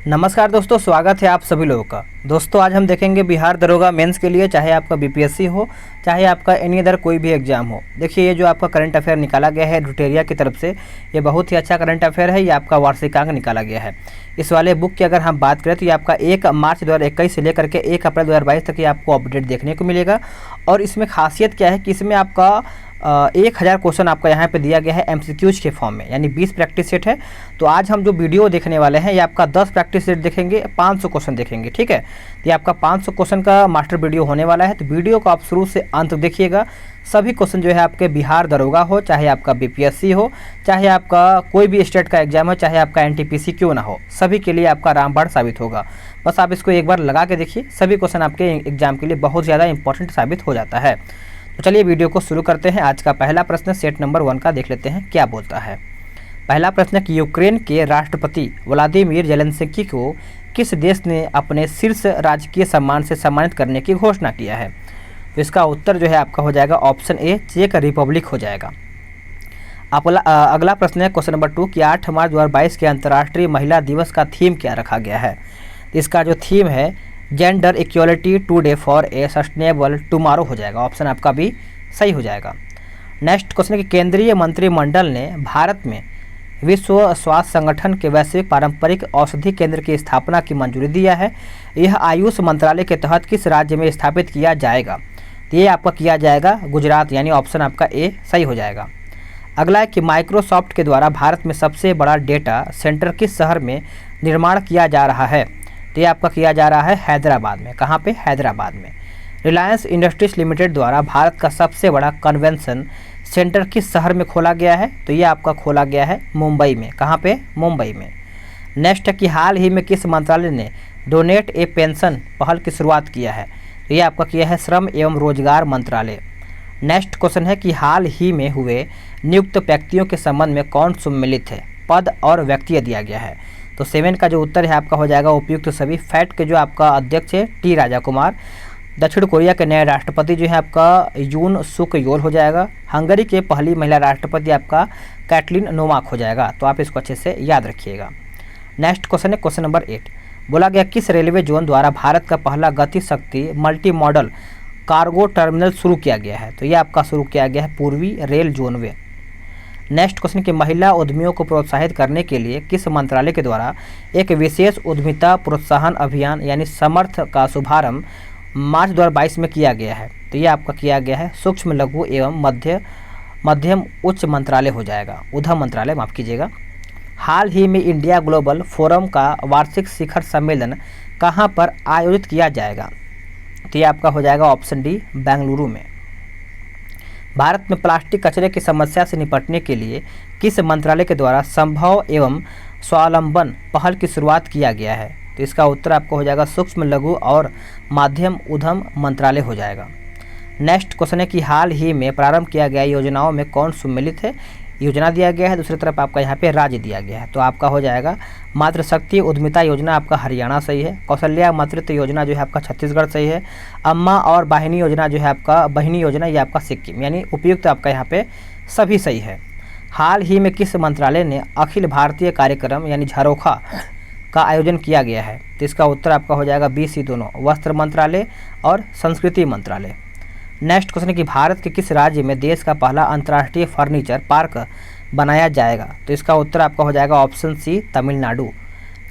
नमस्कार दोस्तों, स्वागत है आप सभी लोगों का। दोस्तों आज हम देखेंगे बिहार दरोगा मेंस के लिए, चाहे आपका बीपीएससी हो, चाहे आपका एनी अदर कोई भी एग्जाम हो। देखिए, ये जो आपका करंट अफेयर निकाला गया है रुटेरिया की तरफ से, ये बहुत ही अच्छा करंट अफेयर है। ये आपका वार्षिकांक निकाला गया है। इस वाले बुक की अगर हम बात करें तो ये आपका 1 मार्च 2021 से लेकर के 1 अप्रैल 2022 तक ये आपको अपडेट देखने को मिलेगा। और इसमें खासियत क्या है कि इसमें आपका 1000 क्वेश्चन आपका यहाँ पे दिया गया है एमसीक्यूज के फॉर्म में, यानी 20 प्रैक्टिस सेट है। तो आज हम जो वीडियो देखने वाले हैं ये आपका 10 प्रैक्टिस सेट देखेंगे, 500 क्वेश्चन देखेंगे, ठीक है। तो ये आपका 500 क्वेश्चन का मास्टर वीडियो होने वाला है। तो वीडियो को आप शुरू से अंत तक देखिएगा। सभी क्वेश्चन जो है आपके बिहार दरोगा हो, चाहे आपका बीपीएससी हो, चाहे आपका कोई भी स्टेट का एग्जाम हो, चाहे आपका एनटीपीसी क्यों ना हो, सभी के लिए आपका रामबाण साबित होगा। बस आप इसको एक बार लगा के देखिए, सभी क्वेश्चन आपके एग्जाम के लिए बहुत ज़्यादा इंपॉर्टेंट साबित हो जाता है। तो चलिए वीडियो को शुरू करते हैं। आज का पहला प्रश्न सेट नंबर 1 का देख लेते हैं क्या बोलता है। पहला प्रश्न कि यूक्रेन के राष्ट्रपति व्लादिमीर जेलेंस्की को किस देश ने अपने शीर्ष राजकीय सम्मान से सम्मानित करने की घोषणा किया है। तो इसका उत्तर जो है आपका हो जाएगा ऑप्शन ए, चेक रिपब्लिक हो जाएगा। अगला प्रश्न है क्वेश्चन नंबर 2 कि 8 मार्च 2022 के अंतर्राष्ट्रीय महिला दिवस का थीम क्या रखा गया है। इसका जो थीम है gender equality today for a sustainable tomorrow हो जाएगा। ऑप्शन आपका भी सही हो जाएगा। नेक्स्ट क्वेश्चन कि केंद्रीय मंत्रिमंडल ने भारत में विश्व स्वास्थ्य संगठन के वैश्विक पारंपरिक औषधि केंद्र की स्थापना की मंजूरी दिया है। यह आयुष मंत्रालय के तहत किस राज्य में स्थापित किया जाएगा। तो ये आपका किया जाएगा गुजरात, यानी ऑप्शन आपका ए सही हो जाएगा। अगला है कि माइक्रोसॉफ्ट के द्वारा भारत में सबसे बड़ा डेटा सेंटर किस शहर में निर्माण किया जा रहा है। तो ये आपका किया जा रहा है हैदराबाद में। कहाँ पे? हैदराबाद में। रिलायंस इंडस्ट्रीज लिमिटेड द्वारा भारत का सबसे बड़ा कन्वेंशन सेंटर किस शहर में खोला गया है। तो ये आपका खोला गया है मुंबई में। कहाँ पे? मुंबई में। नेक्स्ट है कि हाल ही में किस मंत्रालय ने डोनेट ए पेंशन पहल की शुरुआत किया है। तो ये आपका किया है श्रम एवं रोजगार मंत्रालय। नेक्स्ट क्वेश्चन है कि हाल ही में हुए नियुक्त व्यक्तियों के संबंध में कौन सम्मिलित है। पद और व्यक्ति दिया गया है। तो 7 का जो उत्तर है आपका हो जाएगा उपयुक्त सभी। फैट के जो आपका अध्यक्ष है टी राजा कुमार। दक्षिण कोरिया के नए राष्ट्रपति जो है आपका यून सुक योल हो जाएगा। हंगरी के पहली महिला राष्ट्रपति आपका कैटलिन नोवाक हो जाएगा। तो आप इसको अच्छे से याद रखिएगा। नेक्स्ट क्वेश्चन है क्वेश्चन नंबर 8। बोला गया किस रेलवे जोन द्वारा भारत का पहला गति शक्ति मल्टी मॉडल कार्गो टर्मिनल शुरू किया गया है। तो ये आपका शुरू किया गया है पूर्वी रेल जोन में। नेक्स्ट क्वेश्चन कि महिला उद्यमियों को प्रोत्साहित करने के लिए किस मंत्रालय के द्वारा एक विशेष उद्यमिता प्रोत्साहन अभियान यानी समर्थ का शुभारंभ मार्च 2022 में किया गया है। तो ये आपका किया गया है सूक्ष्म लघु एवं मध्यम उच्च मंत्रालय हो जाएगा, उद्यम मंत्रालय, माफ़ कीजिएगा। हाल ही में इंडिया ग्लोबल फोरम का वार्षिक शिखर सम्मेलन कहाँ पर आयोजित किया जाएगा। तो ये आपका हो जाएगा ऑप्शन डी, बेंगलुरु में। भारत में प्लास्टिक कचरे की समस्या से निपटने के लिए किस मंत्रालय के द्वारा संभव एवं स्वावलंबन पहल की शुरुआत किया गया है। तो इसका उत्तर आपको हो जाएगा सूक्ष्म लघु और माध्यम उद्यम मंत्रालय हो जाएगा। नेक्स्ट क्वेश्चन है कि हाल ही में प्रारंभ किया गया योजनाओं में कौन सम्मिलित है। योजना दिया गया है, दूसरी तरफ आपका यहाँ पे राज्य दिया गया है। तो आपका हो जाएगा मातृशक्ति उद्यमिता योजना आपका हरियाणा सही है। कौशल्या मातृत्व योजना जो है आपका छत्तीसगढ़ सही है। अम्मा और वाहिनी योजना जो है आपका बहिनी योजना ये आपका सिक्किम, यानी उपयुक्त आपका यहाँ पे सभी सही है। हाल ही में किस मंत्रालय ने अखिल भारतीय कार्यक्रम यानी झरोखा का आयोजन किया गया है। तो इसका उत्तर आपका हो जाएगा बी सी दोनों, वस्त्र मंत्रालय और संस्कृति मंत्रालय। नेक्स्ट क्वेश्चन है कि भारत के किस राज्य में देश का पहला अंतर्राष्ट्रीय फर्नीचर पार्क बनाया जाएगा। तो इसका उत्तर आपका हो जाएगा ऑप्शन सी, तमिलनाडु।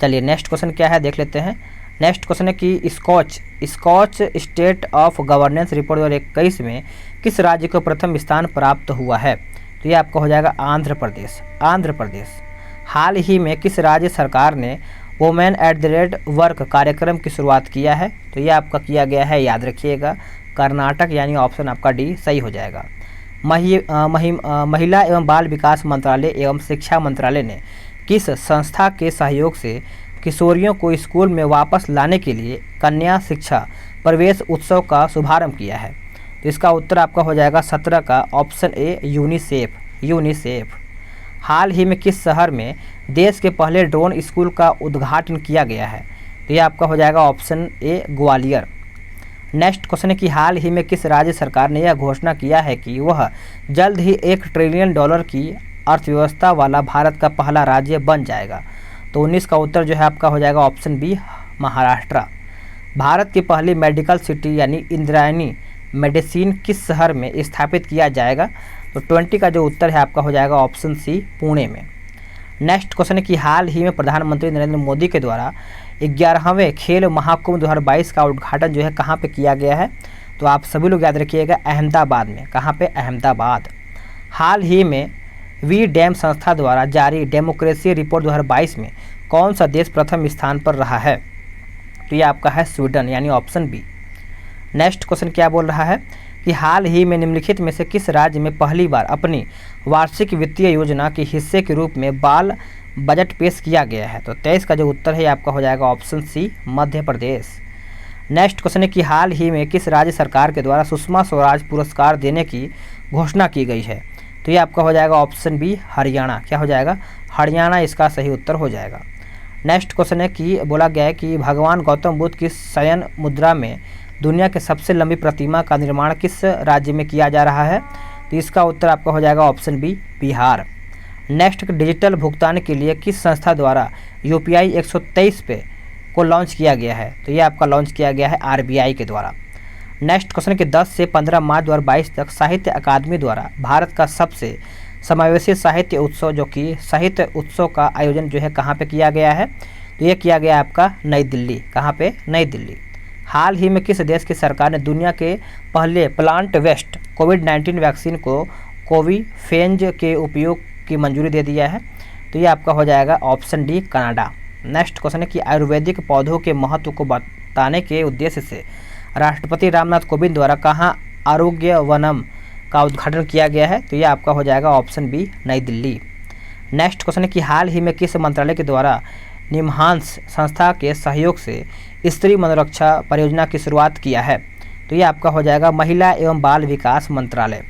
चलिए नेक्स्ट क्वेश्चन क्या है देख लेते हैं। नेक्स्ट क्वेश्चन है कि Skoch state of governance report 2021 में किस राज्य को प्रथम स्थान प्राप्त हुआ है। तो ये आपका हो जाएगा आंध्र प्रदेश। हाल ही में किस राज्य सरकार ने women at the rate work कार्यक्रम की शुरुआत किया है। तो ये आपका किया गया है, याद रखिएगा, कर्नाटक, यानी ऑप्शन आपका डी सही हो जाएगा। महिला एवं बाल विकास मंत्रालय एवं शिक्षा मंत्रालय ने किस संस्था के सहयोग से किशोरियों को स्कूल में वापस लाने के लिए कन्या शिक्षा प्रवेश उत्सव का शुभारंभ किया है। तो इसका उत्तर आपका हो जाएगा 17 का ऑप्शन ए, यूनिसेफ। हाल ही में किस शहर में देश के पहले ड्रोन स्कूल का उद्घाटन किया गया है। तो ये आपका हो जाएगा ऑप्शन ए, ग्वालियर। नेक्स्ट क्वेश्चन है कि हाल ही में किस राज्य सरकार ने यह घोषणा किया है कि वह जल्द ही $1 ट्रिलियन की अर्थव्यवस्था वाला भारत का पहला राज्य बन जाएगा। तो 19 का उत्तर जो है आपका हो जाएगा ऑप्शन बी महाराष्ट्र। भारत की पहली मेडिकल सिटी यानी इंद्रायणी मेडिसिन किस शहर में स्थापित किया जाएगा? तो 20 का जो उत्तर है आपका हो जाएगा ऑप्शन सी पुणे में। नेक्स्ट क्वेश्चन है कि हाल ही में प्रधानमंत्री नरेंद्र मोदी के द्वारा 11वें खेल महाकुंभ 2022 का उद्घाटन जो है कहाँ पे किया गया है? तो आप सभी लोग याद रखिएगा अहमदाबाद में। कहाँ पे? अहमदाबाद। हाल ही में वी डैम संस्था द्वारा जारी डेमोक्रेसी रिपोर्ट 2022 में कौन सा देश प्रथम स्थान पर रहा है? तो ये आपका है स्वीडन यानी ऑप्शन बी। नेक्स्ट क्वेश्चन क्या बोल रहा है कि हाल ही में निम्नलिखित में से किस राज्य में पहली बार अपनी वार्षिक वित्तीय योजना के हिस्से के रूप में बाल बजट पेश किया गया है? तो 23 का जो उत्तर है आपका हो जाएगा ऑप्शन सी मध्य प्रदेश। नेक्स्ट क्वेश्चन है कि हाल ही में किस राज्य सरकार के द्वारा सुषमा स्वराज पुरस्कार देने की घोषणा की गई है? तो ये आपका हो जाएगा ऑप्शन बी हरियाणा। क्या हो जाएगा? हरियाणा इसका सही उत्तर हो जाएगा। नेक्स्ट क्वेश्चन है कि बोला गया है कि भगवान गौतम बुद्ध की शयन मुद्रा में दुनिया के सबसे लंबी प्रतिमा का निर्माण किस राज्य में किया जा रहा है? तो इसका उत्तर आपका हो जाएगा option B Bihar. Next, digital भुगतान के लिए किस संस्था द्वारा यूपीआई 123 पे को लॉन्च किया गया है? तो ये आपका लॉन्च किया गया है आरबीआई के द्वारा। नेक्स्ट क्वेश्चन कि 10 से 15 मार्च 2022 तक साहित्य अकादमी द्वारा भारत का सबसे समावेशी साहित्य उत्सव जो कि साहित्य उत्सव का आयोजन जो है कहाँ पे किया गया है? तो ये किया गया आपका नई दिल्ली। कहाँ पे? नई दिल्ली। हाल ही में किस देश की सरकार ने दुनिया के पहले प्लांट वेस्ट कोविड-19 वैक्सीन को कोविफेंज के उपयोग की मंजूरी दे दिया है? तो ये आपका हो जाएगा option D Canada. Next question है कि आयुर्वेदिक पौधों के महत्व को बताने के उद्देश्य से राष्ट्रपति रामनाथ कोविंद द्वारा कहाँ आरोग्य वनम का उद्घाटन किया गया है? तो ये आपका हो जाएगा ऑप्शन बी नई दिल्ली। नेक्स्ट क्वेश्चन है कि हाल ही में किस मंत्रालय के द्वारा निमहांस संस्था के सहयोग से स्त्री मनोरक्षा परियोजना की शुरुआत किया है? तो ये आपका हो जाएगा महिला एवं बाल विकास मंत्रालय।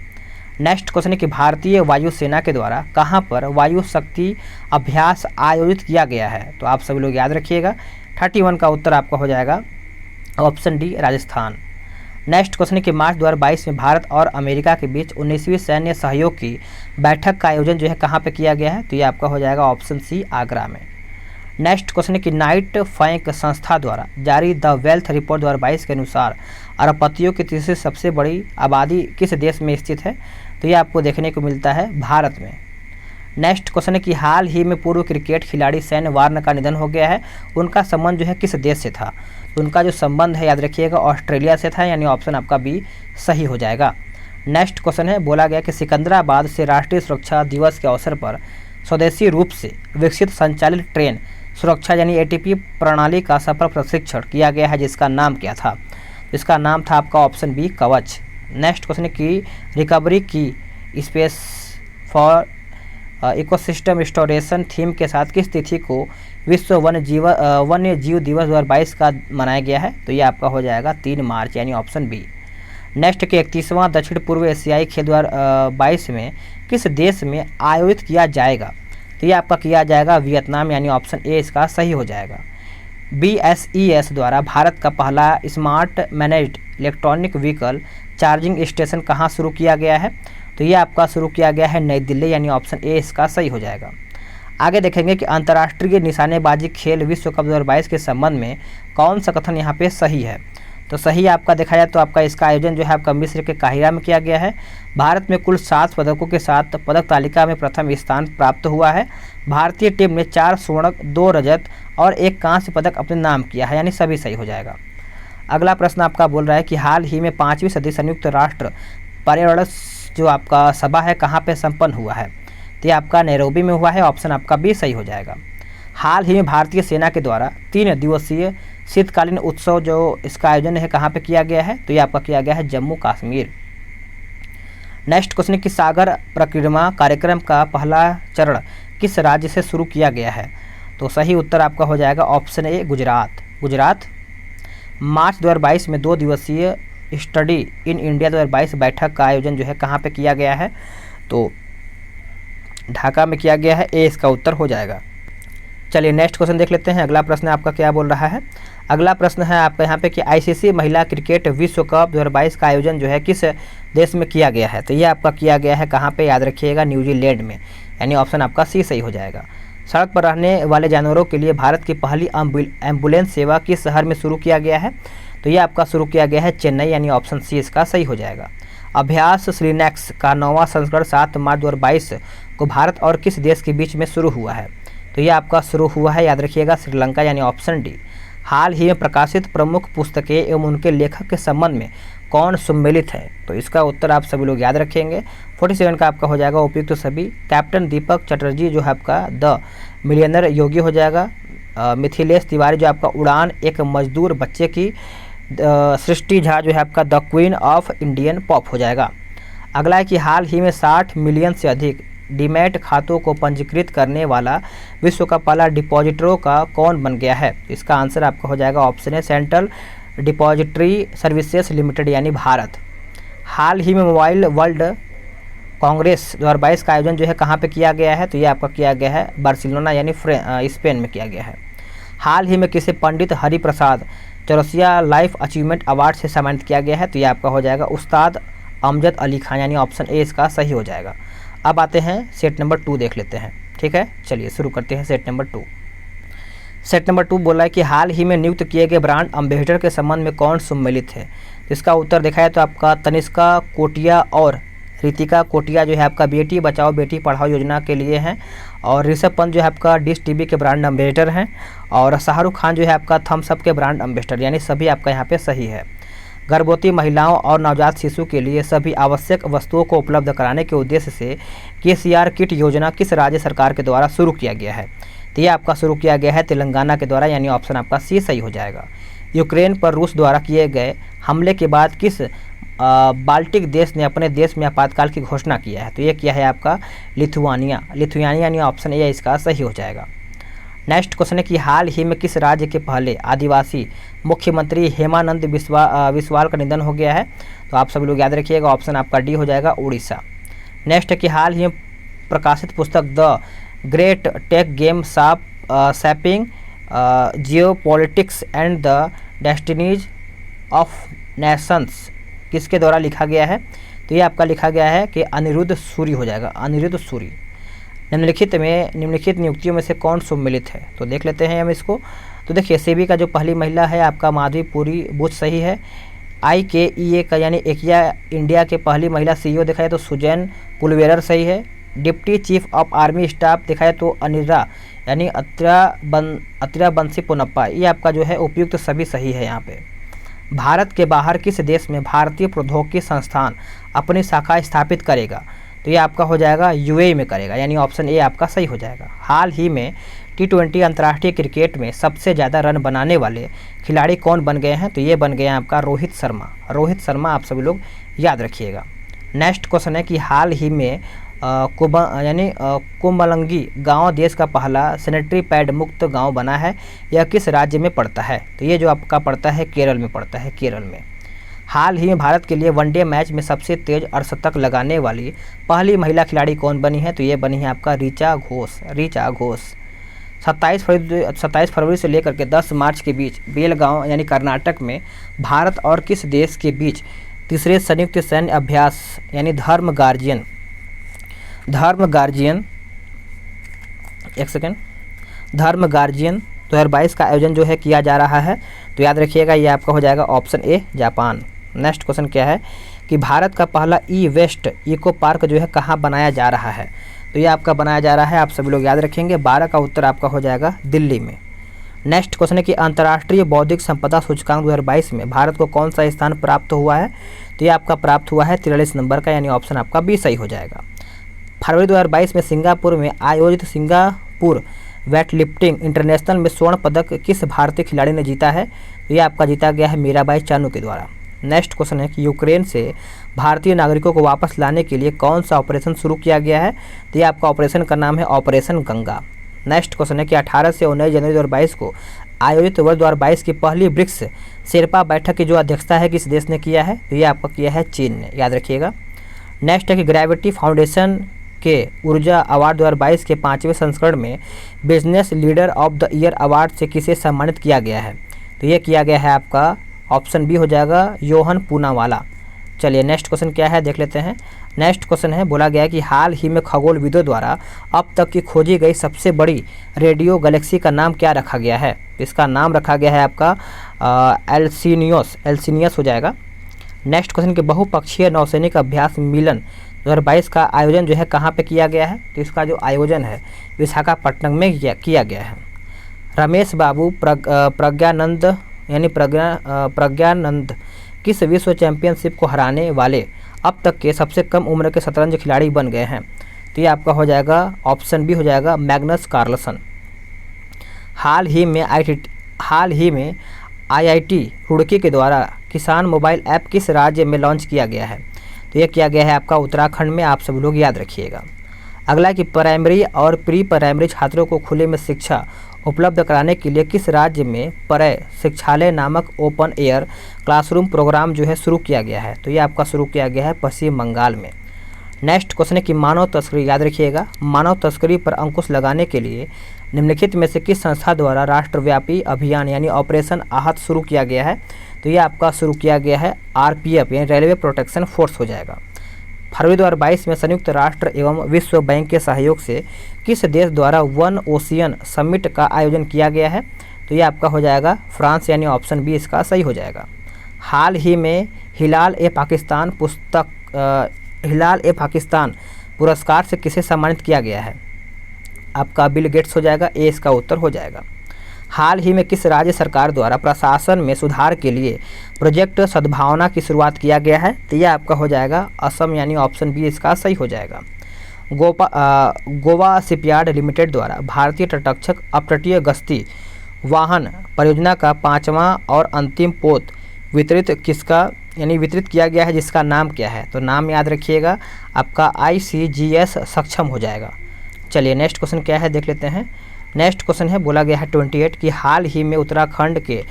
नेक्स्ट क्वेश्चन है कि भारतीय वायुसेना के द्वारा कहाँ पर वायु शक्ति अभ्यास आयोजित किया गया है? तो आप सभी लोग याद रखिएगा 31 का उत्तर आपका हो जाएगा option D Rajasthan. Next question है कि मार्च 2022 में भारत और अमेरिका के बीच 19वीं सैन्य सहयोग की बैठक का आयोजन जो है कहाँ पे किया गया है? तो ये आपका हो जाएगा ऑप्शन सी आगरा में। नेक्स्ट क्वेश्चन है कि नाइट फैंक संस्था द्वारा जारी द वेल्थ रिपोर्ट 2022 के अनुसार अरबपतियों की तीसरी सबसे बड़ी आबादी किस देश में स्थित है? तो ये आपको देखने को मिलता है भारत में। नेक्स्ट क्वेश्चन है कि हाल ही में पूर्व क्रिकेट खिलाड़ी सैन वार्न का निधन हो गया है, उनका संबंध जो है किस देश से था? तो उनका जो संबंध है याद रखिएगा ऑस्ट्रेलिया से था, यानी ऑप्शन आपका बी सही हो जाएगा। नेक्स्ट क्वेश्चन है बोला गया कि सिकंदराबाद से राष्ट्रीय सुरक्षा दिवस के अवसर पर स्वदेशी रूप से विकसित संचालित ट्रेन सुरक्षा यानी एटीपी प्रणाली का सफल प्रशिक्षण किया गया है, जिसका नाम क्या था? इसका नाम था आपका ऑप्शन बी कवच। नेक्स्ट क्वेश्चन है कि रिकवरी की space for ecosystem restoration theme के साथ किस तिथि को विश्व वन्य जीव दिवस 2022 का मनाया गया है? तो ये आपका हो जाएगा 3 मार्च यानी ऑप्शन बी। नेक्स्ट के 31वां दक्षिण पूर्व एशियाई खेल 2022 में किस देश में आयोजित किया जाएगा? तो ये आपका किया जाएगा वियतनाम, यानी ऑप्शन ए इसका सही हो जाएगा। BSES द्वारा भारत का पहला smart managed electronic vehicle charging station कहाँ शुरू किया गया है? तो ये आपका शुरू किया गया है नई दिल्ली, यानी ऑप्शन ए इसका सही हो जाएगा। आगे देखेंगे कि अंतर्राष्ट्रीय निशानेबाजी खेल विश्व कप 2022 के संबंध में कौन सा कथन यहाँ पे सही है? तो सही आपका देखा जाए तो आपका इसका आयोजन जो है आपका मिस्र के काहिरा में किया गया है। भारत में कुल 7 पदकों के साथ पदक तालिका में प्रथम स्थान प्राप्त हुआ है। भारतीय टीम ने 4 स्वर्ण 2 रजत और 1 कांस्य पदक अपने नाम किया है, यानी सभी सही हो जाएगा। अगला प्रश्न आपका बोल रहा है कि हाल ही में 5वीं सदी संयुक्त राष्ट्र पर्यावरण जो आपका सभा है कहाँ पे संपन्न हुआ है? तो ये आपका नैरोबी में हुआ है, ऑप्शन आपका बी सही हो जाएगा। हाल ही में भारतीय सेना के द्वारा 3 दिवसीय शीतकालीन उत्सव जो इसका आयोजन है कहाँ पे किया गया है? तो ये आपका किया गया है जम्मू कश्मीर। नेक्स्ट क्वेश्चन कि सागर परिक्रमा कार्यक्रम का पहला चरण किस राज्य से शुरू किया गया है? तो सही उत्तर आपका हो जाएगा ऑप्शन ए गुजरात। मार्च 2022 में 2 दिवसीय स्टडी इन इंडिया 2022 बैठक का आयोजन जो है कहाँ पे किया गया है? तो ढाका में किया गया है, ए इसका उत्तर हो जाएगा। चलिए नेक्स्ट क्वेश्चन देख लेते हैं। अगला प्रश्न आपका क्या बोल रहा है? अगला प्रश्न है आपका यहाँ पे कि आईसीसी महिला क्रिकेट विश्व कप 2022 का आयोजन जो है किस देश में किया गया है? तो ये आपका किया गया है कहाँ पे? याद रखिएगा न्यूजीलैंड में, यानी ऑप्शन आपका सी सही हो जाएगा। सड़क पर रहने वाले जानवरों के लिए भारत की पहली एम्बुलेंस सेवा किस शहर में शुरू किया गया है? तो ये आपका शुरू किया गया है चेन्नई, यानी ऑप्शन सी इसका सही हो जाएगा। अभ्यास श्रीनेक्स का 9वां संस्करण 7 मार्च 2022 को भारत और किस देश के बीच में शुरू हुआ है? तो ये आपका शुरू हुआ है, याद रखिएगा, श्रीलंका, यानी ऑप्शन डी। हाल ही में प्रकाशित प्रमुख पुस्तकें एवं उनके लेखक के संबंध में कौन सम्मिलित है? तो इसका उत्तर आप सभी लोग याद रखेंगे। 47 का आपका हो जाएगा उपयुक्त तो सभी। कैप्टन दीपक चटर्जी जो है आपका द मिलियनर योगी हो जाएगा। मिथिलेश तिवारी जो आपका उड़ान एक मजदूर बच्चे की। सृष्टि झा जो है आपका the queen of Indian pop हो जाएगा। अगला है कि हाल ही में 60 मिलियन से अधिक डीमैट खातों को पंजीकृत करने वाला विश्व का पहला डिपॉजिटरों का कौन बन गया है? इसका आंसर आपका हो जाएगा ऑप्शन है सेंट्रल डिपॉजिटरी सर्विसेज लिमिटेड, यानी भारत। हाल ही में मोबाइल वर्ल्ड कांग्रेस 2022 का आयोजन जो है कहाँ पे किया गया है? तो ये आपका किया गया है बार्सिलोना, यानी स्पेन में किया गया है। हाल ही में किसे Pandit Hariprasad Chaurasia life achievement award से सम्मानित किया गया है? तो ये आपका हो जाएगा उस्ताद अमजद अली खान, यानी ऑप्शन ए इसका सही हो जाएगा। अब आते हैं सेट नंबर 2 देख लेते हैं। ठीक है, चलिए शुरू करते हैं सेट नंबर 2। सेट नंबर 2 बोला है कि हाल ही में नियुक्त किए गए ब्रांड एम्बेसडर के संबंध में कौन सम्मिलित है? तो इसका उत्तर देखा है तो आपका तनिष्का कोटिया और रितिका कोटिया जो है आपका बेटी बचाओ बेटी पढ़ाओ योजना के लिए हैं, और ऋषभ पंत जो है आपका डिश टीवी के ब्रांड एम्बेसडर हैं, और शाहरुख खान जो है आपका थम्स अप के ब्रांड एम्बेसडर, यानी सभी आपका यहाँ पे सही है। गर्भवती महिलाओं और नवजात शिशु के लिए सभी आवश्यक वस्तुओं को उपलब्ध कराने के उद्देश्य से केसीआर किट योजना किस राज्य सरकार के द्वारा शुरू किया गया है? तो ये आपका शुरू किया गया है तेलंगाना के द्वारा, यानी ऑप्शन आपका सी सही हो जाएगा। यूक्रेन पर रूस द्वारा किए गए हमले के बाद किस बाल्टिक देश ने अपने देश में आपातकाल की घोषणा किया है? तो ये किया है आपका लिथुआनिया, यानी ऑप्शन ए इसका सही हो जाएगा। नेक्स्ट क्वेश्चन है कि हाल ही में किस राज्य के पहले आदिवासी मुख्यमंत्री हेमानंद बिस्वाल का निधन हो गया है? तो आप सभी लोग याद रखिएगा, ऑप्शन आपका डी हो जाएगा उड़ीसा। नेक्स्ट है कि हाल ही में प्रकाशित पुस्तक the great tech game shaping geopolitics and the destinies of nations किसके द्वारा लिखा गया है? तो ये आपका लिखा गया है कि अनिरुद्ध सूरी हो जाएगा, अनिरुद्ध सूरी। निम्नलिखित नियुक्तियों में से कौन सम्मिलित है? तो देख लेते हैं हम इसको। तो देखिए सेबी का जो पहली महिला है आपका माधवी पुरी बुच सही है। IKEA का यानी एकिया इंडिया के पहली महिला CEO दिखाए तो सुजैन पुलवेरर सही है। Deputy chief of army staff दिखाए तो अनिरा यानी अत्रा बंसी पुनप्पा, ये आपका जो है उपयुक्त सभी सही है यहाँ पे। भारत के बाहर किस देश में भारतीय प्रौद्योगिकी संस्थान अपनी शाखा स्थापित करेगा? तो ये आपका हो जाएगा UAE में करेगा, यानी ऑप्शन ए आपका सही हो जाएगा। हाल ही में T20 अंतर्राष्ट्रीय क्रिकेट में सबसे ज़्यादा रन बनाने वाले खिलाड़ी कौन बन गए हैं? तो ये बन गए हैं आपका रोहित शर्मा, आप सभी लोग याद रखिएगा। नेक्स्ट क्वेश्चन है कि हाल ही में कुंबलंगी गांव देश का पहला सैनिटरी पैड मुक्त गांव बना है, यह किस राज्य में पड़ता है? तो ये जो आपका पड़ता है केरल में पड़ता है, केरल में। हाल ही में भारत के लिए वनडे मैच में सबसे तेज अर्धशतक लगाने वाली पहली महिला खिलाड़ी कौन बनी है? तो ये बनी है आपका ऋचा घोष। 27 फरवरी से लेकर के 10 मार्च के बीच बेलगांव यानी कर्नाटक में भारत और किस देश के बीच तीसरे संयुक्त सैन्य अभ्यास यानी धर्म गार्जियन 2022 का आयोजन जो है किया जा रहा है? तो याद रखिएगा ये आपका हो जाएगा option A Japan. Next question क्या है कि भारत का पहला वेस्ट इको पार्क जो है कहाँ बनाया जा रहा है? तो ये आपका बनाया जा रहा है, आप सभी लोग याद रखेंगे। 12 का उत्तर आपका हो जाएगा दिल्ली में। नेक्स्ट क्वेश्चन है कि अंतर्राष्ट्रीय बौद्धिक संपदा सूचकांक 2022 में भारत को कौन सा स्थान प्राप्त हुआ है? तो ये आपका प्राप्त हुआ है 43 नंबर का, यानी ऑप्शन आपका बी सही हो जाएगा। फरवरी 2022 में सिंगापुर में आयोजित सिंगापुर वेटलिफ्टिंग इंटरनेशनल में स्वर्ण पदक किस भारतीय खिलाड़ी ने जीता है? तो ये आपका जीता गया है मीराबाई चानू के द्वारा। नेक्स्ट क्वेश्चन है कि यूक्रेन से भारतीय नागरिकों को वापस लाने के लिए कौन सा ऑपरेशन शुरू किया गया है? तो ये आपका ऑपरेशन का नाम है ऑपरेशन गंगा। नेक्स्ट क्वेश्चन है कि 18 से 19 जनवरी 2022 को आयोजित वर्ष 2022 की पहली ब्रिक्स शेरपा बैठक की जो अध्यक्षता है किस देश ने किया है? तो ये आपका किया है चीन ने, याद रखिएगा। नेक्स्ट है कि ग्रेविटी फाउंडेशन के ऊर्जा अवार्ड 2022 के 5वें संस्करण में business leader of the year award से किसे सम्मानित किया गया है? तो ये किया गया है आपका ऑप्शन बी हो जाएगा योहन पूनावाला। चलिए नेक्स्ट क्वेश्चन क्या है देख लेते हैं। नेक्स्ट क्वेश्चन है, बोला गया है कि हाल ही में खगोलविदों द्वारा अब तक की खोजी गई सबसे बड़ी रेडियो गैलेक्सी का नाम क्या रखा गया है? इसका नाम रखा गया है आपका एल्सिनियस हो जाएगा। नेक्स्ट क्वेश्चन के बहुपक्षीय नौसैनिक अभ्यास मिलन 2022 का आयोजन जो है कहाँ पे किया गया है? तो इसका जो आयोजन है विशाखापट्टनम में किया गया है। रमेश बाबू प्रज्ञानंद किस विश्व चैंपियनशिप को हराने वाले अब तक के सबसे कम उम्र के शतरंज खिलाड़ी बन गए हैं? तो ये आपका हो जाएगा ऑप्शन बी हो जाएगा मैग्नस कार्लसन। हाल ही में आईआईटी रुड़की के द्वारा किसान मोबाइल ऐप किस राज्य में लॉन्च किया गया है? तो ये किया गया है आपका उत्तराखंड में, आप सब लोग याद रखिएगा। अगला कि प्राइमरी और प्री प्राइमरी छात्रों को खुले में शिक्षा उपलब्ध कराने के लिए किस राज्य में परय शिक्षालय नामक ओपन एयर क्लासरूम प्रोग्राम जो है शुरू किया गया है? तो ये आपका शुरू किया गया है पश्चिम बंगाल में। नेक्स्ट क्वेश्चन है कि मानव तस्करी, याद रखिएगा, मानव तस्करी पर अंकुश लगाने के लिए निम्नलिखित में से किस संस्था द्वारा राष्ट्रव्यापी अभियान यानी ऑपरेशन आहत शुरू किया गया है? तो ये आपका शुरू किया गया है आरपीएफ यानी रेलवे प्रोटेक्शन फोर्स हो जाएगा। फरवरी 2022 में संयुक्त राष्ट्र एवं विश्व बैंक के सहयोग से किस देश द्वारा वन ओशियन समिट का आयोजन किया गया है? तो ये आपका हो जाएगा फ्रांस यानी ऑप्शन बी इसका सही हो जाएगा। हाल ही में हिलाल ए पाकिस्तान पुरस्कार से किसे सम्मानित किया गया है? आपका बिल गेट्स हो जाएगा, ए इसका उत्तर हो जाएगा। हाल ही में किस राज्य सरकार द्वारा प्रशासन में सुधार के लिए प्रोजेक्ट सद्भावना की शुरुआत किया गया है? तो यह आपका हो जाएगा असम यानी ऑप्शन बी इसका सही हो जाएगा। गोवा शिपयार्ड लिमिटेड द्वारा भारतीय तटरक्षक अपतटीय गश्ती वाहन परियोजना का 5वां और अंतिम पोत वितरित किया गया है, जिसका नाम क्या है? तो नाम याद रखिएगा आपका ICGS सक्षम हो जाएगा। चलिए नेक्स्ट क्वेश्चन क्या है देख लेते हैं। नेक्स्ट क्वेश्चन है, बोला गया है 28 कि हाल ही में उत्तराखंड के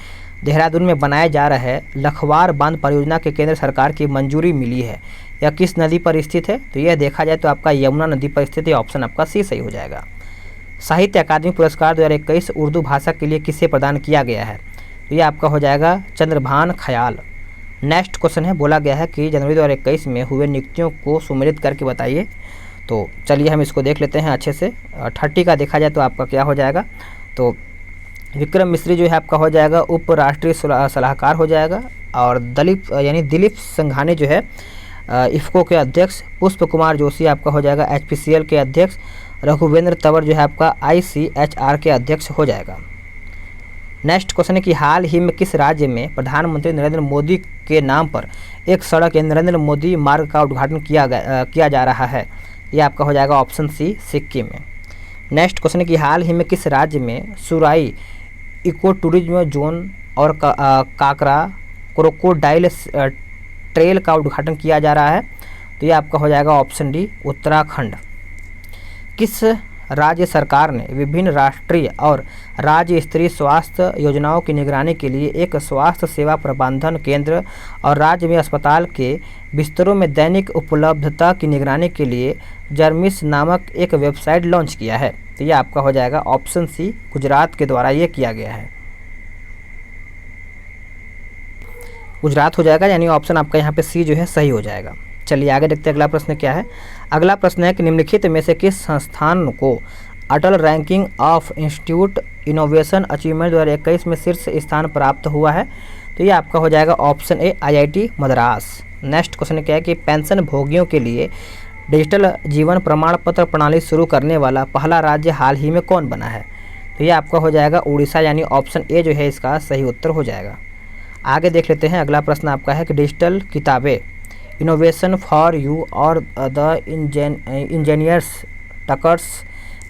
देहरादून में बनाए जा रहे लखवार बांध परियोजना के केंद्र सरकार की मंजूरी मिली है। यह किस नदी पर स्थित है? तो यह देखा जाए तो आपका यमुना नदी पर स्थित है, ऑप्शन आपका सी सही हो जाएगा। साहित्य अकादमी पुरस्कार 2021 उर्दू भाषा के लिए किसे प्रदान किया गया है? तो यह आपका हो जाएगा चंद्रभान ख्याल। नेक्स्ट क्वेश्चन है, बोला गया है कि जनवरी 2021 में हुए नियुक्तियों को सुमेलित करके बताइए। तो चलिए हम इसको देख लेते हैं अच्छे से। 30 का देखा जाए तो आपका क्या हो जाएगा? तो विक्रम मिश्री जो है आपका हो जाएगा उप राष्ट्रीय सलाहकार हो जाएगा। और दिलीप संघानी जो है इफ़को के अध्यक्ष, पुष्प कुमार जोशी आपका हो जाएगा HPCL के अध्यक्ष, रघुवेंद्र तंवर जो है आपका ICHR के अध्यक्ष हो जाएगा। नेक्स्ट क्वेश्चन है कि हाल ही में किस राज्य में प्रधानमंत्री नरेंद्र मोदी के नाम पर एक सड़क नरेंद्र मोदी मार्ग का उद्घाटन किया जा रहा है? ये आपका हो जाएगा ऑप्शन सी सिक्किम में। नेक्स्ट क्वेश्चन है कि हाल ही में किस राज्य में सुराई इको टूरिज्म जोन और काकरा क्रोकोडाइल ट्रेल का उद्घाटन किया जा रहा है? तो ये आपका हो जाएगा ऑप्शन डी उत्तराखंड। किस राज्य सरकार ने विभिन्न राष्ट्रीय और राज्य स्तरीय स्वास्थ्य योजनाओं की निगरानी के लिए एक स्वास्थ्य सेवा प्रबंधन केंद्र और राज्य में अस्पताल के बिस्तरों में दैनिक उपलब्धता की निगरानी के लिए जर्मिस नामक एक वेबसाइट लॉन्च किया है? तो ये आपका हो जाएगा ऑप्शन सी गुजरात के द्वारा ये किया गया है। गुजरात हो जाएगा यानी ऑप्शन आपका यहाँ पे सी जो है सही हो जाएगा। चलिए आगे देखते हैं अगला प्रश्न क्या है। अगला प्रश्न है कि निम्नलिखित में से किस संस्थान को Atal ranking of institute innovation achievement 2021 में शीर्ष स्थान प्राप्त हुआ है? तो ये आपका हो जाएगा ऑप्शन ए IIT मद्रास। नेक्स्ट क्वेश्चन क्या है कि पेंशन भोगियों के लिए डिजिटल जीवन प्रमाण पत्र प्रणाली शुरू करने वाला पहला राज्य हाल ही में कौन बना है? तो ये आपका हो जाएगा उड़ीसा यानी ऑप्शन ए जो है इसका सही उत्तर हो जाएगा। आगे देख लेते हैं अगला प्रश्न आपका है कि डिजिटल किताबें इनोवेशन फॉर यू और द इंजीनियर्स टकर्स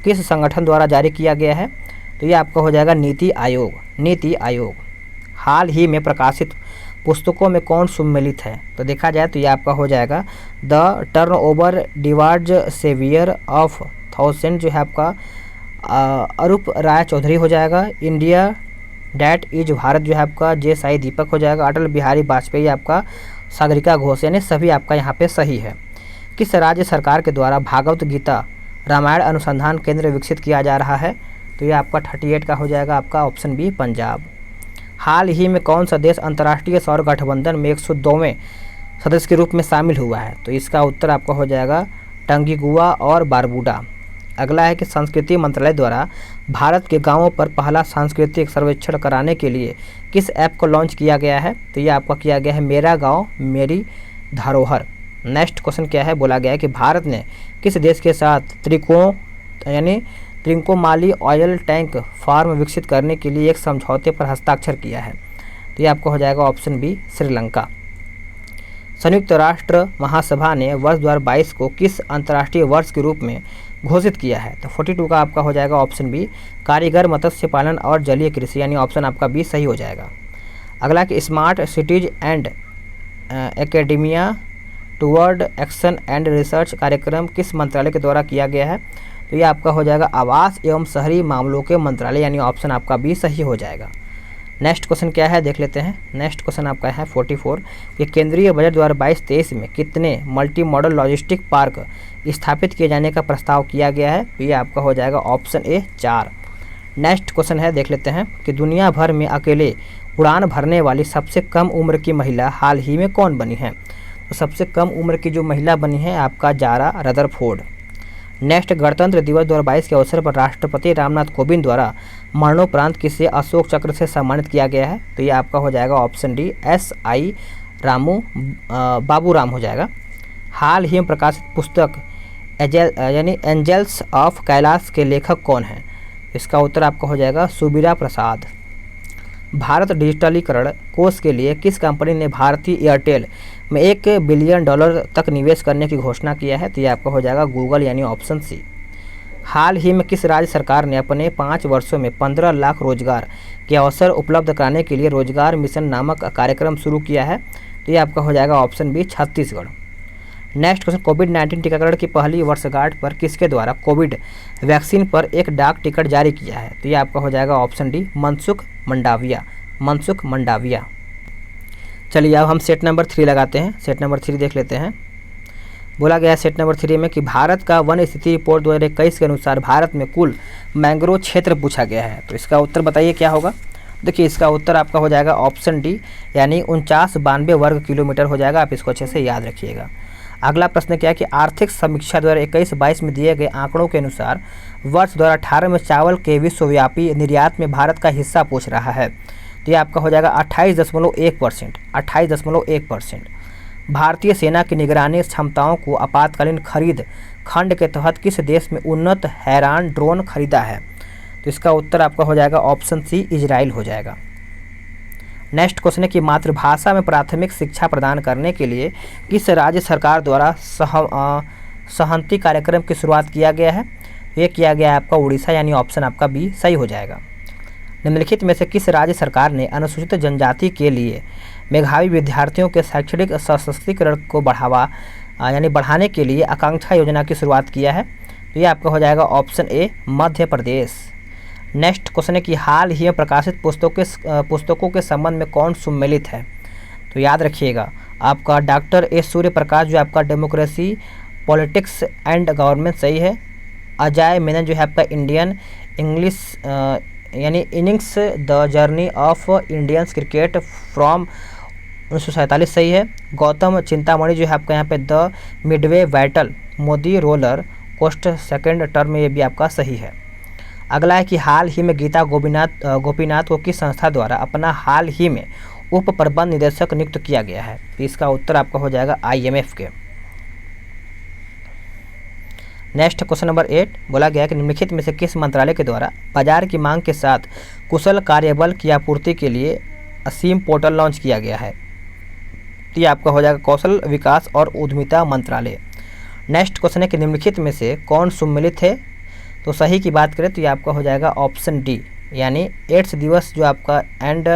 किस संगठन द्वारा जारी किया गया है? तो ये आपका हो जाएगा नीति आयोग। हाल ही में प्रकाशित पुस्तकों में कौन सम्मिलित है? तो देखा जाए तो ये आपका हो जाएगा the turnover divorce saviour of thousand जो है आपका अरूप राय चौधरी हो जाएगा। इंडिया डैट इज भारत जो है आपका जे साई दीपक हो जाएगा। अटल बिहारी वाजपेयी आपका सागरिका घोष, यानी सभी आपका यहाँ पे सही है। किस राज्य सरकार के द्वारा भागवत गीता रामायण अनुसंधान केंद्र विकसित किया जा रहा है? तो ये आपका 38 का हो जाएगा आपका ऑप्शन बी पंजाब। हाल ही में कौन सा देश अंतर्राष्ट्रीय सौर गठबंधन में 102वें सदस्य के रूप में शामिल हुआ है? तो इसका उत्तर आपका हो जाएगा टंगिगुआ और बारबूडा। अगला है कि संस्कृति मंत्रालय द्वारा भारत के गांवों पर पहला सांस्कृतिक सर्वेक्षण कराने के लिए किस ऐप को लॉन्च किया गया है? तो ये आपका किया गया है मेरा गांव मेरी धरोहर। नेक्स्ट क्वेश्चन क्या है? बोला गया है कि भारत ने किस देश के साथ त्रिंकोमाली ऑयल टैंक फार्म विकसित करने के लिए एक समझौते पर हस्ताक्षर किया है? तो ये आपका हो जाएगा ऑप्शन बी श्रीलंका। संयुक्त राष्ट्र महासभा ने वर्ष 2022 को किस अंतर्राष्ट्रीय वर्ष के रूप में घोषित किया है? तो 42 का आपका हो जाएगा ऑप्शन बी कारीगर मत्स्य पालन और जलीय कृषि, यानी ऑप्शन आपका बी सही हो जाएगा। अगला कि smart cities and academia toward action and research कार्यक्रम किस मंत्रालय के द्वारा किया गया है? तो ये आपका हो जाएगा आवास एवं शहरी मामलों के मंत्रालय, यानी ऑप्शन आपका बी सही हो जाएगा। नेक्स्ट क्वेश्चन क्या है देख लेते हैं। नेक्स्ट क्वेश्चन आपका है 44 कि केंद्रीय बजट 2022-23 में कितने मल्टी मॉडल लॉजिस्टिक पार्क स्थापित किए जाने का प्रस्ताव किया गया है? तो ये आपका हो जाएगा ऑप्शन ए 4। नेक्स्ट क्वेश्चन है देख लेते हैं कि दुनिया भर में अकेले उड़ान भरने वाली सबसे कम उम्र की महिला हाल ही में कौन बनी है? तो सबसे कम उम्र की जो महिला बनी है आपका जारा रदरफोर्ड। नेक्स्ट गणतंत्र दिवस 2022 के अवसर पर राष्ट्रपति रामनाथ कोविंद द्वारा मरणोपरांत किसे अशोक चक्र से सम्मानित किया गया है? तो ये आपका हो जाएगा ऑप्शन डी SI बाबूराम हो जाएगा। हाल ही में प्रकाशित पुस्तक एंजल्स ऑफ कैलाश के लेखक कौन हैं? इसका उत्तर आपका हो जाएगा सुबीरा प्रसाद। भारत डिजिटलीकरण कोष के लिए किस कंपनी ने भारतीय एयरटेल में $1 बिलियन तक निवेश करने की घोषणा किया है? तो ये आपका हो जाएगा गूगल, यानी ऑप्शन सी। हाल ही में किस राज्य सरकार ने अपने 5 वर्षों में 15 लाख रोजगार के अवसर उपलब्ध कराने के लिए रोजगार मिशन नामक कार्यक्रम शुरू किया है? तो ये आपका हो जाएगा option B Chhattisgarh. Next question कोविड-19 टीकाकरण की पहली वर्षगांठ पर किसके द्वारा कोविड वैक्सीन पर एक डाक टिकट जारी किया है? तो ये आपका हो जाएगा ऑप्शन डी मनसुख मंडाविया। चलिए अब हम सेट नंबर 3 लगाते हैं। सेट नंबर 3 देख लेते हैं। बोला गया है सेट नंबर 3 में कि भारत का वन स्थिति रिपोर्ट 2021 के अनुसार भारत में कुल मैंग्रोव क्षेत्र पूछा गया है। तो इसका उत्तर बताइए क्या होगा? देखिए इसका उत्तर आपका हो जाएगा ऑप्शन डी, यानी 4992 वर्ग किलोमीटर हो जाएगा। आप इसको अच्छे से याद रखिएगा। अगला प्रश्न क्या है कि आर्थिक समीक्षा 2021-22 में दिए गए आंकड़ों के अनुसार वर्ष 2018 में चावल के विश्वव्यापी निर्यात में भारत का हिस्सा पूछ रहा है। तो ये आपका हो जाएगा 28.1%। भारतीय सेना की निगरानी क्षमताओं को आपातकालीन खरीद खंड के तहत किस देश में उन्नत हैरान ड्रोन खरीदा है? तो इसका उत्तर आपका हो जाएगा ऑप्शन सी इजराइल हो जाएगा। नेक्स्ट क्वेश्चन है कि मातृभाषा में प्राथमिक शिक्षा प्रदान करने के लिए किस राज्य सरकार द्वारा सहंती कार्यक्रम की शुरुआत किया गया है? ये किया गया है आपका उड़ीसा, यानी ऑप्शन आपका बी सही हो जाएगा। निम्नलिखित में से किस राज्य सरकार ने अनुसूचित जनजाति के लिए मेधावी विद्यार्थियों के शैक्षणिक सशक्तिकरण को बढ़ाने के लिए आकांक्षा योजना की शुरुआत किया है? तो ये आपका हो जाएगा ऑप्शन ए मध्य प्रदेश। नेक्स्ट क्वेश्चन है कि हाल ही में प्रकाशित पुस्तकों के संबंध में कौन सम्मिलित है? तो याद रखिएगा आपका डॉक्टर ए सूर्यप्रकाश जो आपका डेमोक्रेसी पॉलिटिक्स एंड गवर्नमेंट सही है। अजय मेनन जो है आपका इंडियन इंग्लिश यानी innings the journey of Indians cricket from 1947 सही है। गौतम चिंतामणि जो है आपका यहाँ पे the midway battle Modi roller coast second term, ये भी आपका सही है। अगला है कि हाल ही में गीता गोपीनाथ को किस संस्था द्वारा अपना हाल ही में उप प्रबंध निदेशक नियुक्त किया गया है? तो इसका उत्तर आपका हो जाएगा IMF के। नेक्स्ट क्वेश्चन नंबर 8 बोला गया कि निम्नलिखित में से किस मंत्रालय के द्वारा बाजार की मांग के साथ कुशल कार्यबल की आपूर्ति के लिए असीम पोर्टल लॉन्च किया गया है? तो ये आपका हो जाएगा कौशल विकास और उद्यमिता मंत्रालय। नेक्स्ट क्वेश्चन है कि निम्नलिखित में से कौन सम्मिलित है? तो सही की बात करें तो ये आपका हो जाएगा ऑप्शन डी, यानी एड्स दिवस जो आपका एंड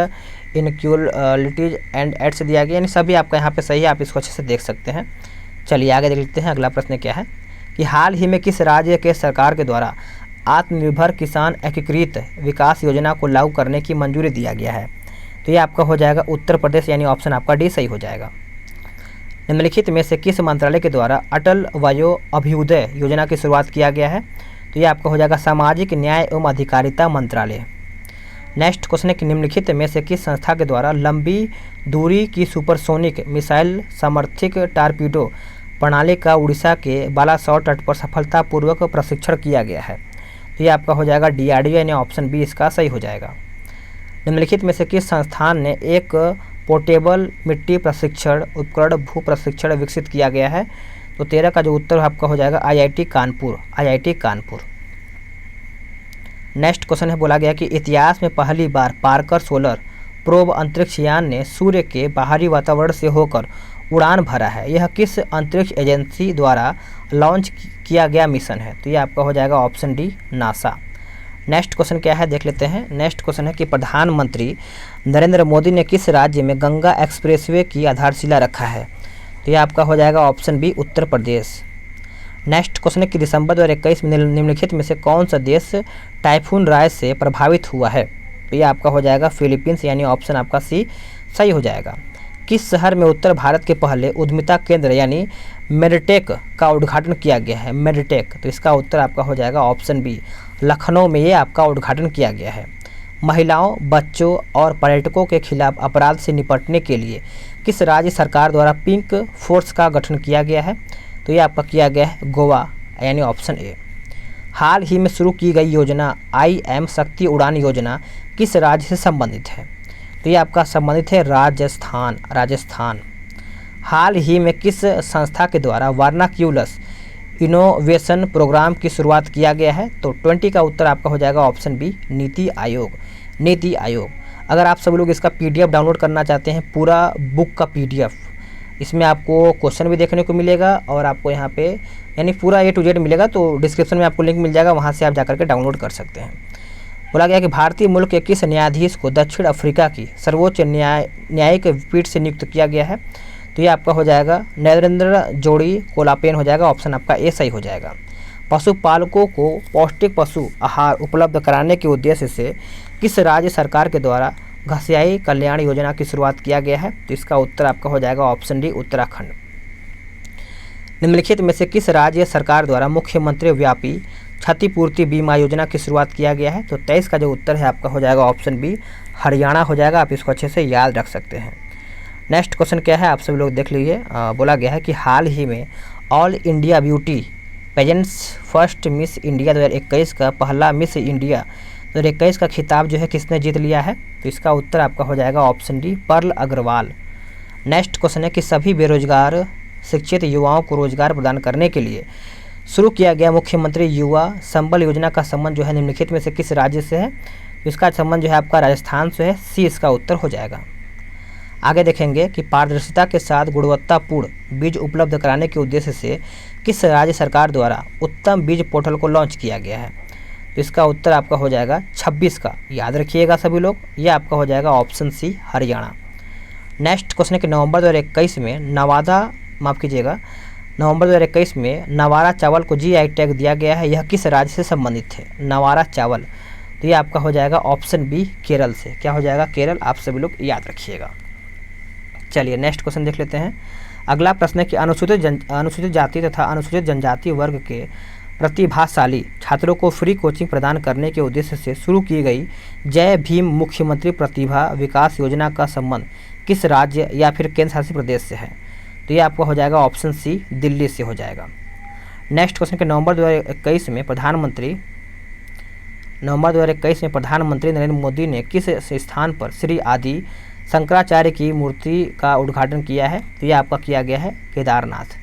इनक्यूलिटीज एंड एड्स दिया गया, यानी सभी आपका यहाँ पे सही है। आप इसको अच्छे से देख सकते हैं। चलिए आगे देख लेते हैं। अगला प्रश्न क्या है कि हाल ही में किस राज्य के सरकार के द्वारा आत्मनिर्भर किसान एकीकृत विकास योजना को लागू करने की मंजूरी दिया गया है? तो ये आपका हो जाएगा उत्तर प्रदेश, यानी ऑप्शन आपका डी सही हो जाएगा। निम्नलिखित में से किस मंत्रालय के द्वारा अटल वयो अभ्युदय योजना की शुरुआत किया गया है? तो ये आपका हो जाएगा सामाजिक न्याय एवं अधिकारिता मंत्रालय। नेक्स्ट क्वेश्चन है कि निम्नलिखित में से किस संस्था के द्वारा लंबी दूरी की सुपरसोनिक मिसाइल समर्थित टारपीडो प्रणाली का उड़ीसा के बालासोर तट पर सफलतापूर्वक प्रशिक्षण किया गया है? तो ये आपका हो जाएगा DRDO यानी ऑप्शन बी इसका सही हो जाएगा। निम्नलिखित में से किस संस्थान ने एक पोर्टेबल मिट्टी प्रशिक्षण उपकरण भू प्रशिक्षण विकसित किया गया है? तो 13 का जो उत्तर आपका हो जाएगा IIT कानपुर। नेक्स्ट क्वेश्चन है, बोला गया कि इतिहास में पहली बार पार्कर सोलर प्रोब अंतरिक्ष यान ने सूर्य के बाहरी वातावरण से होकर उड़ान भरा है। यह किस अंतरिक्ष एजेंसी द्वारा लॉन्च किया गया मिशन है? तो ये आपका हो जाएगा option D NASA. Next question क्या है देख लेते हैं। नेक्स्ट क्वेश्चन है कि प्रधानमंत्री नरेंद्र मोदी ने किस राज्य में गंगा एक्सप्रेसवे की आधारशिला रखा है? तो ये आपका हो जाएगा option B Uttar Pradesh. Next question है कि दिसंबर 2021 में निम्नलिखित में से कौन सा देश टाइफून राय से प्रभावित हुआ है? तो ये आपका हो जाएगा फिलीपींस यानी ऑप्शन आपका सी सही हो जाएगा। किस शहर में उत्तर भारत के पहले उद्यमिता केंद्र यानी मेडटेक का उद्घाटन किया गया है? मेडटेक, तो इसका उत्तर आपका हो जाएगा ऑप्शन बी लखनऊ में ये आपका उद्घाटन किया गया है। महिलाओं, बच्चों और पर्यटकों के खिलाफ अपराध से निपटने के लिए किस राज्य सरकार द्वारा पिंक फोर्स का गठन किया गया है? तो ये आपका किया गया है गोवा यानी ऑप्शन ए। हाल ही में शुरू की गई योजना IM शक्ति उड़ान योजना किस राज्य से संबंधित है? तो ये आपका संबंधित है राजस्थान। हाल ही में किस संस्था के द्वारा वर्नाक्यूलस इनोवेशन प्रोग्राम की शुरुआत किया गया है? तो 20 का उत्तर आपका हो जाएगा ऑप्शन बी नीति आयोग। अगर आप सब लोग इसका PDF डाउनलोड करना चाहते हैं, पूरा बुक का PDF, इसमें आपको क्वेश्चन भी देखने को मिलेगा और आपको यहाँ पे यानी पूरा A to Z मिलेगा, तो डिस्क्रिप्शन में आपको लिंक मिल जाएगा, वहाँ से आप जाकर के डाउनलोड कर सकते हैं। बोला गया कि भारतीय मूल के किस न्यायाधीश को दक्षिण अफ्रीका की सर्वोच्च न्यायिक पीठ से नियुक्त किया गया है? तो ये आपका हो जाएगा नरेंद्र जोड़ी कोलापेन हो जाएगा, ऑप्शन आपका ए सही हो जाएगा। पशुपालकों को पौष्टिक पशु आहार उपलब्ध कराने के उद्देश्य से किस राज्य सरकार के द्वारा घसियाई कल्याण योजना की शुरुआत किया गया है? तो इसका उत्तर आपका हो जाएगा ऑप्शन डी उत्तराखंड। निम्नलिखित में से किस राज्य सरकार द्वारा मुख्यमंत्री व्यापी क्षतिपूर्ति बीमा योजना की शुरुआत किया गया है? तो 23 का जो उत्तर है आपका हो जाएगा ऑप्शन बी हरियाणा हो जाएगा। आप इसको अच्छे से याद रख सकते हैं। नेक्स्ट क्वेश्चन क्या है आप सब लोग देख लीजिए। बोला गया है कि हाल ही में all India beauty pageants first miss India 2021 का पहला मिस इंडिया 2021 का खिताब जो है किसने जीत लिया है? तो इसका उत्तर आपका हो जाएगा option D Pearl Agrawal. Next question है कि सभी बेरोजगार शिक्षित युवाओं को रोजगार प्रदान करने के लिए शुरू किया गया मुख्यमंत्री युवा संबल योजना का संबंध जो है निम्नलिखित में से किस राज्य से है? तो इसका संबंध जो है आपका राजस्थान से है, सी इसका उत्तर हो जाएगा। आगे देखेंगे कि पारदर्शिता के साथ गुणवत्तापूर्ण बीज उपलब्ध कराने के उद्देश्य से किस राज्य सरकार द्वारा उत्तम बीज पोर्टल को लॉन्च किया गया है? तो इसका उत्तर आपका हो जाएगा 26 का, याद रखिएगा सभी लोग, यह आपका हो जाएगा option C Haryana. Next question है कि नवंबर 2021 में नवंबर 2021 में नवारा चावल को GI टैग दिया गया है, यह किस राज्य से संबंधित है? नवारा चावल, तो ये आपका हो जाएगा ऑप्शन बी केरल से। क्या हो जाएगा? केरल। आप सभी लोग याद रखिएगा। चलिए नेक्स्ट क्वेश्चन देख लेते हैं। अगला प्रश्न है कि अनुसूचित जाति तथा अनुसूचित जनजाति वर्ग के प्रतिभाशाली छात्रों को फ्री कोचिंग प्रदान करने के उद्देश्य से शुरू की गई जय भीम मुख्यमंत्री प्रतिभा विकास योजना का संबंध किस राज्य या फिर केंद्र शासित प्रदेश से है? तो ये आपका हो जाएगा ऑप्शन सी दिल्ली से हो जाएगा। नेक्स्ट क्वेश्चन के नवंबर 2021 में प्रधानमंत्री नरेंद्र मोदी ने किस स्थान पर श्री आदि शंकराचार्य की मूर्ति का उद्घाटन किया है? तो ये आपका किया गया है केदारनाथ।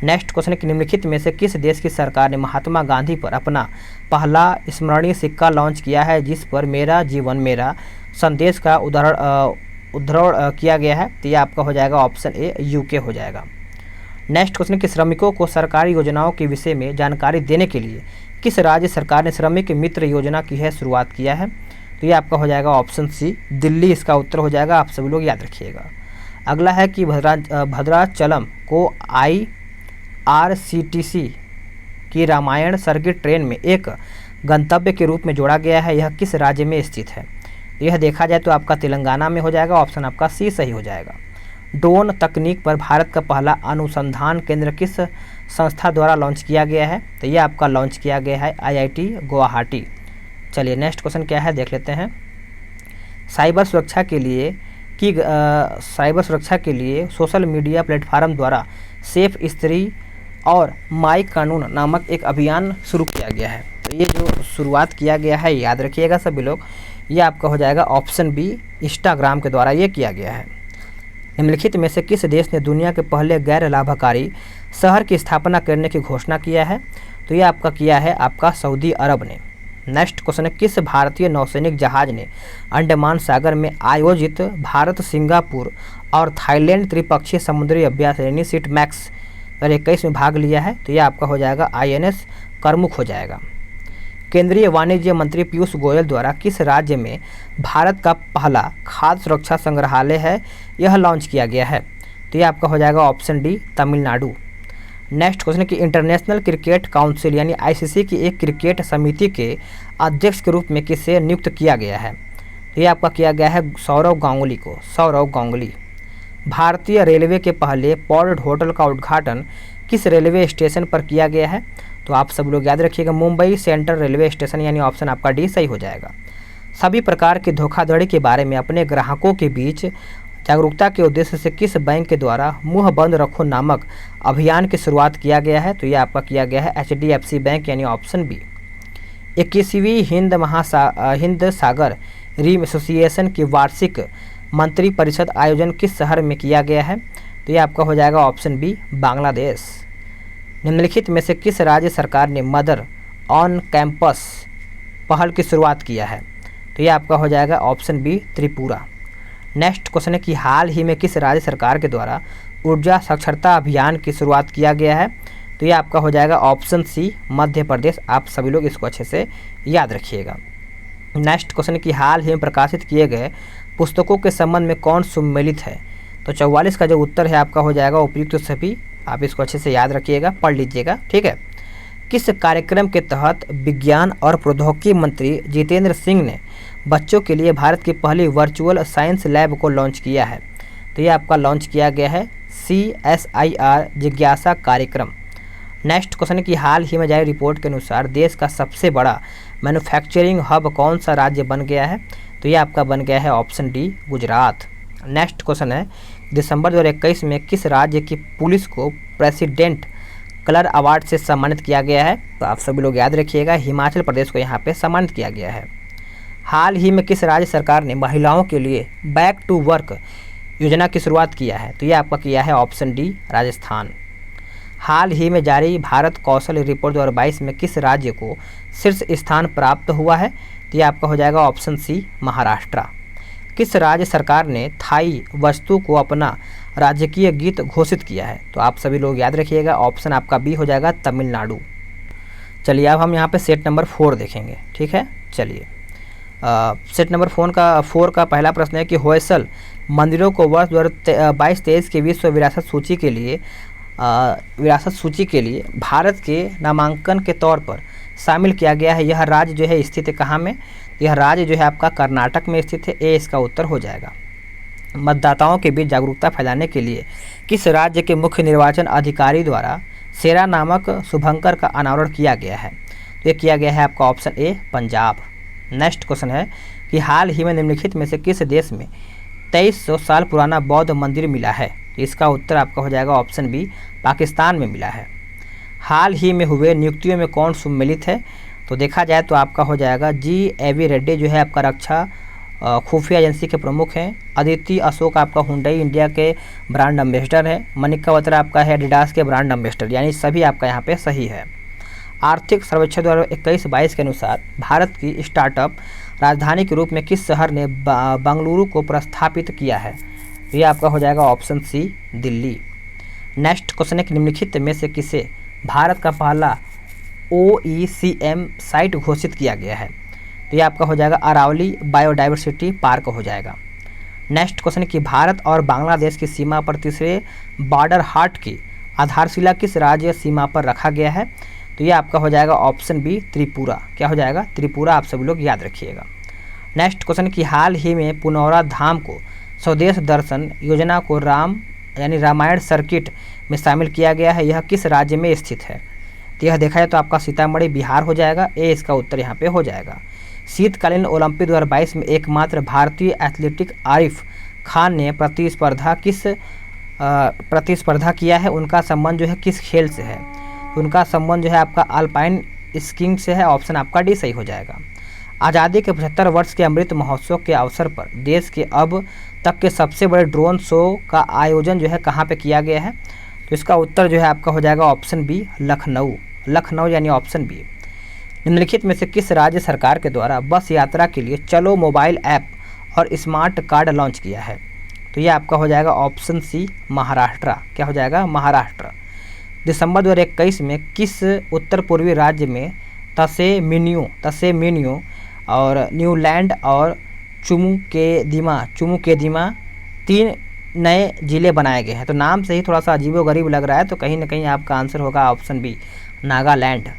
नेक्स्ट क्वेश्चन है कि निम्नलिखित में से किस देश की सरकार ने महात्मा गांधी पर अपना पहला स्मरणीय सिक्का लॉन्च किया है जिस पर मेरा जीवन मेरा संदेश का उद्धरण किया गया है? तो ये आपका हो जाएगा ऑप्शन ए UK हो जाएगा। नेक्स्ट क्वेश्चन है कि श्रमिकों को सरकारी योजनाओं के विषय में जानकारी देने के लिए किस राज्य सरकार ने श्रमिक मित्र योजना की है शुरुआत किया है? तो ये आपका हो जाएगा ऑप्शन सी दिल्ली इसका उत्तर हो जाएगा। आप सभी लोग याद रखिएगा। अगला है कि भद्राचलम को IRCTC की रामायण सर्किट ट्रेन में एक गंतव्य के रूप में जोड़ा गया है, यह किस राज्य में स्थित है? यह देखा जाए तो आपका तेलंगाना में हो जाएगा, ऑप्शन आपका सी सही हो जाएगा। ड्रोन तकनीक पर भारत का पहला अनुसंधान केंद्र किस संस्था द्वारा लॉन्च किया गया है? तो ये आपका लॉन्च किया गया है IIT गुवाहाटी। चलिए नेक्स्ट क्वेश्चन क्या है देख लेते हैं। साइबर सुरक्षा के लिए सोशल मीडिया प्लेटफार्म द्वारा सेफ स्त्री और माई कानून नामक एक अभियान शुरू किया गया है। तो ये जो शुरुआत किया गया है, याद रखिएगा सभी लोग, ये आपका हो जाएगा ऑप्शन बी, इंस्टाग्राम के द्वारा ये किया गया है। निम्नलिखित में से किस देश ने दुनिया के पहले गैर लाभकारी शहर की स्थापना करने की घोषणा किया है? तो ये आपका किया है आपका सऊदी अरब ने। नेक्स्ट क्वेश्चन है, किस भारतीय नौसैनिक जहाज ने अंडमान सागर में आयोजित भारत, सिंगापुर और थाईलैंड त्रिपक्षीय समुद्री अभ्यास यानी सीट मैक्स 2021 में भाग लिया है? तो ये आपका हो जाएगा INS करमुख हो जाएगा। केंद्रीय वाणिज्य मंत्री पीयूष गोयल द्वारा किस राज्य में भारत का पहला खाद्य सुरक्षा संग्रहालय है, यह लॉन्च किया गया है? तो ये आपका हो जाएगा option D, Tamil Nadu. Next question है कि इंटरनेशनल क्रिकेट काउंसिल यानी ICC की एक क्रिकेट समिति के अध्यक्ष के रूप में किसे नियुक्त किया गया है? तो ये आपका किया गया है सौरव गांगुली को, सौरव गांगुली। भारतीय रेलवे के पहले पॉड होटल का उद्घाटन किस रेलवे स्टेशन पर किया गया है? तो आप सब लोग याद रखिएगा मुंबई सेंट्रल रेलवे स्टेशन, यानी ऑप्शन आपका डी सही हो जाएगा। सभी प्रकार की धोखाधड़ी के बारे में अपने ग्राहकों के बीच जागरूकता के उद्देश्य से किस बैंक के द्वारा मुंह बंद रखो नामक अभियान की शुरुआत किया गया है? तो ये आपका किया गया है HDFC बैंक, यानी ऑप्शन बी। 21वीं हिंद सागर रिम एसोसिएशन की वार्षिक मंत्री परिषद आयोजन किस शहर में किया गया है? तो ये आपका हो जाएगा ऑप्शन बी, बांग्लादेश। निम्नलिखित में से किस राज्य सरकार ने मदर ऑन कैंपस पहल की शुरुआत किया है? तो ये आपका हो जाएगा option B, Tripura. Next question है कि हाल ही में किस राज्य सरकार के द्वारा ऊर्जा साक्षरता अभियान की शुरुआत किया गया है? तो ये आपका हो जाएगा ऑप्शन सी, मध्य प्रदेश। आप सभी लोग इसको अच्छे से याद रखिएगा। नेक्स्ट क्वेश्चन है कि हाल ही में प्रकाशित किए गए पुस्तकों के संबंध में कौन सम्मिलित है? तो 44 का जो उत्तर है आपका हो जाएगा उपयुक्त सभी। आप इसको अच्छे से याद रखिएगा, पढ़ लीजिएगा, ठीक है। किस कार्यक्रम के तहत विज्ञान और प्रौद्योगिकी मंत्री जितेंद्र सिंह ने बच्चों के लिए भारत की पहली वर्चुअल साइंस लैब को लॉन्च किया है? तो ये आपका लॉन्च किया गया है CSIR जिज्ञासा कार्यक्रम। नेक्स्ट क्वेश्चन है कि हाल ही में जारी रिपोर्ट के अनुसार देश का सबसे बड़ा मैन्युफैक्चरिंग हब कौन सा राज्य बन गया है? तो ये आपका बन गया है option D, Gujarat. Next question है, दिसंबर 2021 में किस राज्य की पुलिस को प्रेसिडेंट कलर अवार्ड से सम्मानित किया गया है? तो आप सभी लोग याद रखिएगा हिमाचल प्रदेश को यहाँ पे सम्मानित किया गया है। हाल ही में किस राज्य सरकार ने महिलाओं के लिए बैक टू वर्क योजना की शुरुआत किया है? तो ये आपका किया है ऑप्शन डी, राजस्थान। हाल ही में जारी भारत कौशल रिपोर्ट 2022 में किस राज्य को शीर्ष स्थान प्राप्त हुआ है? तो ये आपका हो जाएगा ऑप्शन सी, महाराष्ट्र। किस राज्य सरकार ने थाई वस्तु को अपना राजकीय गीत घोषित किया है? तो आप सभी लोग याद रखिएगा ऑप्शन आपका बी हो जाएगा, तमिलनाडु। चलिए अब हम यहाँ पे सेट नंबर 4 देखेंगे, ठीक है। चलिए सेट नंबर 4 का पहला प्रश्न है कि होयसल मंदिरों को वर्ष 2022-23 के विश्व विरासत सूची के लिए भारत के नामांकन के तौर पर शामिल किया गया है। यह राज्य जो है स्थित है कहाँ में? यह राज्य जो है आपका कर्नाटक में स्थित है। ए इसका उत्तर हो जाएगा। मतदाताओं के बीच जागरूकता फैलाने के लिए किस राज्य के मुख्य निर्वाचन अधिकारी द्वारा सेरा नामक शुभंकर का अनावरण किया गया है? तो ये किया गया है आपका option A, Punjab. Next question है कि हाल ही में निम्नलिखित में से किस देश में 2300 साल पुराना बौद्ध मंदिर मिला है? तो इसका उत्तर आपका हो जाएगा ऑप्शन बी, पाकिस्तान में मिला है। हाल ही में हुए नियुक्तियों में कौन सम्मिलित है? तो देखा जाए तो आपका हो जाएगा GAV रेड्डी जो है आपका रक्षा खुफिया एजेंसी के प्रमुख हैं। अदिति अशोक आपका हुंडई इंडिया के ब्रांड एम्बेसडर है। मनिका बत्रा आपका है एडिडास के ब्रांड एम्बेसडर, यानी सभी आपका यहाँ पे सही है। आर्थिक सर्वेक्षण 2021-22 के अनुसार भारत की स्टार्टअप राजधानी के रूप में किस शहर ने बंगलुरु को प्रस्थापित किया है? तो ये आपका हो जाएगा option C, Delhi. Next question है कि निम्नलिखित में से किसे भारत का पहला OECM साइट घोषित किया गया है? तो ये आपका हो जाएगा अरावली बायोडाइवर्सिटी पार्क हो जाएगा। नेक्स्ट क्वेश्चन है कि भारत और बांग्लादेश की सीमा पर तीसरे बॉर्डर हाट की आधारशिला किस राज्य सीमा पर रखा गया है? तो ये आपका हो जाएगा ऑप्शन बी, त्रिपुरा। क्या हो जाएगा? त्रिपुरा। आप सभी लोग याद रखिएगा। नेक्स्ट क्वेश्चन कि हाल ही में पुनौरा धाम को स्वदेश दर्शन योजना को रामायण सर्किट में शामिल किया गया है। यह किस राज्य में स्थित है? तो यह देखा जाए तो आपका सीतामढ़ी बिहार हो जाएगा। ए इसका उत्तर यहाँ पे हो जाएगा। शीतकालीन ओलंपिक 2022 में एकमात्र भारतीय एथलेटिक आरिफ खान ने प्रतिस्पर्धा किया है, उनका संबंध जो है किस खेल से है? उनका संबंध जो है आपका अल्पाइन स्कीइंग से है। ऑप्शन आपका डी सही हो जाएगा। आज़ादी के 75 वर्ष के अमृत महोत्सव के अवसर पर देश के अब तक के सबसे बड़े ड्रोन शो का आयोजन जो है कहाँ पे किया गया है? तो इसका उत्तर जो है आपका हो जाएगा ऑप्शन बी, लखनऊ यानी ऑप्शन बी। निम्नलिखित में से किस राज्य सरकार के द्वारा बस यात्रा के लिए चलो मोबाइल ऐप और स्मार्ट कार्ड लॉन्च किया है? तो ये आपका हो जाएगा ऑप्शन सी, महाराष्ट्र। क्या हो जाएगा? महाराष्ट्र। दिसंबर 2021 में किस उत्तर पूर्वी राज्य में तसेमिनियो और न्यूलैंड और चुमुकेदिमा 3 नए जिले बनाए गए हैं? तो नाम से ही थोड़ा सा अजीबोगरीब लग रहा है, तो कहीं ना कहीं आपका आंसर होगा option B, Nagaland.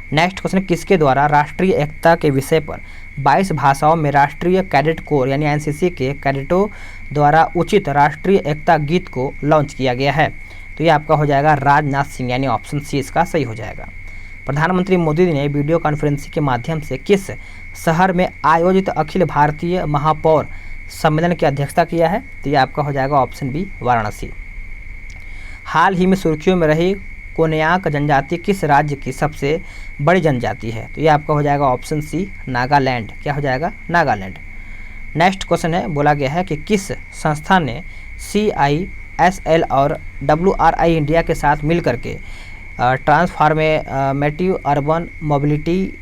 Next question, किसके द्वारा राष्ट्रीय एकता के विषय पर 22 भाषाओं में राष्ट्रीय कैडेट कोर यानी एनसीसी के कैडेटों द्वारा उचित राष्ट्रीय एकता गीत को लॉन्च किया गया है? तो ये आपका हो जाएगा राजनाथ सिंह यानी ऑप्शन सी इसका सही हो जाएगा। प्रधानमंत्री मोदी ने वीडियो कॉन्फ्रेंसिंग के माध्यम से किस शहर में आयोजित अखिल भारतीय महापौर सम्मेलन की अध्यक्षता किया है? तो ये आपका हो जाएगा ऑप्शन बी, वाराणसी। हाल ही में सुर्खियों में रही कोन्याक जनजाति किस राज्य की सबसे बड़ी जनजाति है? तो ये आपका हो जाएगा ऑप्शन सी, नागालैंड। क्या हो जाएगा? नागालैंड। नेक्स्ट क्वेश्चन है, बोला गया है कि किस संस्था ने CISL और WRI इंडिया के साथ मिलकर के ट्रांसफॉर्मेटिव अर्बन मोबिलिटी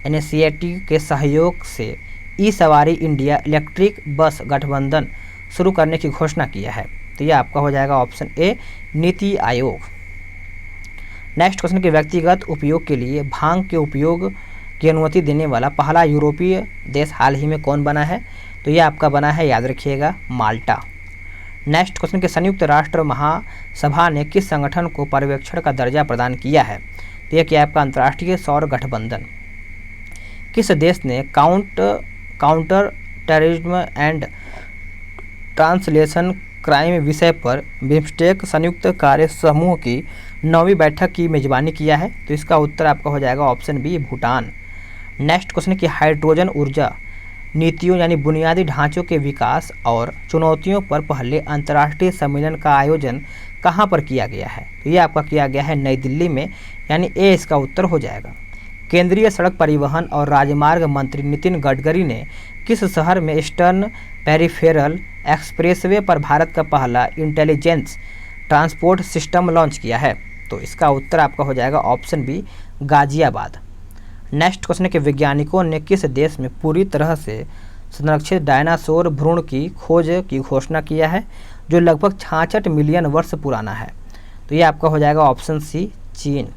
इनिशिएटिव के सहयोग से ई सवारी इंडिया इलेक्ट्रिक बस गठबंधन शुरू करने की घोषणा किया है? तो ये आपका हो जाएगा ऑप्शन ए, नीति आयोग। नेक्स्ट क्वेश्चन के व्यक्तिगत उपयोग के लिए भांग के उपयोग की अनुमति देने वाला पहला यूरोपीय देश हाल ही में कौन बना है? तो ये आपका बना है, याद रखिएगा, माल्टा। नेक्स्ट क्वेश्चन के संयुक्त राष्ट्र महासभा ने किस संगठन को पर्यवेक्षण का दर्जा प्रदान किया है? तो यह क्या आपका अंतर्राष्ट्रीय सौर गठबंधन। किस देश ने counter terrorism and translation crime विषय पर बिम्स्टेक संयुक्त कार्य समूह की 9वीं बैठक की मेजबानी किया है? तो इसका उत्तर आपका हो जाएगा option B, Bhutan. Next question की हाइड्रोजन ऊर्जा नीतियों यानी बुनियादी ढांचों के विकास और चुनौतियों पर पहले अंतर्राष्ट्रीय सम्मेलन का आयोजन कहाँ पर किया गया है? तो ये आपका किया गया है नई दिल्ली में, यानी ए इसका उत्तर हो जाएगा। केंद्रीय सड़क परिवहन और राजमार्ग मंत्री नितिन गडकरी ने किस शहर में ईस्टर्न पेरिफेरल एक्सप्रेसवे पर भारत का पहला इंटेलिजेंस ट्रांसपोर्ट सिस्टम लॉन्च किया है? तो इसका उत्तर आपका हो जाएगा option B, Ghaziabad. Next question के वैज्ञानिकों ने किस देश में पूरी तरह से संरक्षित डायनासोर भ्रूण की खोज की घोषणा किया है, जो लगभग 66 मिलियन वर्ष पुराना है? तो ये आपका हो जाएगा ऑप्शन सी, चीन।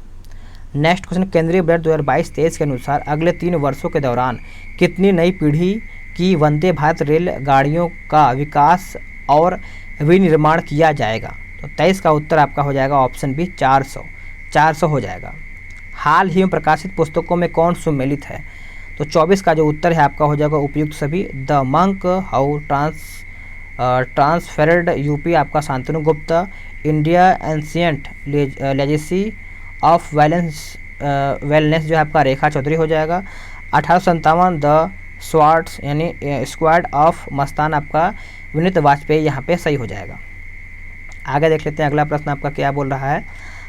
नेक्स्ट क्वेश्चन, केंद्रीय बजट 2022-23 के अनुसार अगले 3 वर्षों के दौरान कितनी नई पीढ़ी की वंदे भारत रेल गाड़ियों का विकास और विनिर्माण किया जाएगा? तो 23 का उत्तर आपका हो जाएगा ऑप्शन बी, 400 हो जाएगा। हाल ही में प्रकाशित पुस्तकों में कौन सुमेलित है? तो 24 का जो उत्तर है आपका हो जाएगा उपयुक्त सभी। द मंक हाउ ट्रांसफेरड यूपी आपका Shantanu Gupta, India ancient legacy of wellness जो है आपका रेखा चौधरी हो जाएगा। 1857 द स्वार्ट्स यानी स्क्वाड ऑफ मस्तान आपका विनीत वाजपेयी यहाँ पे सही हो जाएगा। आगे देख लेते हैं अगला प्रश्न आपका क्या बोल रहा है।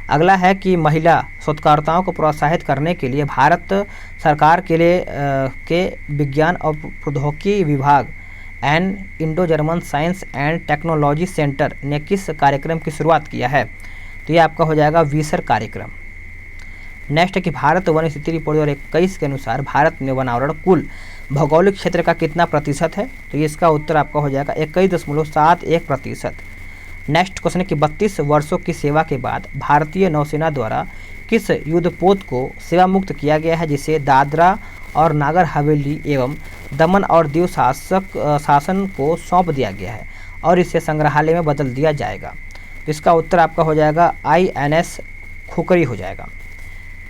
अगला है कि महिला शोधकर्ताओं को प्रोत्साहित करने के लिए भारत सरकार के विज्ञान और प्रौद्योगिकी विभाग and Indo German science and technology centre ने किस कार्यक्रम की शुरुआत किया है? तो ये आपका हो जाएगा विसर कार्यक्रम। नेक्स्ट है कि भारत वन स्थिति रिपोर्ट 2021 के अनुसार भारत में वनावरण कुल भौगोलिक क्षेत्र का कितना प्रतिशत है? तो ये इसका उत्तर आपका हो जाएगा 21.71%। नेक्स्ट क्वेश्चन है कि 32 वर्षों की सेवा के बाद भारतीय नौसेना द्वारा किस युद्धपोत को सेवा मुक्त किया गया है, जिसे दादरा और नागर हवेली एवं दमन और दीव शासन को सौंप दिया गया है और इसे संग्रहालय में बदल दिया जाएगा? तो इसका उत्तर आपका हो जाएगा INS खुकरी हो जाएगा।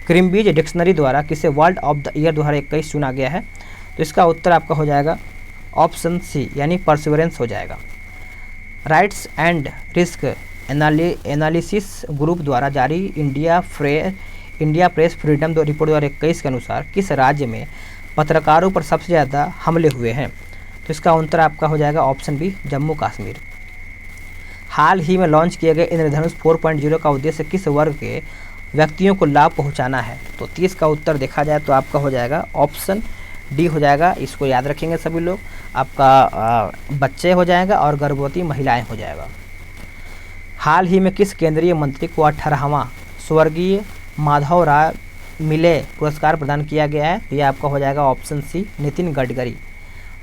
क्रिम्बीज डिक्शनरी द्वारा किसे वर्ल्ड ऑफ द ईयर 2021 चुना गया है? तो इसका उत्तर आपका हो जाएगा ऑप्शन सी यानी परसिवरेंस हो जाएगा। Rights and risk analysis group द्वारा जारी इंडिया प्रेस फ्रीडम रिपोर्ट 2021 के अनुसार किस राज्य में पत्रकारों पर सबसे ज़्यादा हमले हुए हैं? तो इसका उत्तर आपका हो जाएगा ऑप्शन बी, जम्मू कश्मीर। हाल ही में लॉन्च किए गए इंद्रधनुष 4.0 का उद्देश्य किस वर्ग के व्यक्तियों को लाभ पहुंचाना है? तो 30 का उत्तर देखा जाए तो आपका हो जाएगा ऑप्शन डी हो जाएगा। इसको याद रखेंगे सभी लोग। आपका बच्चे हो जाएगा और गर्भवती महिलाएं हो जाएगा। हाल ही में किस केंद्रीय मंत्री को 18वां स्वर्गीय माधवराव मिले पुरस्कार प्रदान किया गया है? तो ये आपका हो जाएगा option C, Nitin Gadkari.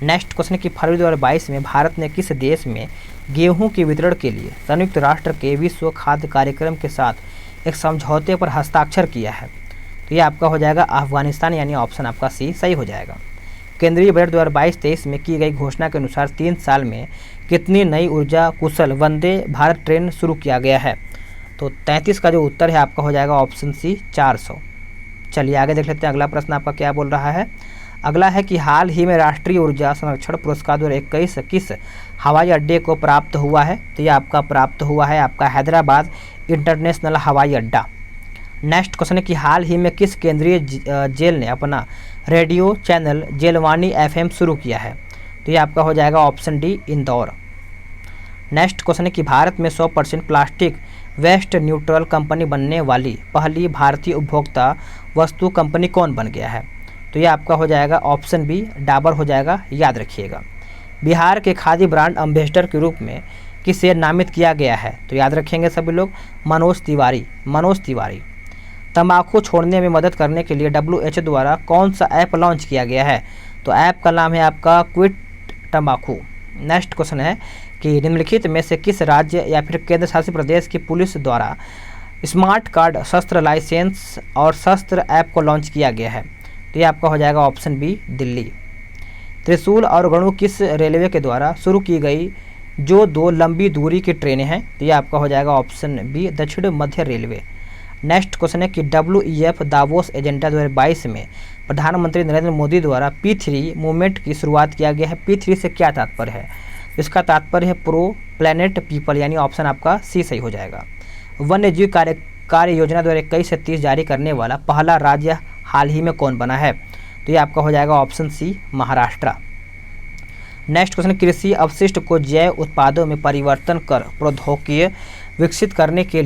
Next question कि फरवरी 2022 में भारत ने किस देश में गेहूं के वितरण के लिए संयुक्त राष्ट्र के विश्व खाद्य कार्यक्रम के साथ एक समझौते पर हस्ताक्षर किया है? तो ये आपका हो जाएगा अफगानिस्तान, यानी ऑप्शन आपका सी सही हो जाएगा। केंद्रीय बजट 2022-23 में की गई घोषणा के अनुसार 3 साल में कितनी नई ऊर्जा कुशल वंदे भारत ट्रेन शुरू किया गया है? तो 33 का जो उत्तर है आपका हो जाएगा ऑप्शन सी, 400। चलिए आगे देख लेते हैं अगला प्रश्न आपका क्या बोल रहा है। अगला है कि हाल ही में राष्ट्रीय ऊर्जा संरक्षण पुरस्कार 2021 किस हवाई अड्डे को प्राप्त हुआ है? तो ये आपका प्राप्त हुआ है आपका हैदराबाद इंटरनेशनल हवाई अड्डा। नेक्स्ट क्वेश्चन है कि हाल ही में किस केंद्रीय जेल ने अपना रेडियो चैनल जेलवानी FM शुरू किया है? तो ये आपका हो जाएगा option D, Indore. Next question है कि भारत में 100% प्लास्टिक वेस्ट न्यूट्रल कंपनी बनने वाली पहली भारतीय उपभोक्ता वस्तु कंपनी कौन बन गया है? तो ये आपका हो जाएगा ऑप्शन बी, डाबर हो जाएगा, याद रखिएगा। बिहार के खादी ब्रांड एम्बेसडर के रूप में किसे नामित किया गया है? तो याद रखेंगे सभी लोग, मनोज तिवारी, मनोज तिवारी। तंबाकू छोड़ने में मदद करने के लिए WHO द्वारा कौन सा ऐप लॉन्च किया गया है? तो ऐप का नाम है आपका क्विट तंबाकू। नेक्स्ट क्वेश्चन है कि निम्नलिखित में से किस राज्य या फिर केंद्र शासित प्रदेश की पुलिस द्वारा स्मार्ट कार्ड शस्त्र लाइसेंस और शस्त्र ऐप को लॉन्च किया गया है? तो ये आपका हो जाएगा ऑप्शन बी, दिल्ली। त्रिशूल और गणु किस रेलवे के द्वारा शुरू की गई जो 2 लंबी दूरी की ट्रेनें हैं? तो ये आपका हो जाएगा ऑप्शन बी, दक्षिण मध्य रेलवे। नेक्स्ट क्वेश्चन है कि WEF दावोस एजेंडा 2022 में प्रधानमंत्री नरेंद्र मोदी द्वारा P3 मूवमेंट की शुरुआत किया गया है। P3 से क्या तात्पर्य है? इसका तात्पर्य है प्रो प्लेनेट पीपल, यानी ऑप्शन आपका सी सही हो जाएगा। वन्य जीव कार्य योजना 2021 से 30 जारी करने वाला पहला राज्य हाल ही में कौन बना है? तो ये आपका हो जाएगा option C, Maharashtra. Next question, कृषि अपशिष्ट को जैव उत्पादों में परिवर्तन कर प्रौद्योगिकी विकसित करने के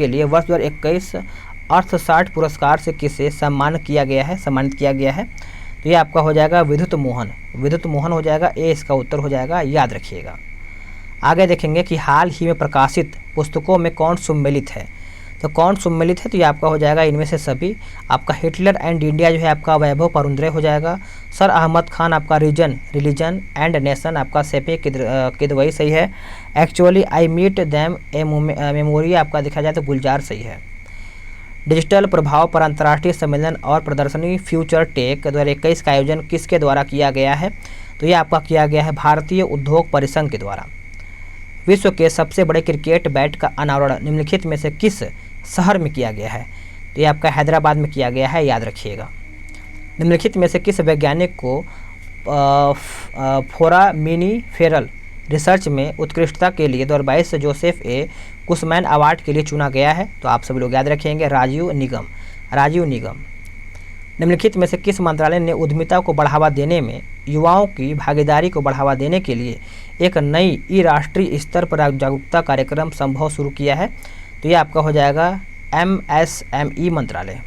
लिए वर्ष 2021 अर्थशास्त्र पुरस्कार से किसे सम्मानित किया गया है? तो ये आपका हो जाएगा विद्युत मोहन हो जाएगा, ए इसका उत्तर हो जाएगा, याद रखिएगा। आगे देखेंगे कि हाल ही में प्रकाशित पुस्तकों में कौन सम्मिलित है? तो कौन सम्मिलित है? तो ये आपका हो जाएगा इनमें से सभी। आपका हिटलर एंड इंडिया जो है आपका वैभव परुंद्रे हो जाएगा। सर अहमद खान आपका रिलीजन एंड नेशन आपका सेपे किदवई सही है। Actually I meet them a memory आपका देखा जाए तो गुलजार सही है। डिजिटल प्रभाव पर अंतर्राष्ट्रीय सम्मेलन और प्रदर्शनी फ्यूचर टेक 2021 का आयोजन किसके द्वारा किया गया है? तो ये आपका किया गया है भारतीय उद्योग परिसंघ के द्वारा। विश्व के सबसे बड़े क्रिकेट बैट का अनावरण निम्नलिखित में से किस शहर में किया गया है? तो ये आपका हैदराबाद में किया गया है, याद रखिएगा। निम्नलिखित में से किस वैज्ञानिक को फोरामिनीफेरल रिसर्च में उत्कृष्टता के लिए 2022 जोसेफ ए कुशमैन अवार्ड के लिए चुना गया है? तो आप सभी लोग याद रखेंगे, राजीव निगम। निम्नलिखित में से किस मंत्रालय ने उद्यमिता को बढ़ावा देने में युवाओं की भागीदारी को बढ़ावा देने के लिए एक नई राष्ट्रीय स्तर पर जागरूकता कार्यक्रम संभव शुरू किया है? तो ये आपका हो जाएगा MSME मंत्रालय।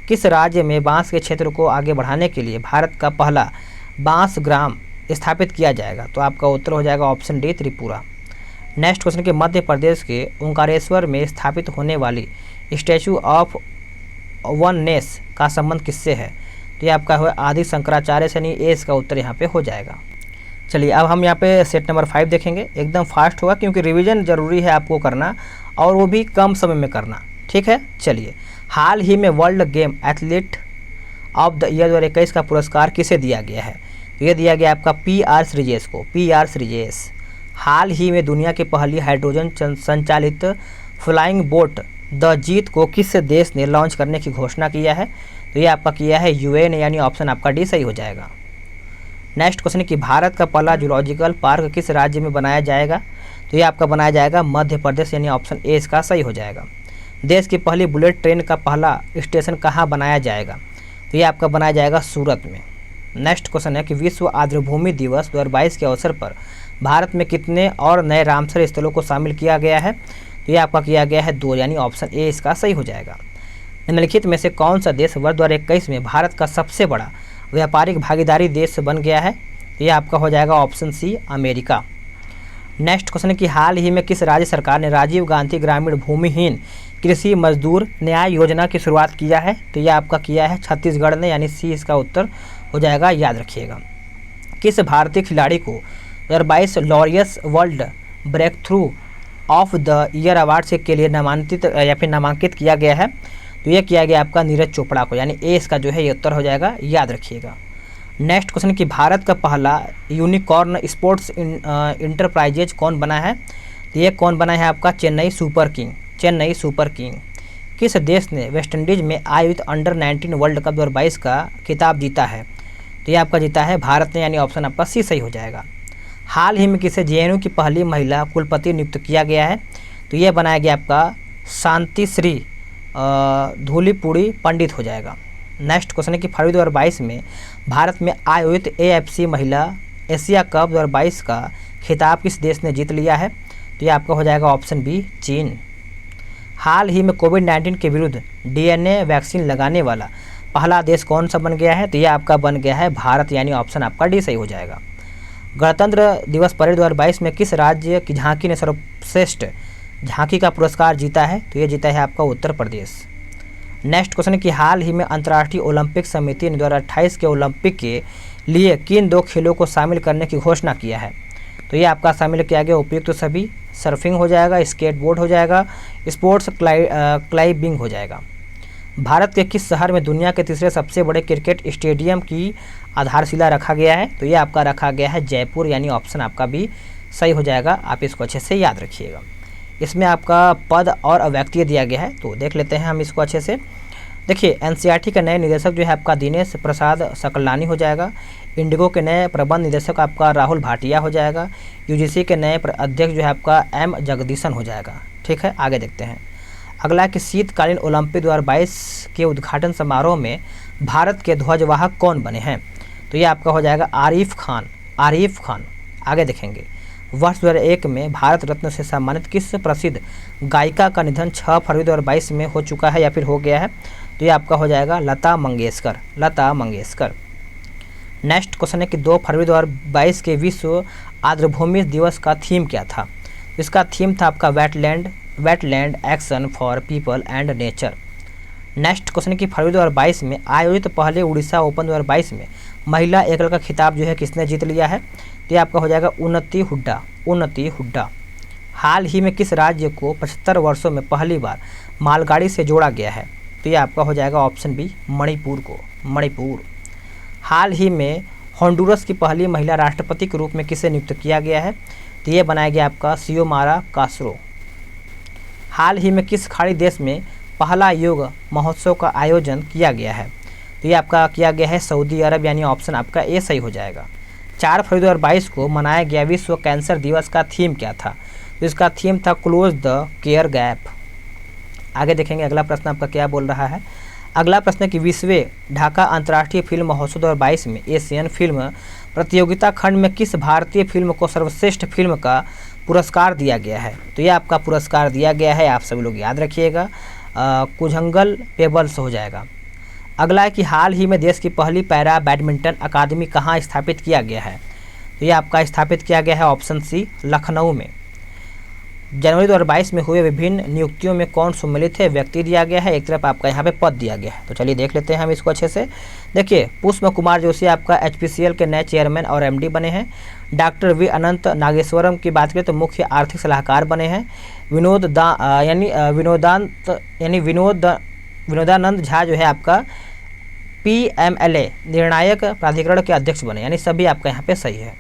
किस राज्य में बांस के क्षेत्र को आगे बढ़ाने के लिए भारत का पहला बांस ग्राम स्थापित किया जाएगा? तो आपका उत्तर हो जाएगा option D, Tripura. Next question के मध्य प्रदेश के ओंकारेश्वर में स्थापित होने वाली स्टैचू ऑफ वननेस का संबंध किससे है? तो ये आपका है आदि शंकराचार्य से, नहीं, ए इसका उत्तर यहाँ पे हो जाएगा। चलिए अब हम यहाँ पे सेट नंबर 5 देखेंगे। एकदम फास्ट होगा क्योंकि रिवीजन जरूरी है आपको करना, और वो भी कम समय में करना, ठीक है। चलिए, हाल ही में world game athlete of the year 2021 का पुरस्कार किसे दिया गया है? तो ये दिया गया आपका PR श्रीजेश को, PR श्रीजेश। हाल ही में दुनिया की पहली हाइड्रोजन संचालित फ्लाइंग बोट द जीत को किस देश ने लॉन्च करने की घोषणा किया है? तो ये आपका किया है UN, यानी ऑप्शन आपका डी सही हो जाएगा। नेक्स्ट क्वेश्चन है कि भारत का पहला जूलॉजिकल पार्क किस राज्य में बनाया जाएगा? तो ये आपका बनाया जाएगा मध्य प्रदेश, यानी ऑप्शन ए इसका सही हो जाएगा। देश की पहली बुलेट ट्रेन का पहला स्टेशन कहाँ बनाया जाएगा? तो ये आपका बनाया जाएगा सूरत में। नेक्स्ट क्वेश्चन है कि विश्व आर्द्रभूमि दिवस 2022 के अवसर पर भारत में कितने और नए रामसर स्थलों को शामिल किया गया है? तो ये आपका किया गया है 2, यानी ऑप्शन ए इसका सही हो जाएगा। निम्नलिखित में से कौन सा देश वर्ष 2021 में भारत का सबसे बड़ा व्यापारिक भागीदारी देश बन गया है? तो ये आपका हो जाएगा option C, America. Next question है कि हाल ही में किस राज्य सरकार ने राजीव गांधी ग्रामीण भूमिहीन कृषि मजदूर न्याय योजना की शुरुआत किया है? तो यह आपका किया है छत्तीसगढ़ ने, यानी सी इसका उत्तर हो जाएगा, याद रखिएगा। किस भारतीय खिलाड़ी को 2022 Laureus world breakthrough of the year award के लिए नामांकित किया गया है? तो यह किया गया आपका नीरज चोपड़ा को, यानी ए इसका जो है ये उत्तर हो जाएगा, याद रखिएगा। नेक्स्ट क्वेश्चन कि भारत का पहला यूनिकॉर्न स्पोर्ट्स इंटरप्राइजेज कौन बना है? तो ये कौन बना है आपका? Chennai super king. किस देश ने वेस्टइंडीज में आयोजित अंडर 19 वर्ल्ड कप 2022 का खिताब जीता है? तो ये आपका जीता है भारत ने, यानी ऑप्शन आपका सी सही हो जाएगा। हाल ही में किसे जेएनयू की पहली महिला कुलपति नियुक्त किया गया है? तो ये बनाया गया आपका शांति श्री धूलीपुड़ी पंडित हो जाएगा। नेक्स्ट क्वेश्चन है कि फरवरी 2022 में भारत में आयोजित एएफसी महिला एशिया कप 2022 का खिताब किस देश ने जीत लिया है? तो ये आपका हो जाएगा ऑप्शन बी, चीन। हाल ही में कोविड-19 के विरुद्ध डीएनए वैक्सीन लगाने वाला पहला देश कौन सा बन गया है? तो ये आपका बन गया है भारत, यानी ऑप्शन आपका डी सही हो जाएगा। गणतंत्र दिवस परेड 2022 में किस राज्य की झांकी ने सर्वश्रेष्ठ झांकी का पुरस्कार जीता है? तो ये जीता है आपका उत्तर प्रदेश। नेक्स्ट क्वेश्चन है कि हाल ही में अंतर्राष्ट्रीय ओलंपिक समिति ने 2028 के ओलंपिक के लिए किन 2 खेलों को शामिल करने की घोषणा किया है? तो ये आपका शामिल किया गया उपयुक्त तो सभी, सर्फिंग हो जाएगा, स्केटबोर्ड हो जाएगा, स्पोर्ट्स क्लाइंबिंग हो जाएगा। भारत के किस शहर में दुनिया के तीसरे सबसे बड़े क्रिकेट स्टेडियम की आधारशिला रखा गया है? तो ये आपका रखा गया है जयपुर, यानी ऑप्शन आपका भी सही हो जाएगा। आप इसको अच्छे से याद रखिएगा। इसमें आपका पद और अव्यक्तीय दिया गया है, तो देख लेते हैं हम इसको अच्छे से। देखिए, एनसीईआरटी के नए निदेशक जो है आपका दिनेश प्रसाद सकलानी हो जाएगा। इंडिगो के नए प्रबंध निदेशक आपका राहुल भाटिया हो जाएगा। यूजीसी के नए अध्यक्ष जो है आपका एम जगदीशन हो जाएगा। ठीक है, आगे देखते हैं। अगला कि शीतकालीन ओलंपिक 2022 के उद्घाटन समारोह में भारत के ध्वजवाहक कौन बने हैं? तो ये आपका हो जाएगा आरिफ खान। आगे देखेंगे। वर्ष 2001 में भारत रत्न से सम्मानित किस प्रसिद्ध गायिका का निधन 6 फरवरी 2022 में हो चुका है या फिर हो गया है? तो ये आपका हो जाएगा लता मंगेशकर। नेक्स्ट क्वेश्चन है कि 2 फरवरी 2022 के विश्व आर्द्रभूमि दिवस का थीम क्या था? इसका थीम था आपका wetland action for people and nature. Next question है कि फरवरी 2022 में आयोजित पहले उड़ीसा ओपन 2022 में महिला एकल का खिताब जो है किसने जीत लिया है? तो ये आपका हो जाएगा उन्नति हुड्डा। हाल ही में किस राज्य को 75 वर्षों में पहली बार मालगाड़ी से जोड़ा गया है? तो ये आपका हो जाएगा ऑप्शन बी, मणिपुर। हाल ही में होंडुरस की पहली महिला राष्ट्रपति के रूप में किसे नियुक्त किया गया है? तो ये बनाया गया आपका सियोमारा कास्रो। हाल ही में किस खाड़ी देश में पहला योग महोत्सव का आयोजन किया गया है? तो ये आपका किया गया है सऊदी अरब, यानी ऑप्शन आपका ए सही हो जाएगा। 4 फरवरी 2022 को मनाया गया विश्व कैंसर दिवस का थीम क्या था? तो इसका थीम था क्लोज द केयर गैप। आगे देखेंगे अगला प्रश्न आपका क्या बोल रहा है। अगला प्रश्न है कि 20वें ढाका अंतर्राष्ट्रीय फिल्म महोत्सव 2022 में एशियन फिल्म प्रतियोगिता खंड में किस भारतीय फिल्म को सर्वश्रेष्ठ फिल्म का पुरस्कार दिया गया है? तो ये आपका पुरस्कार दिया गया है, आप सभी लोग याद रखिएगा, कुजंगल पेबल्स हो जाएगा। अगला है कि हाल ही में देश की पहली पैरा बैडमिंटन अकादमी कहाँ स्थापित किया गया है? तो ये आपका स्थापित किया गया है ऑप्शन सी, लखनऊ में। जनवरी 2022 में हुए विभिन्न नियुक्तियों में कौन सम्मिलित है? व्यक्ति दिया गया है, एक तरफ आपका यहाँ पे पद दिया गया है। तो चलिए देख लेते हैं हम इसको अच्छे से। देखिए, पुष्प कुमार जोशी आपका एचपीसीएल के नए चेयरमैन और एमडी बने हैं। डॉक्टर वी अनंत नागेश्वरम की बात करें तो मुख्य आर्थिक सलाहकार बने हैं। विनोदानंद झा जो है आपका पीएमएलए निर्णायक प्राधिकरण के अध्यक्ष बने, यानी सभी आपका यहाँ पे सही है।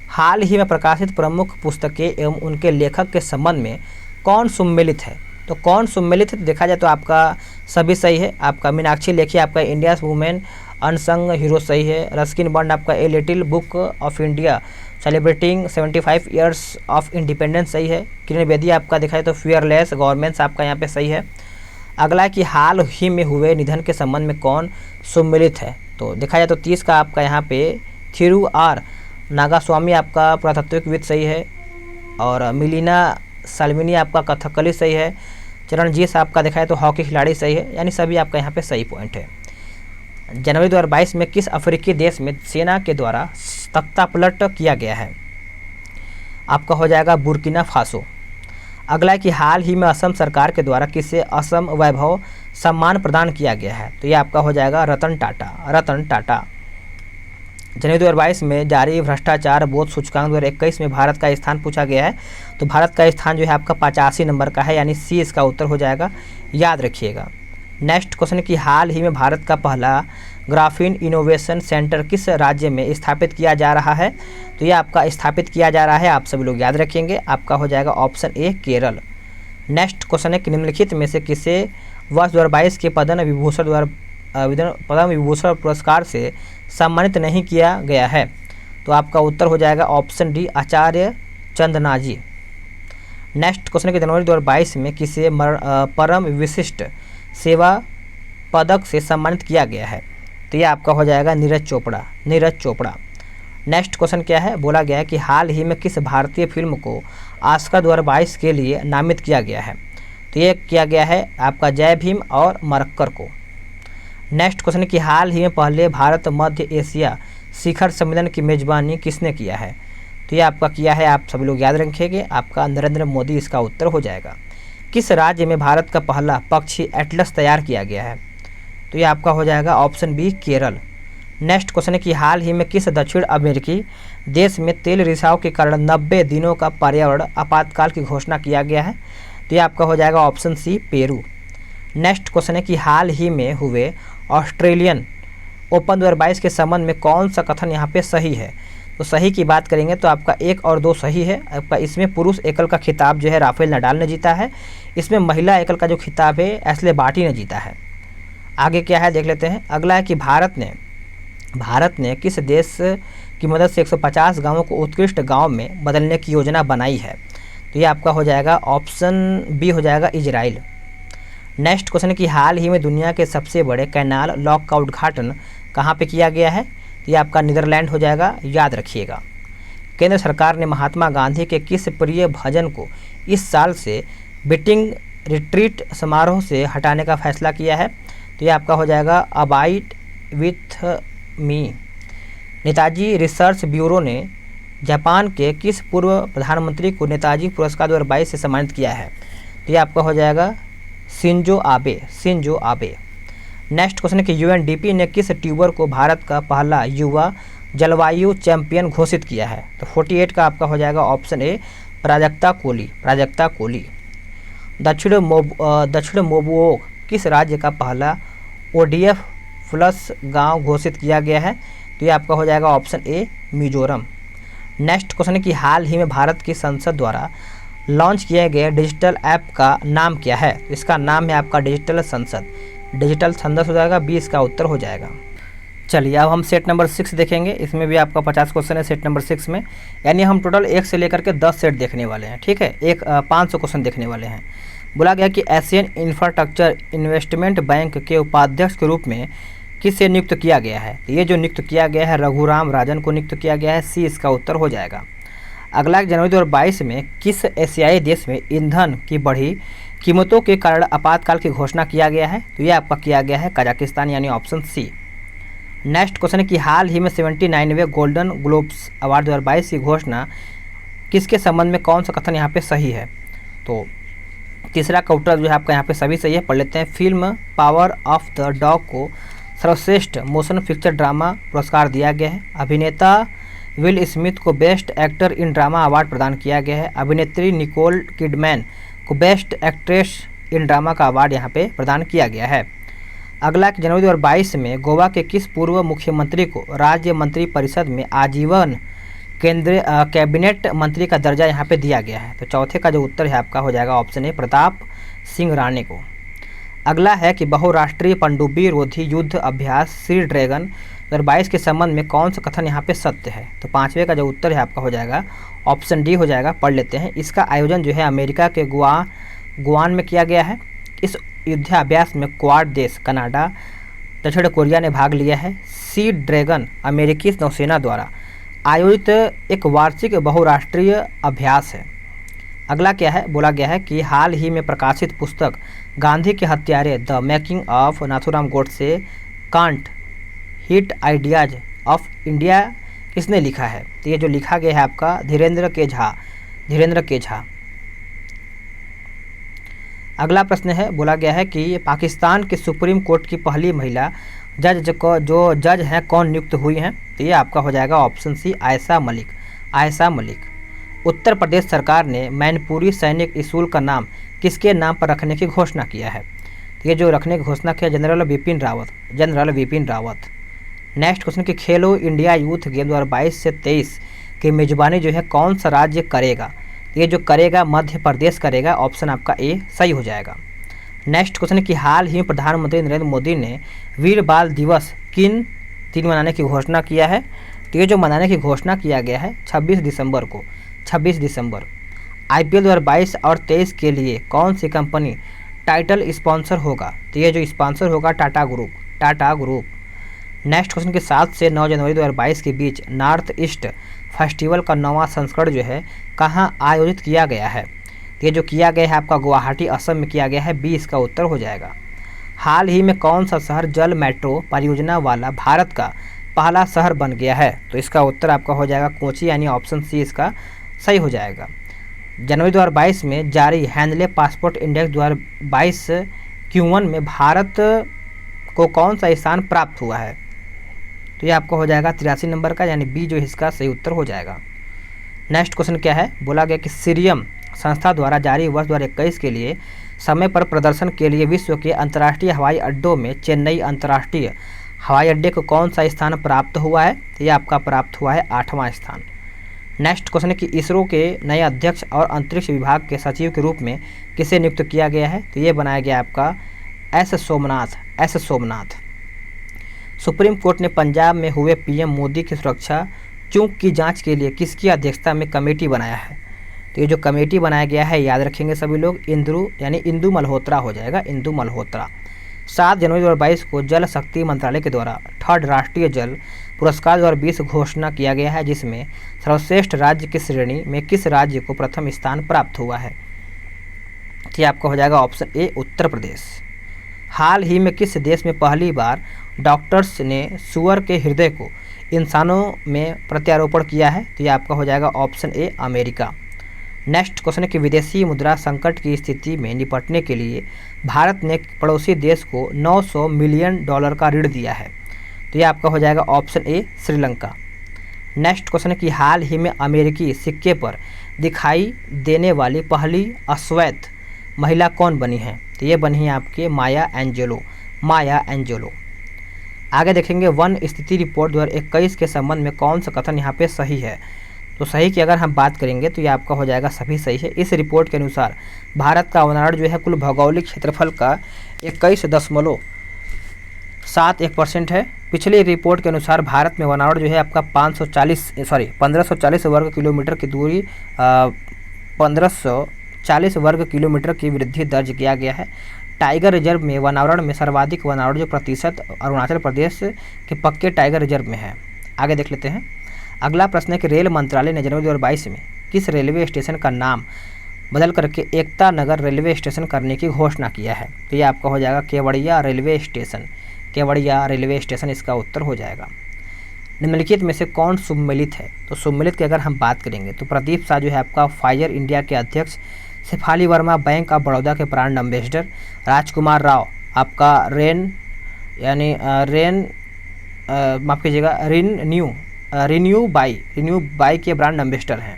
हाल ही में प्रकाशित प्रमुख पुस्तकें एवं उनके लेखक के संबंध में कौन सम्मिलित है? तो कौन सम्मिलित है देखा जाए तो आपका सभी सही है। आपका मीनाक्षी लेखी आपका इंडिया वुमेन अनसंग हीरो सही है। रस्किन बॉन्ड आपका a little book of India celebrating 75 years of independence सही है। किरण बेदी आपका देखा जाए तो फियरलेस गवर्नमेंट्स आपका यहाँ पे सही है। अगला है कि हाल ही में हुए निधन के संबंध में कौन सम्मिलित है। तो देखा जाए तो 30 का आपका यहाँ पे थिरू आर नागास्वामी आपका पुरातत्वविद सही है, और मिलिना साल्विनी आपका कथकली सही है, चरणजीत आपका देखा जाए तो हॉकी खिलाड़ी सही है, यानी सभी आपका यहाँ पे सही पॉइंट है। जनवरी 2022 में किस अफ्रीकी देश में सेना के द्वारा तख्तापलट किया गया है। आपका हो जाएगा बुर्किना फासो। अगला है कि हाल ही में असम सरकार के द्वारा किसे असम वैभव सम्मान प्रदान किया गया है। तो ये आपका हो जाएगा रतन टाटा। जनवरी 2022 में जारी भ्रष्टाचार बोध सूचकांक 2021 में भारत का स्थान पूछा गया है। तो भारत का स्थान जो है आपका 85 नंबर का है, यानी सी इसका उत्तर हो जाएगा, याद रखिएगा। नेक्स्ट क्वेश्चन की हाल ही में भारत का पहला ग्राफीन इनोवेशन सेंटर किस राज्य में स्थापित किया जा रहा है। तो ये आपका स्थापित किया जा रहा है, आप सभी लोग याद रखेंगे, आपका हो जाएगा ऑप्शन ए केरल। नेक्स्ट क्वेश्चन है कि निम्नलिखित में से किसे वर्ष 2022 के पद्म विभूषण पुरस्कार से सम्मानित नहीं किया गया है। तो आपका उत्तर हो जाएगा ऑप्शन डी आचार्य चंदनाजी। नेक्स्ट क्वेश्चन कि जनवरी 2022 में किसे परम विशिष्ट सेवा पदक से सम्मानित किया गया है। तो ये आपका हो जाएगा नीरज चोपड़ा। नेक्स्ट क्वेश्चन क्या है, बोला गया है कि हाल ही में किस भारतीय फिल्म को ऑस्कर 2022 के लिए नामित किया गया है। तो ये किया गया है आपका जय भीम और मरक्कर को। नेक्स्ट क्वेश्चन कि हाल ही में पहले भारत मध्य एशिया शिखर सम्मेलन की मेजबानी किसने किया है। तो ये आपका किया है, आप सभी लोग याद रखेंगे, आपका नरेंद्र मोदी इसका उत्तर हो जाएगा। किस राज्य में भारत का पहला पक्षी एटलस तैयार किया गया है। तो ये आपका हो जाएगा option B Kerala. Next question है कि हाल ही में किस दक्षिण अमेरिकी देश में तेल रिसाव के कारण 90 दिनों का पर्यावरण आपातकाल की घोषणा किया गया है। तो ये आपका हो जाएगा option C Peru. Next question है कि हाल ही में हुए ऑस्ट्रेलियन ओपन 2022 के संबंध में कौन सा कथन यहाँ पे सही है। तो सही की बात करेंगे तो आपका 1 और 2 सही है। आपका इसमें पुरुष एकल का खिताब जो है राफेल नडाल ने जीता है, इसमें महिला एकल का जो खिताब है एस्ले बार्टी ने जीता है। आगे क्या है देख लेते हैं। अगला है कि भारत ने किस देश की मदद से 150 गाँवों को उत्कृष्ट गाँव में बदलने की योजना बनाई है। तो ये आपका हो जाएगा ऑप्शन बी हो जाएगा इजराइल। नेक्स्ट क्वेश्चन है कि हाल ही में दुनिया के सबसे बड़े कैनाल लॉक का उद्घाटन कहाँ पे किया गया है। तो ये आपका नीदरलैंड हो जाएगा, याद रखिएगा। केंद्र सरकार ने महात्मा गांधी के किस प्रिय भजन को इस साल से बीटिंग रिट्रीट समारोह से हटाने का फैसला किया है। तो ये आपका हो जाएगा abide with me. Netaji research bureau ने जापान के किस पूर्व प्रधानमंत्री को नेताजी पुरस्कार 2022 से सम्मानित किया है। तो ये आपका हो जाएगा शिंजो आबे। नेक्स्ट क्वेश्चन है कि यूएनडीपी ने किस ट्यूबर को भारत का पहला युवा जलवायु चैंपियन घोषित किया है। तो 48 का आपका हो जाएगा ऑप्शन ए प्राजक्ता कोली। दक्षिण मोबुओ किस राज्य का पहला ओडीएफ प्लस गांव घोषित किया गया है। तो ये आपका हो जाएगा ऑप्शन ए मिजोरम। नेक्स्ट क्वेश्चन है कि हाल ही में भारत की संसद द्वारा लॉन्च किए गए डिजिटल ऐप का नाम क्या है। इसका नाम है आपका डिजिटल संसद हो जाएगा, 20 का उत्तर हो जाएगा। चलिए अब हम सेट नंबर 6 देखेंगे। इसमें भी आपका 50 क्वेश्चन है सेट नंबर 6 में, यानी हम टोटल 1 से लेकर के 10 सेट देखने वाले हैं। ठीक है, 500 क्वेश्चन देखने वाले हैं। बोला गया कि एशियन इंफ्रास्ट्रक्चर इन्वेस्टमेंट बैंक के उपाध्यक्ष के रूप में किसे नियुक्त किया गया है। तो ये जो नियुक्त किया गया है रघुराम राजन को नियुक्त किया गया है, सी इसका उत्तर हो जाएगा। अगला जनवरी 2022 में किस एशियाई देश में ईंधन की बढ़ी कीमतों के कारण आपातकाल की घोषणा किया गया है। तो ये आपका किया गया है कजाकिस्तान, यानी ऑप्शन सी। नेक्स्ट क्वेश्चन है कि हाल ही में 79वें गोल्डन ग्लोब्स अवार्ड 2022 की घोषणा किसके संबंध में कौन सा कथन यहाँ पे सही है। तो तीसरा का उत्तर जो है आपका यहाँ पे सभी सही है, पढ़ लेते हैं। Film power of the dog को सर्वश्रेष्ठ मोशन पिक्चर ड्रामा पुरस्कार दिया गया है। अभिनेता विल स्मिथ को best actor in drama award प्रदान किया गया है। अभिनेत्री निकोल किडमैन को बेस्ट एक्ट्रेस इन ड्रामा का अवार्ड यहाँ पे प्रदान किया गया है। अगला जनवरी 2022 में गोवा के किस पूर्व मुख्यमंत्री को राज्य मंत्री परिषद में आजीवन केंद्रीय कैबिनेट मंत्री का दर्जा यहाँ पे दिया गया है। तो चौथे का जो उत्तर है आपका हो जाएगा ऑप्शन ए प्रताप सिंह राणे को। अगला है कि बहुराष्ट्रीय पनडुब्बी रोधी युद्ध अभ्यास सी ड्रैगन 2022 के संबंध में कौन सा कथन यहाँ पे सत्य है। तो पाँचवें का जो उत्तर है आपका हो जाएगा ऑप्शन डी हो जाएगा, पढ़ लेते हैं। इसका आयोजन जो है अमेरिका के गुआन में किया गया है। इस युद्धाभ्यास में क्वाड देश कनाडा, दक्षिण कोरिया ने भाग लिया है। सी ड्रैगन अमेरिकी नौसेना द्वारा आयोजित एक वार्षिक बहुराष्ट्रीय अभ्यास है। अगला क्या है, बोला गया है कि हाल ही में प्रकाशित पुस्तक गांधी के हत्यारे the making of Nathuram Godse can't hit ideas of India किसने लिखा है? तो ये जो लिखा गया है आपका धीरेन्द्र के झा। अगला प्रश्न है, बोला गया है कि पाकिस्तान के सुप्रीम कोर्ट की पहली महिला जज को जो जज हैं कौन नियुक्त हुई हैं? तो ये आपका हो जाएगा ऑप्शन सी आयशा मलिक। उत्तर प्रदेश सरकार ने मैनपुरी सैनिक स्कूल का नाम किसके नाम पर रखने की घोषणा किया है? तो ये जो रखने की घोषणा किया general Vipin Rawat. Next question कि खेलो इंडिया यूथ गेम 2022 से 23 की मेजबानी जो है कौन सा राज्य करेगा? ये जो करेगा मध्य प्रदेश करेगा, ऑप्शन आपका ए सही हो जाएगा। नेक्स्ट क्वेश्चन कि हाल ही में प्रधानमंत्री नरेंद्र मोदी ने वीर बाल दिवस किन दिन मनाने की घोषणा किया है? तो ये जो मनाने की घोषणा किया गया है 26 दिसंबर। IPL 2022 और 23 के लिए कौन सी कंपनी टाइटल स्पॉन्सर होगा? तो ये जो स्पॉन्सर होगा टाटा ग्रुप। नेक्स्ट क्वेश्चन कि 7 से 9 जनवरी 2022 के बीच नॉर्थ ईस्ट फेस्टिवल का 9वां संस्करण जो है कहाँ आयोजित किया गया है? ये जो किया गया है आपका गुवाहाटी असम में किया गया है, बी इसका उत्तर हो जाएगा। हाल ही में कौन सा शहर जल मेट्रो परियोजना वाला भारत का पहला शहर बन गया है? तो इसका उत्तर आपका हो जाएगा कोची, यानी ऑप्शन सी इसका सही हो जाएगा। जनवरी 2022 में जारी हैंडले पासपोर्ट इंडेक्स 2022 Q1 में भारत को कौन सा स्थान प्राप्त हुआ है? तो ये आपको हो जाएगा 83 नंबर का, यानी बी जो इसका सही उत्तर हो जाएगा। नेक्स्ट क्वेश्चन क्या है, बोला गया कि सीरियम संस्था द्वारा जारी वर्ष 2021 के लिए समय पर प्रदर्शन के लिए विश्व के अंतर्राष्ट्रीय हवाई अड्डों में चेन्नई अंतर्राष्ट्रीय हवाई अड्डे को कौन सा स्थान प्राप्त हुआ है? तो ये आपका प्राप्त हुआ है 8वां स्थान। नेक्स्ट क्वेश्चन है कि इसरो के नए अध्यक्ष और अंतरिक्ष विभाग के सचिव के रूप में किसे नियुक्त किया गया है? तो ये बनाया गया आपका एस सोमनाथ। सुप्रीम कोर्ट ने पंजाब में हुए PM मोदी की सुरक्षा चूक की जांच के लिए किसकी अध्यक्षता में कमेटी बनाया है? तो ये जो कमेटी बनाया गया है याद रखेंगे सभी लोग, इंदु मल्होत्रा हो जाएगा, इंदु मल्होत्रा। 7 जनवरी 2022 को जल शक्ति मंत्रालय के द्वारा 3rd राष्ट्रीय जल पुरस्कार 2020 घोषणा किया गया है, जिसमें सर्वश्रेष्ठ राज्य की श्रेणी में किस राज्य को प्रथम स्थान प्राप्त हुआ है? तो आपका हो जाएगा ऑप्शन ए उत्तर प्रदेश। हाल ही में किस देश में पहली बार डॉक्टर्स ने सुअर के हृदय को इंसानों में प्रत्यारोपण किया है? तो ये आपका हो जाएगा option A America. Next question है कि विदेशी मुद्रा संकट की स्थिति में निपटने के लिए भारत ने पड़ोसी देश को $900 मिलियन का ऋण दिया है। तो ये आपका हो जाएगा ऑप्शन ए श्रीलंका। नेक्स्ट क्वेश्चन है कि हाल ही में अमेरिकी सिक्के पर दिखाई देने वाली पहली अश्वेत महिला कौन बनी है? तो ये बनी है आपके माया एंजेलो। आगे देखेंगे वन स्थिति रिपोर्ट 2021 के संबंध में कौन सा कथन यहाँ पे सही है? तो सही की अगर हम बात करेंगे तो ये आपका हो जाएगा सभी सही है। इस रिपोर्ट के अनुसार भारत का वनांचल जो है कुल भौगोलिक क्षेत्रफल का 21.71% है। पिछली रिपोर्ट के अनुसार भारत में वनांचल जो है आपका 1540 वर्ग किलोमीटर की दूरी 1540 वर्ग किलोमीटर की वृद्धि दर्ज किया गया है। टाइगर रिजर्व में वनावरण में सर्वाधिक वनावरण जो प्रतिशत अरुणाचल प्रदेश के पक्के टाइगर रिजर्व में है। आगे देख लेते हैं। अगला प्रश्न है कि रेल मंत्रालय ने जनवरी 2022 में किस रेलवे स्टेशन का नाम बदल करके एकता नगर रेलवे स्टेशन करने की घोषणा किया है? तो ये आपका हो जाएगा केवड़िया रेलवे स्टेशन इसका उत्तर हो जाएगा। निम्नलिखित में से कौन सुम्मिलित है? तो सुम्मिलित की अगर हम बात करेंगे तो प्रदीप शाह जो है आपका फाइजर इंडिया के अध्यक्ष, शेफाली वर्मा बैंक ऑफ बड़ौदा के ब्रांड एम्बेसडर, राजकुमार राव आपका रिन्यू बाई के ब्रांड एम्बेसडर हैं।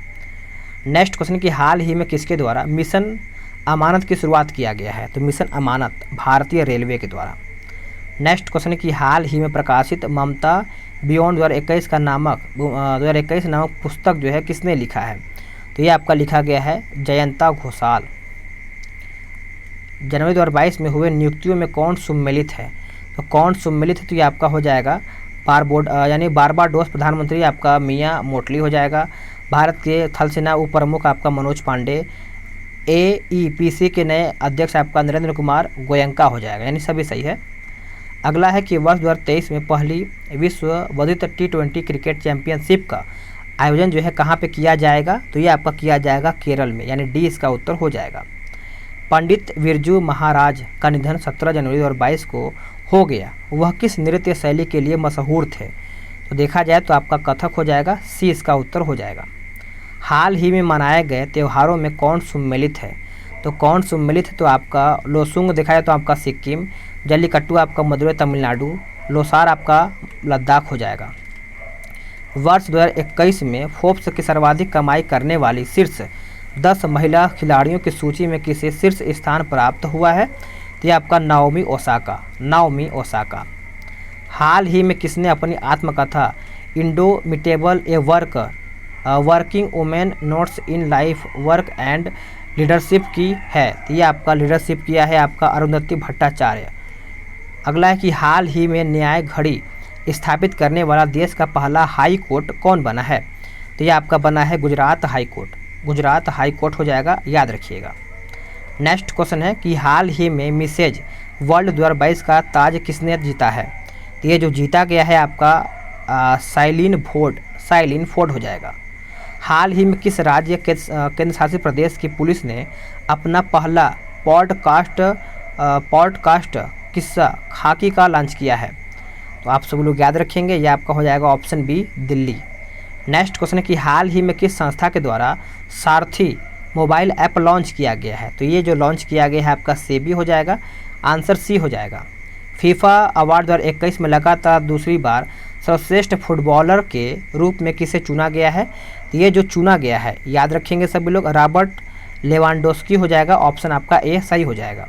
नेक्स्ट क्वेश्चन कि हाल ही में किसके द्वारा मिशन अमानत की शुरुआत किया गया है? तो मिशन अमानत भारतीय रेलवे के द्वारा। नेक्स्ट क्वेश्चन कि हाल ही में प्रकाशित ममता बियॉन्ड 2021 नामक पुस्तक जो है किसने लिखा है? तो ये आपका लिखा गया है जयंता घोषाल। जनवरी 2022 में हुए नियुक्तियों में कौन सम्मिलित है? तो कौन सम्मिलित है? तो ये आपका हो जाएगा बारबाडोस प्रधानमंत्री आपका मियां मोटली हो जाएगा। भारत के थल सेना उप प्रमुख आपका मनोज पांडे, AEPC के नए अध्यक्ष आपका नरेंद्र कुमार गोयंका हो जाएगा, यानी सभी सही है। अगला है कि वर्ष 2023 में पहली विश्व वर्धित T20 क्रिकेट चैंपियनशिप का आयोजन जो है कहाँ पे किया जाएगा, तो ये आपका किया जाएगा केरल में, यानी डी इसका उत्तर हो जाएगा। पंडित बिरजू महाराज का निधन 17 जनवरी 2022 को हो गया, वह किस नृत्य शैली के लिए मशहूर थे, तो देखा जाए तो आपका कथक हो जाएगा, सी इसका उत्तर हो जाएगा। हाल ही में मनाए गए त्योहारों में कौन सम्मिलित है, तो कौन सम्मिलित है, तो आपका लोसुंग देखा जाए तो आपका सिक्किम, जल्लीकट्टू आपका मदुरई तमिलनाडु, लोसार आपका लद्दाख हो जाएगा। वर्ष 2021 में फोर्ब्स की सर्वाधिक कमाई करने वाली शीर्ष 10 महिला खिलाड़ियों की सूची में किसे शीर्ष स्थान प्राप्त हुआ है, तो ये आपका नाओमी ओसाका। हाल ही में किसने अपनी आत्मकथा indomitable a working women notes in life work and leadership की है, तो ये आपका लीडरशिप किया है आपका अरुंधति भट्टाचार्य। अगला है कि हाल ही में न्याय घड़ी स्थापित करने वाला देश का पहला हाई कोर्ट कौन बना है, तो ये आपका बना है गुजरात हाई कोर्ट हो जाएगा, याद रखिएगा। नेक्स्ट क्वेश्चन है कि हाल ही में मिसेज वर्ल्ड 2022 का ताज किसने जीता है, तो ये जो जीता गया है आपका साइलिन फोर्ड हो जाएगा। हाल ही में किस राज्य के केंद्र शासित प्रदेश की पुलिस ने अपना पहला पॉडकास्ट किस्सा खाकी का लॉन्च किया है, तो आप सब लोग याद रखेंगे, ये आपका हो जाएगा option B Delhi. Next question है कि हाल ही में किस संस्था के द्वारा सारथी मोबाइल ऐप लॉन्च किया गया है, तो ये जो लॉन्च किया गया है आपका सेबी हो जाएगा, आंसर सी हो जाएगा। फीफा अवार्ड 2021 में लगातार दूसरी बार सर्वश्रेष्ठ फुटबॉलर के रूप में किसे चुना गया है, तो ये जो चुना गया है याद रखेंगे सभी लोग, रॉबर्ट लेवांडोस्की हो जाएगा, ऑप्शन आपका ए सही हो जाएगा।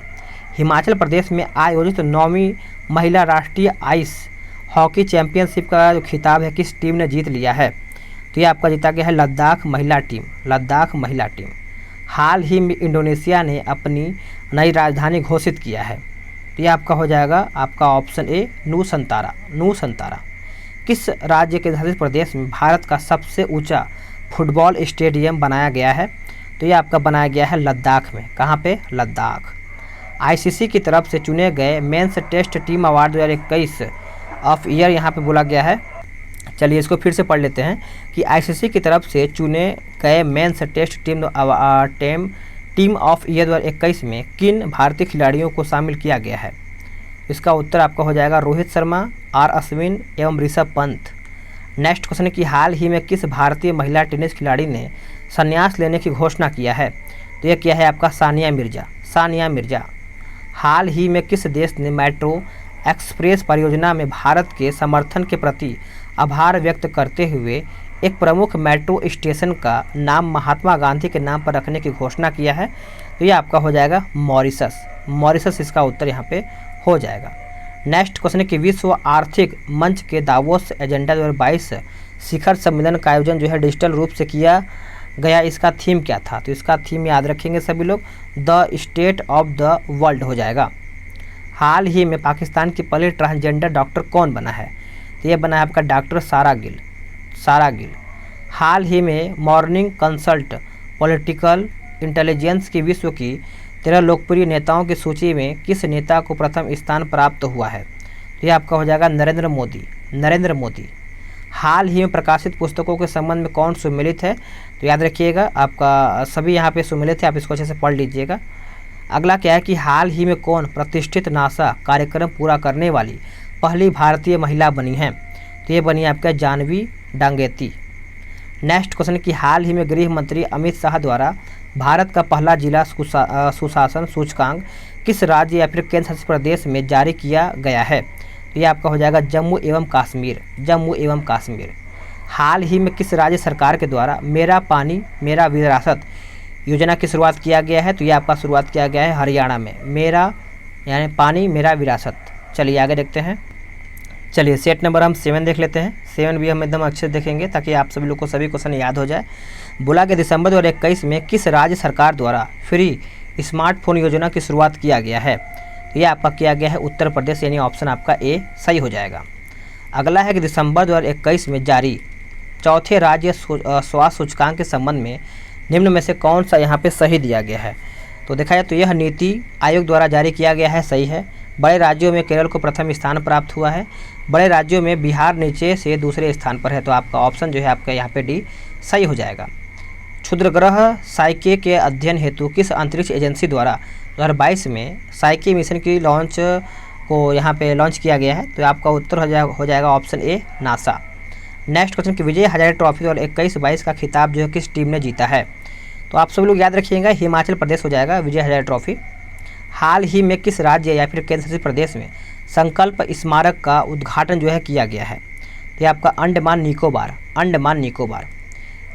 हिमाचल प्रदेश में आयोजित 9वीं महिला राष्ट्रीय आइस हॉकी चैंपियनशिप का जो खिताब है किस टीम ने जीत लिया है, तो ये आपका जीता गया है लद्दाख महिला टीम। हाल ही में इंडोनेशिया ने अपनी नई राजधानी घोषित किया है, तो ये आपका हो जाएगा आपका ऑप्शन ए नूसंतारा। किस राज्य के शासित प्रदेश में भारत का सबसे ऊंचा फुटबॉल स्टेडियम बनाया गया है, तो ये आपका बनाया गया है लद्दाख में, कहाँ पे, लद्दाख। ICC की तरफ से चुने गए mens test team award 2021 of year यहाँ पे बोला गया है। चलिए इसको फिर से पढ़ लेते हैं कि ICC की तरफ से चुने गए mens test team of year 2021 में किन भारतीय खिलाड़ियों को शामिल किया गया है, इसका उत्तर आपका हो जाएगा रोहित शर्मा, आर अश्विन एवं ऋषभ पंत। नेक्स्ट क्वेश्चन है कि हाल ही में किस भारतीय महिला टेनिस खिलाड़ी ने संन्यास लेने की घोषणा किया है, तो यह किया है आपका सानिया मिर्जा। हाल ही में किस देश ने मेट्रो एक्सप्रेस परियोजना में भारत के समर्थन के प्रति आभार व्यक्त करते हुए एक प्रमुख मेट्रो स्टेशन का नाम महात्मा गांधी के नाम पर रखने की घोषणा किया है, तो ये आपका हो जाएगा मॉरिशस इसका उत्तर यहाँ पे हो जाएगा। नेक्स्ट क्वेश्चन है कि विश्व आर्थिक मंच के दावोस एजेंडा 2022 शिखर सम्मेलन का आयोजन जो है डिजिटल रूप से किया गया, इसका थीम क्या था, तो इसका थीम याद रखेंगे सभी लोग, the state of the world हो जाएगा। हाल ही में पाकिस्तान की पहले ट्रांसजेंडर डॉक्टर कौन बना है, तो ये बना है आपका डॉक्टर सारा गिल। हाल ही में मॉर्निंग कंसल्ट पॉलिटिकल इंटेलिजेंस की विश्व की 13 लोकप्रिय नेताओं की सूची में किस नेता को प्रथम स्थान प्राप्त हुआ है, तो ये आपका हो जाएगा नरेंद्र मोदी। हाल ही में प्रकाशित पुस्तकों के संबंध में कौन सम्मिलित है, तो याद रखिएगा आपका सभी यहाँ पे सम्मिलित है, आप इसको अच्छे से पढ़ लीजिएगा। अगला क्या है कि हाल ही में कौन प्रतिष्ठित नासा कार्यक्रम पूरा करने वाली पहली भारतीय महिला बनी है, तो ये बनी आपका जानवी डांगेती। नेक्स्ट क्वेश्चन कि हाल ही में गृह मंत्री अमित शाह द्वारा भारत का पहला जिला सुशासन सूचकांक किस राज्य या फिर केंद्र शासित प्रदेश में जारी किया गया है, तो ये आपका हो जाएगा जम्मू एवं कश्मीर। हाल ही में किस राज्य सरकार के द्वारा मेरा पानी मेरा विरासत योजना की शुरुआत किया गया है, तो ये आपका शुरुआत किया गया है हरियाणा में, मेरा यानी पानी मेरा विरासत। चलिए आगे देखते हैं। चलिए सेट नंबर हम 7 देख लेते हैं। 7 भी हम एकदम अच्छे से देखेंगे ताकि आप सभी लोग को सभी क्वेश्चन याद हो जाए। बोला कि दिसंबर 2021 में किस राज्य सरकार द्वारा फ्री स्मार्टफोन योजना की शुरुआत किया गया है, तो ये आपका किया गया है उत्तर प्रदेश, यानी ऑप्शन आपका ए सही हो जाएगा। अगला है कि दिसंबर 2021 में जारी चौथे राज्य स्वास्थ्य सूचकांक के संबंध में निम्न में से कौन सा यहाँ पे सही दिया गया है? तो देखा जाए तो यह नीति आयोग द्वारा जारी किया गया है, सही है। बड़े राज्यों में केरल को प्रथम स्थान प्राप्त हुआ है। बड़े राज्यों में बिहार नीचे से दूसरे स्थान पर है, तो आपका ऑप्शन जो है आपका यहाँ पे डी सही हो जाएगा। क्षुद्रग्रह साइके के अध्ययन हेतु किस अंतरिक्ष एजेंसी द्वारा 2022 में साइके मिशन की लॉन्च को यहाँ पे लॉन्च किया गया है? तो आपका उत्तर हो जाएगा ऑप्शन ए, नासा। नेक्स्ट क्वेश्चन कि विजय हजारे ट्रॉफी 2021-22 का खिताब जो है किस टीम ने जीता है? तो आप सब लोग याद रखिएगा, हिमाचल प्रदेश हो जाएगा विजय हजारे ट्रॉफी। हाल ही में किस राज्य या फिर केंद्र शासित प्रदेश में संकल्प स्मारक का उद्घाटन जो है किया गया है? तो ये आपका अंडमान निकोबार, अंडमान निकोबार।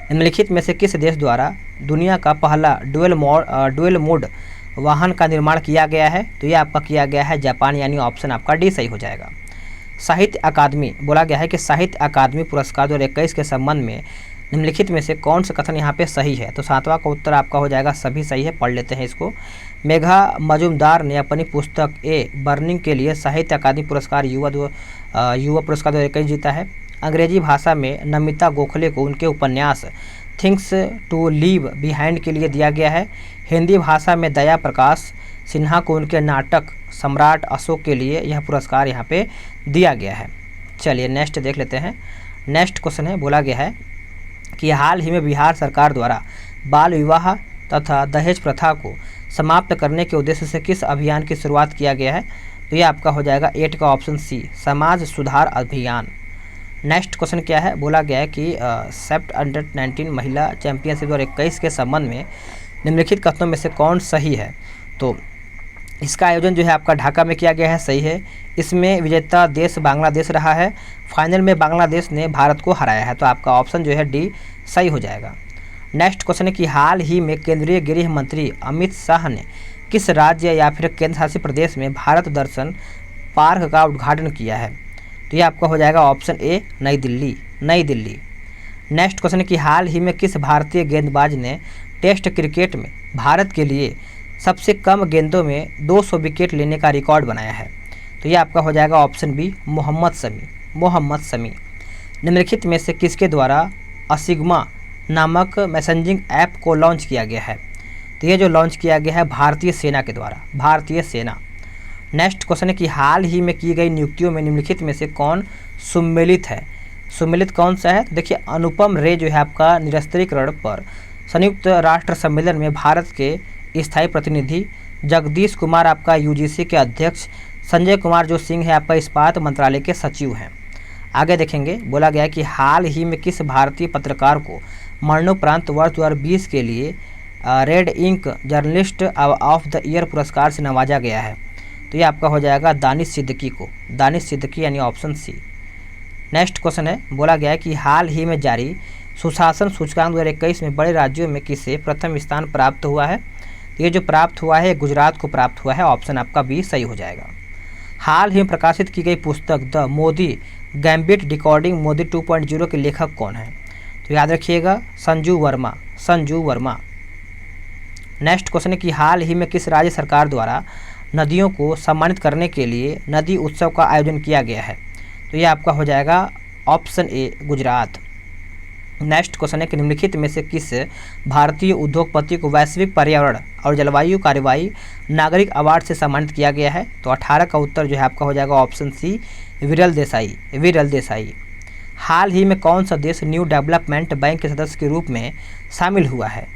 निम्नलिखित में से किस देश द्वारा दुनिया का पहला डुअल मोड वाहन का निर्माण किया गया है? तो ये आपका किया गया है जापान, यानी ऑप्शन आपका डी सही हो जाएगा। साहित्य अकादमी, बोला गया है कि साहित्य अकादमी पुरस्कार 2021 के संबंध में निम्नलिखित में से कौन सा कथन यहाँ पे सही है? तो सातवां का उत्तर आपका हो जाएगा सभी सही है, पढ़ लेते हैं इसको। मेघा मजुमदार ने अपनी पुस्तक ए बर्निंग के लिए साहित्य अकादमी पुरस्कार युवा पुरस्कार 2021 जीता है। अंग्रेजी भाषा में नमिता गोखले को उनके उपन्यास थिंग्स टू लीव बिहाइंड के लिए दिया गया है। हिंदी भाषा में दया प्रकाश सिन्हा को उनके नाटक सम्राट अशोक के लिए यह पुरस्कार यहाँ पे दिया गया है। चलिए नेक्स्ट देख लेते हैं। नेक्स्ट क्वेश्चन है, बोला गया है कि हाल ही में बिहार सरकार द्वारा बाल विवाह तथा दहेज प्रथा को समाप्त करने के उद्देश्य से किस अभियान की शुरुआत किया गया है? तो ये आपका हो जाएगा 8 का ऑप्शन सी, समाज सुधार अभियान। नेक्स्ट क्वेश्चन क्या है? बोला गया है कि सेप्ट अंडर-19 महिला चैंपियनशिप 2021 के संबंध में निम्नलिखित कथनों में से कौन सही है? तो इसका आयोजन जो है आपका ढाका में किया गया है, सही है। इसमें विजेता देश बांग्लादेश रहा है। फाइनल में बांग्लादेश ने भारत को हराया है, तो आपका ऑप्शन जो है डी सही हो जाएगा। नेक्स्ट क्वेश्चन है कि हाल ही में केंद्रीय गृह मंत्री अमित शाह ने किस राज्य या फिर केंद्र शासित प्रदेश में भारत दर्शन पार्क का उद्घाटन किया है? तो ये आपका हो जाएगा ऑप्शन ए, नई दिल्ली, नई दिल्ली। नेक्स्ट क्वेश्चन है कि हाल ही में किस भारतीय गेंदबाज ने टेस्ट क्रिकेट में भारत के लिए सबसे कम गेंदों में 200 विकेट लेने का रिकॉर्ड बनाया है? तो ये आपका हो जाएगा ऑप्शन बी, मोहम्मद शमी, मोहम्मद शमी। निम्नलिखित में से किसके द्वारा असिग्मा नामक मैसेजिंग ऐप को लॉन्च किया गया है? तो ये जो लॉन्च किया गया है भारतीय सेना के द्वारा, भारतीय सेना। नेक्स्ट क्वेश्चन है कि हाल ही में की गई नियुक्तियों में निम्नलिखित में से कौन सुम्मिलित है? सुम्मिलित कौन सा है? तो देखिए, अनुपम रे जो है आपका निरस्त्रीकरण पर संयुक्त राष्ट्र सम्मेलन में भारत के स्थायी प्रतिनिधि, जगदीश कुमार आपका यूजीसी के अध्यक्ष, संजय कुमार जो सिंह है आपका इस्पात मंत्रालय के सचिव हैं। आगे देखेंगे, बोला गया है कि हाल ही में किस भारतीय पत्रकार को मरणोपरांत वर्ष 2020 के लिए red ink journalist of the year पुरस्कार से नवाजा गया है? तो ये आपका हो जाएगा दानिश सिद्दीकी को, दानिश सिद्दीकी, यानी ऑप्शन सी। नेक्स्ट क्वेश्चन है, बोला गया है कि हाल ही में जारी सुशासन सूचकांक 2021 में बड़े राज्यों में किसे प्रथम स्थान प्राप्त हुआ है? तो ये जो प्राप्त हुआ है गुजरात को प्राप्त हुआ है, ऑप्शन आपका बी सही हो जाएगा। हाल ही में प्रकाशित की गई पुस्तक the Modi gambit decoding Modi 2.0 के लेखक कौन है? तो याद रखिएगा, संजू वर्मा, संजू वर्मा। नेक्स्ट क्वेश्चन है कि हाल ही में किस राज्य सरकार द्वारा नदियों को सम्मानित करने के लिए नदी उत्सव का आयोजन किया गया है? तो ये आपका हो जाएगा ऑप्शन ए, गुजरात। नेक्स्ट क्वेश्चन है कि निम्नलिखित में से किस भारतीय उद्योगपति को वैश्विक पर्यावरण और जलवायु कार्रवाई नागरिक अवार्ड से सम्मानित किया गया है? तो 18 का उत्तर जो है आपका हो जाएगा ऑप्शन सी, विरल देसाई, विरल देसाई। हाल ही में कौन सा देश न्यू डेवलपमेंट बैंक के सदस्य के रूप में शामिल हुआ है?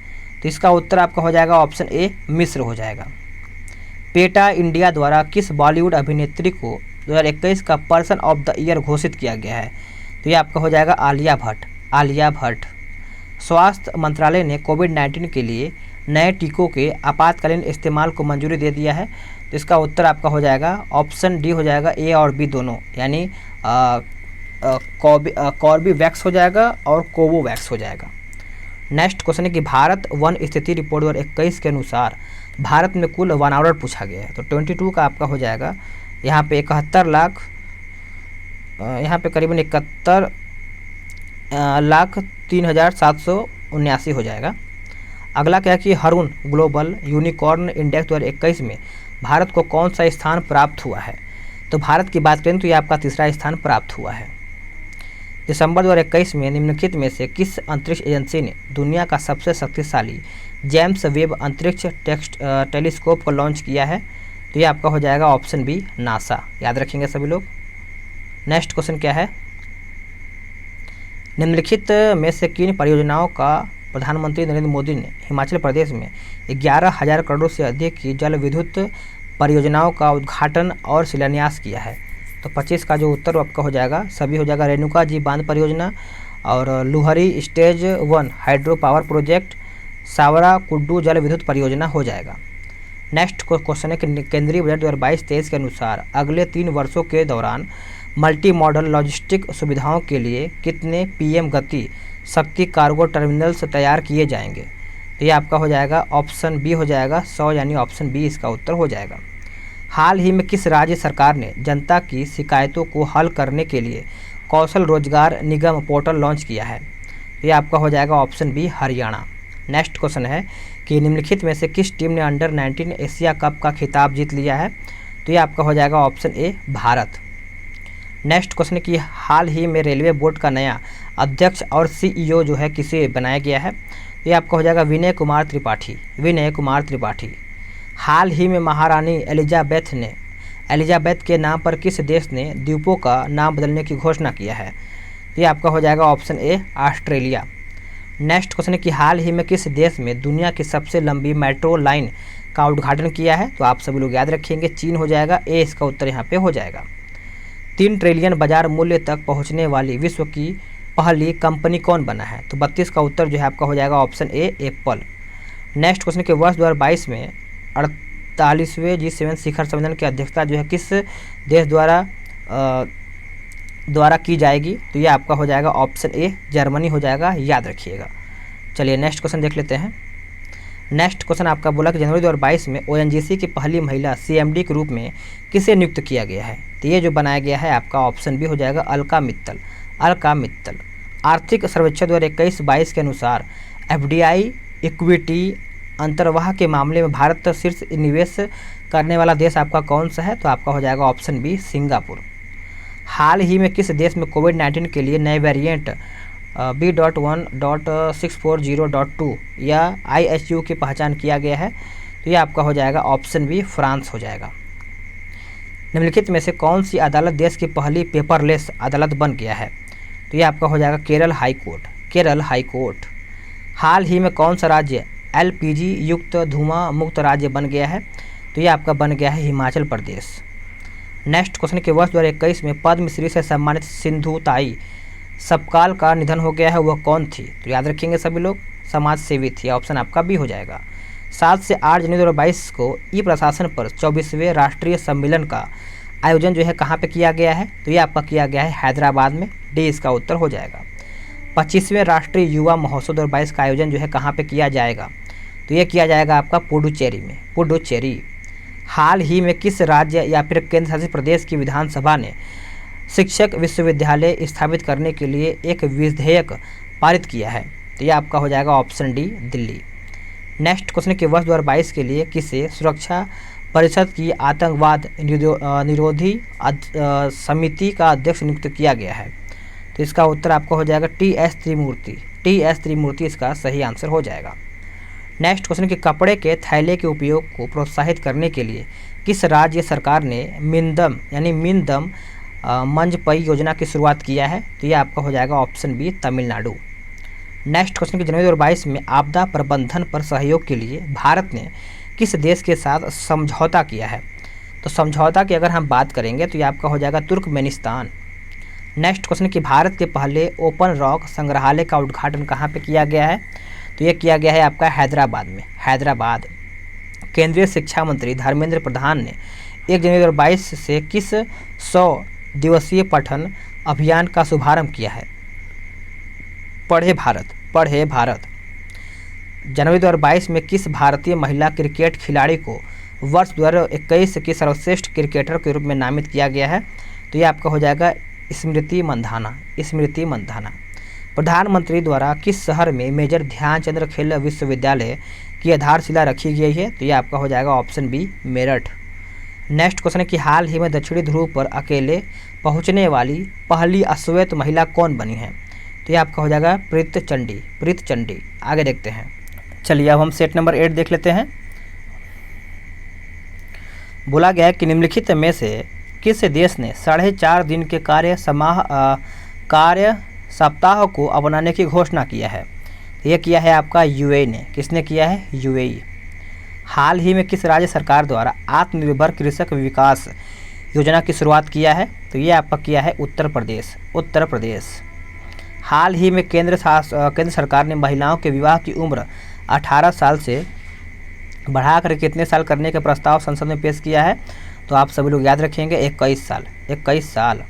तो इसका उत्तर आपका हो जाएगा ऑप्शन ए, मिस्र हो जाएगा। पेटा इंडिया द्वारा किस बॉलीवुड अभिनेत्री को 2021 का पर्सन ऑफ द ईयर घोषित किया गया है? तो ये आपका हो जाएगा आलिया भट्ट, आलिया भट्ट। स्वास्थ्य मंत्रालय ने कोविड-19 के लिए नए टीकों के आपातकालीन इस्तेमाल को मंजूरी दे दिया है? तो इसका उत्तर आपका हो जाएगा ऑप्शन डी हो जाएगा, ए और बी दोनों, यानी कॉर्बीवैक्स हो जाएगा और कोवोवैक्स हो जाएगा। नेक्स्ट क्वेश्चन है कि भारत वन स्थिति रिपोर्ट 2021 के अनुसार भारत में कुल वन आवर्ड पूछा गया है? तो 22 का आपका हो जाएगा यहाँ पे 71 लाख, यहाँ पे करीबन 71,03,779 हो जाएगा। अगला क्या है कि हरून ग्लोबल यूनिकॉर्न इंडेक्स 2021 में भारत को कौन सा स्थान प्राप्त हुआ है? तो भारत की बात करें तो ये आपका तीसरा स्थान प्राप्त हुआ है। दिसंबर 2021 में निम्नलिखित में से किस अंतरिक्ष एजेंसी ने दुनिया का सबसे शक्तिशाली जेम्स वेब अंतरिक्ष टेलीस्कोप को लॉन्च किया है? तो ये आपका हो जाएगा ऑप्शन बी नासा। याद रखेंगे सभी लोग। नेक्स्ट क्वेश्चन क्या है, निम्नलिखित में से किन परियोजनाओं का प्रधानमंत्री नरेंद्र मोदी ने हिमाचल प्रदेश में 11,000 करोड़ से अधिक की जल विद्युत परियोजनाओं का उद्घाटन और शिलान्यास किया है? तो 25 का जो उत्तर आपका हो जाएगा सभी हो जाएगा रेणुका जी बांध परियोजना और Luhri stage 1 hydro power project, Savara कुड्डू जल विद्युत परियोजना हो जाएगा। नेक्स्ट क्वेश्चन है कि केंद्रीय बजट 2022-23 के अनुसार अगले 3 वर्षों के दौरान मल्टी मॉडल लॉजिस्टिक सुविधाओं के लिए कितने पीएम गति शक्ति कार्गो टर्मिनल्स तैयार किए जाएंगे? तो ये आपका हो जाएगा ऑप्शन बी हो जाएगा 100, यानी ऑप्शन बी इसका उत्तर हो जाएगा। हाल ही में किस राज्य सरकार ने जनता की शिकायतों को हल करने के लिए कौशल रोजगार निगम पोर्टल लॉन्च किया है? ये आपका हो जाएगा option B Haryana. Next question है कि निम्नलिखित में से किस टीम ने अंडर 19 एशिया कप का खिताब जीत लिया है? तो ये आपका हो जाएगा ऑप्शन ए भारत। नेक्स्ट क्वेश्चन है कि हाल ही में रेलवे बोर्ड का नया अध्यक्ष और सीईओ जो है किसे बनाया गया है? तो ये आपका हो जाएगा विनय कुमार त्रिपाठी। विनय कुमार त्रिपाठी। हाल ही में महारानी एलिजाबेथ के नाम पर किस देश ने द्वीपों का नाम बदलने की घोषणा किया है? तो ये आपका हो जाएगा option A Australia. Next question है कि हाल ही में किस देश में दुनिया की सबसे लंबी मेट्रो लाइन का उद्घाटन किया है? तो आप सभी लोग याद रखेंगे चीन हो जाएगा, ए इसका उत्तर यहाँ पे हो जाएगा। 3 ट्रिलियन बाजार मूल्य तक पहुँचने वाली विश्व की पहली कंपनी कौन बना है? तो 32 का उत्तर जो है आपका हो जाएगा ऑप्शन ए एप्पल। नेक्स्ट क्वेश्चन के वर्ष 2022 में 48वें G7 शिखर सम्मेलन की अध्यक्षता जो है किस देश द्वारा की जाएगी? तो ये आपका हो जाएगा ऑप्शन ए जर्मनी हो जाएगा, याद रखिएगा। चलिए नेक्स्ट क्वेश्चन देख लेते हैं। नेक्स्ट क्वेश्चन आपका बोला कि जनवरी 2022 में ONGC की पहली महिला CMD के रूप में किसे नियुक्त किया गया है? तो ये जो बनाया गया है आपका ऑप्शन बी हो जाएगा अलका मित्तल। अलका मित्तल। आर्थिक सर्वेक्षण 2021-22 के अनुसार FDI इक्विटी अंतर्वाह के मामले में भारत शीर्ष निवेश करने वाला देश आपका कौन सा है? तो आपका हो जाएगा ऑप्शन बी सिंगापुर। हाल ही में किस देश में कोविड-19 के लिए नए वेरिएंट B.1.640.2 या ISU की पहचान किया गया है? तो ये आपका हो जाएगा ऑप्शन बी फ्रांस हो जाएगा। निम्नलिखित में से कौन सी अदालत देश की पहली पेपरलेस अदालत बन गया है? तो ये आपका हो जाएगा Kerala high court. Kerala high court. हाल ही में कौन सा राज्य LPG युक्त धुआं मुक्त राज्य बन गया है? तो ये आपका बन गया है हिमाचल प्रदेश। नेक्स्ट क्वेश्चन के वर्ष 2021 में पद्मश्री से सम्मानित सिंधु ताई सपकाल का निधन हो गया है, वह कौन थी? तो याद रखेंगे सभी लोग, समाज सेवी थी। ऑप्शन आपका बी हो जाएगा। 7 से 8 जनवरी 2022 को ई प्रशासन पर 24वें राष्ट्रीय सम्मेलन का आयोजन जो है कहाँ पे किया गया है? तो ये आपका किया गया है हैदराबाद में, डी इसका उत्तर हो जाएगा। 25वें राष्ट्रीय युवा महोत्सव 2022 का आयोजन जो है कहाँ पे किया जाएगा? तो ये किया जाएगा आपका पुडुचेरी में, पुडुचेरी। हाल ही में किस राज्य या फिर केंद्र शासित प्रदेश की विधानसभा ने शिक्षक विश्वविद्यालय स्थापित करने के लिए एक विधेयक पारित किया है? तो ये आपका हो जाएगा option D Delhi. Next question के वर्ष 2022 के लिए किसे सुरक्षा परिषद की आतंकवाद निरोधी समिति का अध्यक्ष नियुक्त किया गया है? तो इसका उत्तर आपका हो जाएगा TS त्रिमूर्ति। TS त्रिमूर्ति इसका सही आंसर हो जाएगा। नेक्स्ट क्वेश्चन कि कपड़े के थैले के उपयोग को प्रोत्साहित करने के लिए किस राज्य सरकार ने मिंदम मंजपई योजना की शुरुआत किया है? तो ये आपका हो जाएगा option B Tamil Nadu. Next question कि जनवरी 2022 में आपदा प्रबंधन पर सहयोग के लिए भारत ने किस देश के साथ समझौता किया है? तो समझौता की अगर हम बात करेंगे तो ये आपका हो जाएगा तुर्कमेनिस्तान। नेक्स्ट क्वेश्चन कि भारत के पहले ओपन रॉक संग्रहालय का उद्घाटन कहाँ पे किया गया है? तो ये किया गया है आपका हैदराबाद में, हैदराबाद। केंद्रीय शिक्षा मंत्री धर्मेंद्र प्रधान ने 1 जनवरी 2022 से किस 100 दिवसीय पठन अभियान का शुभारंभ किया है? पढ़े भारत, पढ़े भारत। जनवरी 2022 में किस भारतीय महिला क्रिकेट खिलाड़ी को वर्ष 2021 की सर्वश्रेष्ठ क्रिकेटर के रूप में नामित किया गया है? तो ये आपका हो जाएगा स्मृति मंधाना, स्मृति मंधाना। प्रधानमंत्री द्वारा किस शहर में मेजर ध्यानचंद खेल विश्वविद्यालय की आधारशिला रखी गई है? तो ये आपका हो जाएगा option B Meerut. Next question है कि हाल ही में दक्षिणी ध्रुव पर अकेले पहुंचने वाली पहली अश्वेत महिला कौन बनी है? तो ये आपका हो जाएगा प्रीत चंडी, प्रीत चंडी। आगे देखते हैं। चलिए अब हम सेट नंबर 8 देख लेते हैं। बोला गया है कि निम्नलिखित में से किस देश ने 4.5 दिन के कार्य सप्ताह को अपनाने की घोषणा किया है? यह किया है आपका यूएई ने। किसने किया है? यूएई। हाल ही में किस राज्य सरकार द्वारा आत्मनिर्भर कृषक विकास योजना की शुरुआत किया है? तो ये आपका किया है उत्तर प्रदेश, उत्तर प्रदेश। हाल ही में केंद्र सरकार ने महिलाओं के विवाह की उम्र 18 साल से बढ़ाकर कितने साल करने का प्रस्ताव संसद में पेश किया है? तो आप सभी लोग याद रखेंगे 21 साल, 21 साल।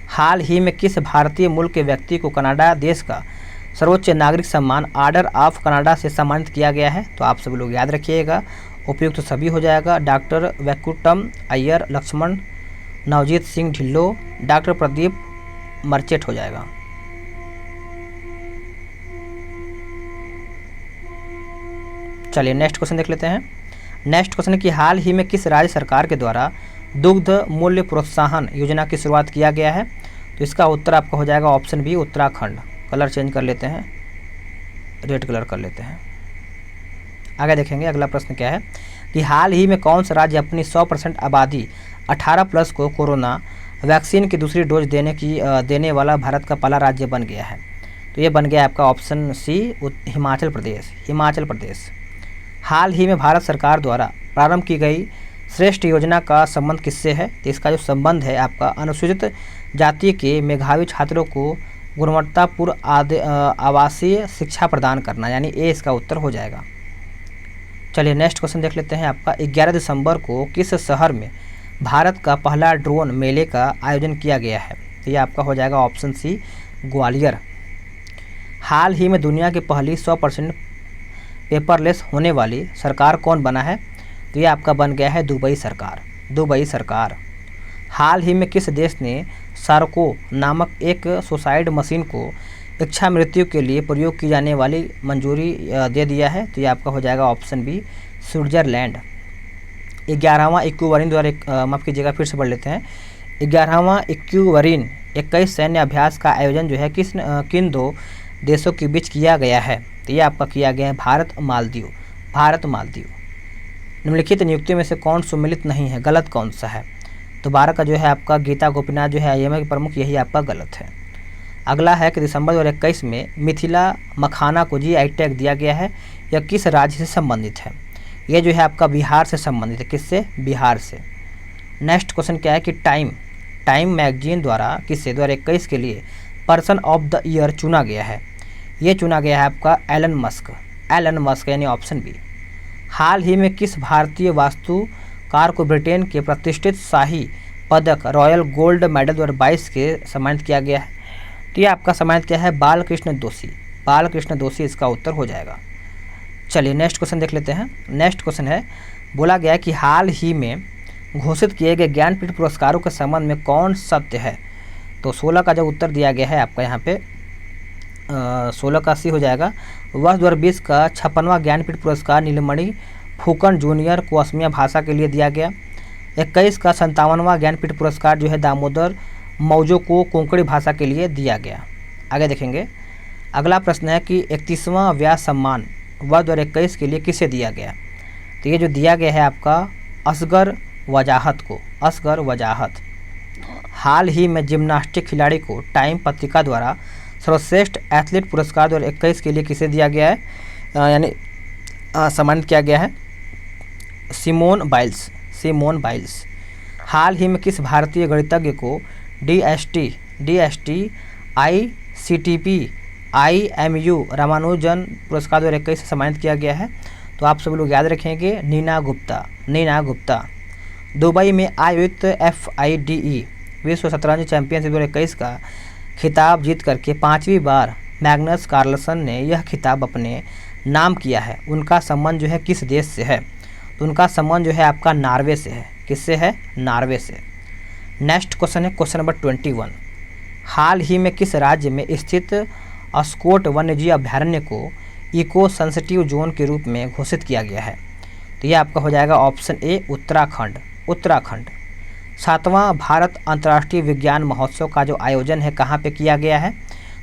हाल ही में किस भारतीय मूल के व्यक्ति को कनाडा देश का सर्वोच्च नागरिक सम्मान ऑर्डर ऑफ कनाडा से सम्मानित किया गया है? तो आप सभी लोग याद रखिएगा, उपयुक्त तो सभी हो जाएगा। Doctor Vaikuntham Iyer, Lakshman Navjeet Singh Dhillon, doctor Pradeep Merchant हो जाएगा। चलिए नेक्स्ट क्वेश्चन देख लेते हैं। नेक्स्ट क्वेश्चन है कि हाल ही में किस राज्य सरकार के द्वारा दुग्ध मूल्य प्रोत्साहन योजना की शुरुआत किया गया है? तो इसका उत्तर आपका हो जाएगा option B, Uttarakhand. Colour change कर लेते हैं, रेड कलर कर लेते हैं। आगे देखेंगे अगला प्रश्न क्या है कि हाल ही में कौन सा राज्य अपनी 100% आबादी 18+ को कोरोना वैक्सीन की दूसरी डोज देने वाला भारत का पहला राज्य बन गया है? तो ये बन गया आपका ऑप्शन सी, हिमाचल प्रदेश, हिमाचल प्रदेश। हाल ही में भारत सरकार द्वारा प्रारंभ की गई श्रेष्ठ योजना का संबंध किससे है? तो इसका जो संबंध है आपका अनुसूचित जाति के मेधावी छात्रों को गुणवत्तापूर्ण आवासीय शिक्षा प्रदान करना, यानी ए इसका उत्तर हो जाएगा। चलिए नेक्स्ट क्वेश्चन देख लेते हैं आपका 11 दिसंबर को किस शहर में भारत का पहला ड्रोन मेले का आयोजन किया गया है? तो ये आपका हो जाएगा ऑप्शन सी, ग्वालियर। हाल ही में दुनिया की पहली 100% पेपरलेस होने वाली सरकार कौन बना है? तो ये आपका बन गया है दुबई सरकार, दुबई सरकार। हाल ही में किस देश ने सार्को नामक एक सुसाइड मशीन को इच्छा मृत्यु के लिए प्रयोग की जाने वाली मंजूरी दे दिया है? तो ये आपका हो जाएगा ऑप्शन बी, स्विट्जरलैंड। 11वां इक्विवरीन द्वारा माफ़ कीजिएगा फिर से पढ़ लेते हैं। 11वां इक्विवरीन 21 सैन्य अभ्यास का आयोजन जो है किन दो देशों के बीच किया गया है? तो ये आपका किया गया है भारत मालदीव, भारत मालदीव। निम्नलिखित नियुक्तियों में से कौन सुमेलित नहीं है? गलत कौन सा है? तो 12 का जो है आपका गीता गोपीनाथ जो है IMA के प्रमुख, यही आपका गलत है। अगला है कि दिसंबर 2021 में मिथिला मखाना को GI टैग दिया गया है, यह किस राज्य से संबंधित है? ये जो है आपका बिहार से संबंधित है। किससे? बिहार से। नेक्स्ट क्वेश्चन क्या है कि टाइम मैगजीन द्वारा किससे 2021 के लिए पर्सन ऑफ द ईयर चुना गया है? ये चुना गया है आपका एलन मस्क, एलन मस्क, यानी ऑप्शन बी। हाल ही में किस भारतीय वास्तुकार को ब्रिटेन के प्रतिष्ठित शाही पदक रॉयल गोल्ड मेडल 2022 के सम्मानित किया गया है? तो ये आपका सम्मानित किया है बालकृष्ण दोषी, बालकृष्ण दोषी इसका उत्तर हो जाएगा। चलिए नेक्स्ट क्वेश्चन देख लेते हैं। नेक्स्ट क्वेश्चन है, बोला गया है कि हाल ही में घोषित किए गए ज्ञानपीठ पुरस्कारों के संबंध में कौन सत्य है? तो 16 का जो उत्तर दिया गया है आपका यहाँ पे 16 का सी हो जाएगा। वर्ष 2020 का 56वां ज्ञानपीठ पुरस्कार नीलमणि फुकन जूनियर को असमिया भाषा के लिए दिया गया। 21 का 57वां ज्ञानपीठ पुरस्कार जो है दामोदर मौजो को कोंकणी भाषा के लिए दिया गया। आगे देखेंगे। अगला प्रश्न है कि 31वां व्यास सम्मान वर्ष 2021 के लिए किसे दिया गया? तो ये जो दिया गया है आपका असगर वजाहत को, असगर वजाहत। हाल ही में जिम्नास्टिक खिलाड़ी को टाइम पत्रिका द्वारा सर्वश्रेष्ठ एथलीट पुरस्कार 2021 के लिए किसे दिया गया है, यानी सम्मानित किया गया है? Simone Biles, Simone Biles. हाल ही में किस भारतीय गणितज्ञ को DST ICTP IMU रामानुजन पुरस्कार 2021 से सम्मानित किया गया है? तो आप सभी लोग याद रखेंगे नीना गुप्ता, नीना गुप्ता। दुबई में आयोजित FIDE विश्व शतरंज चैंपियनशिप 2021 का खिताब जीत करके 5वीं बार मैग्नस कार्लसन ने यह खिताब अपने नाम किया है। उनका संबंध जो है किस देश से है? तो उनका संबंध जो है आपका नॉर्वे से है। किससे है? नॉर्वे से। नेक्स्ट क्वेश्चन है क्वेश्चन नंबर 21। हाल ही में किस राज्य में स्थित अस्कोट वन्यजीव अभयारण्य को इको सेंसिटिव जोन के रूप में घोषित किया गया है? तो ये आपका हो जाएगा ऑप्शन ए, उत्तराखंड, उत्तराखंड। 7वां भारत अंतर्राष्ट्रीय विज्ञान महोत्सव का जो आयोजन है कहाँ पे किया गया है?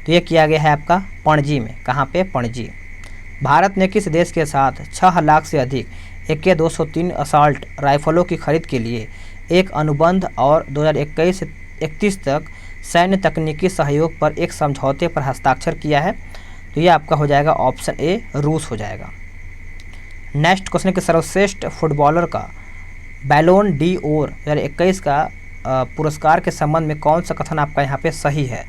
तो ये किया गया है आपका पणजी में। कहाँ पे? पणजी। भारत ने किस देश के साथ 6 लाख से अधिक AK-203 असॉल्ट राइफलों की खरीद के लिए एक अनुबंध और 2021 से 31 तक सैन्य तकनीकी सहयोग पर एक समझौते पर हस्ताक्षर किया है? तो ये आपका हो जाएगा ऑप्शन ए, रूस हो जाएगा। नेक्स्ट क्वेश्चन है कि सर्वश्रेष्ठ फुटबॉलर का बैलोन डी ओर 2021 का पुरस्कार के संबंध में कौन सा कथन आपका यहाँ पे सही है?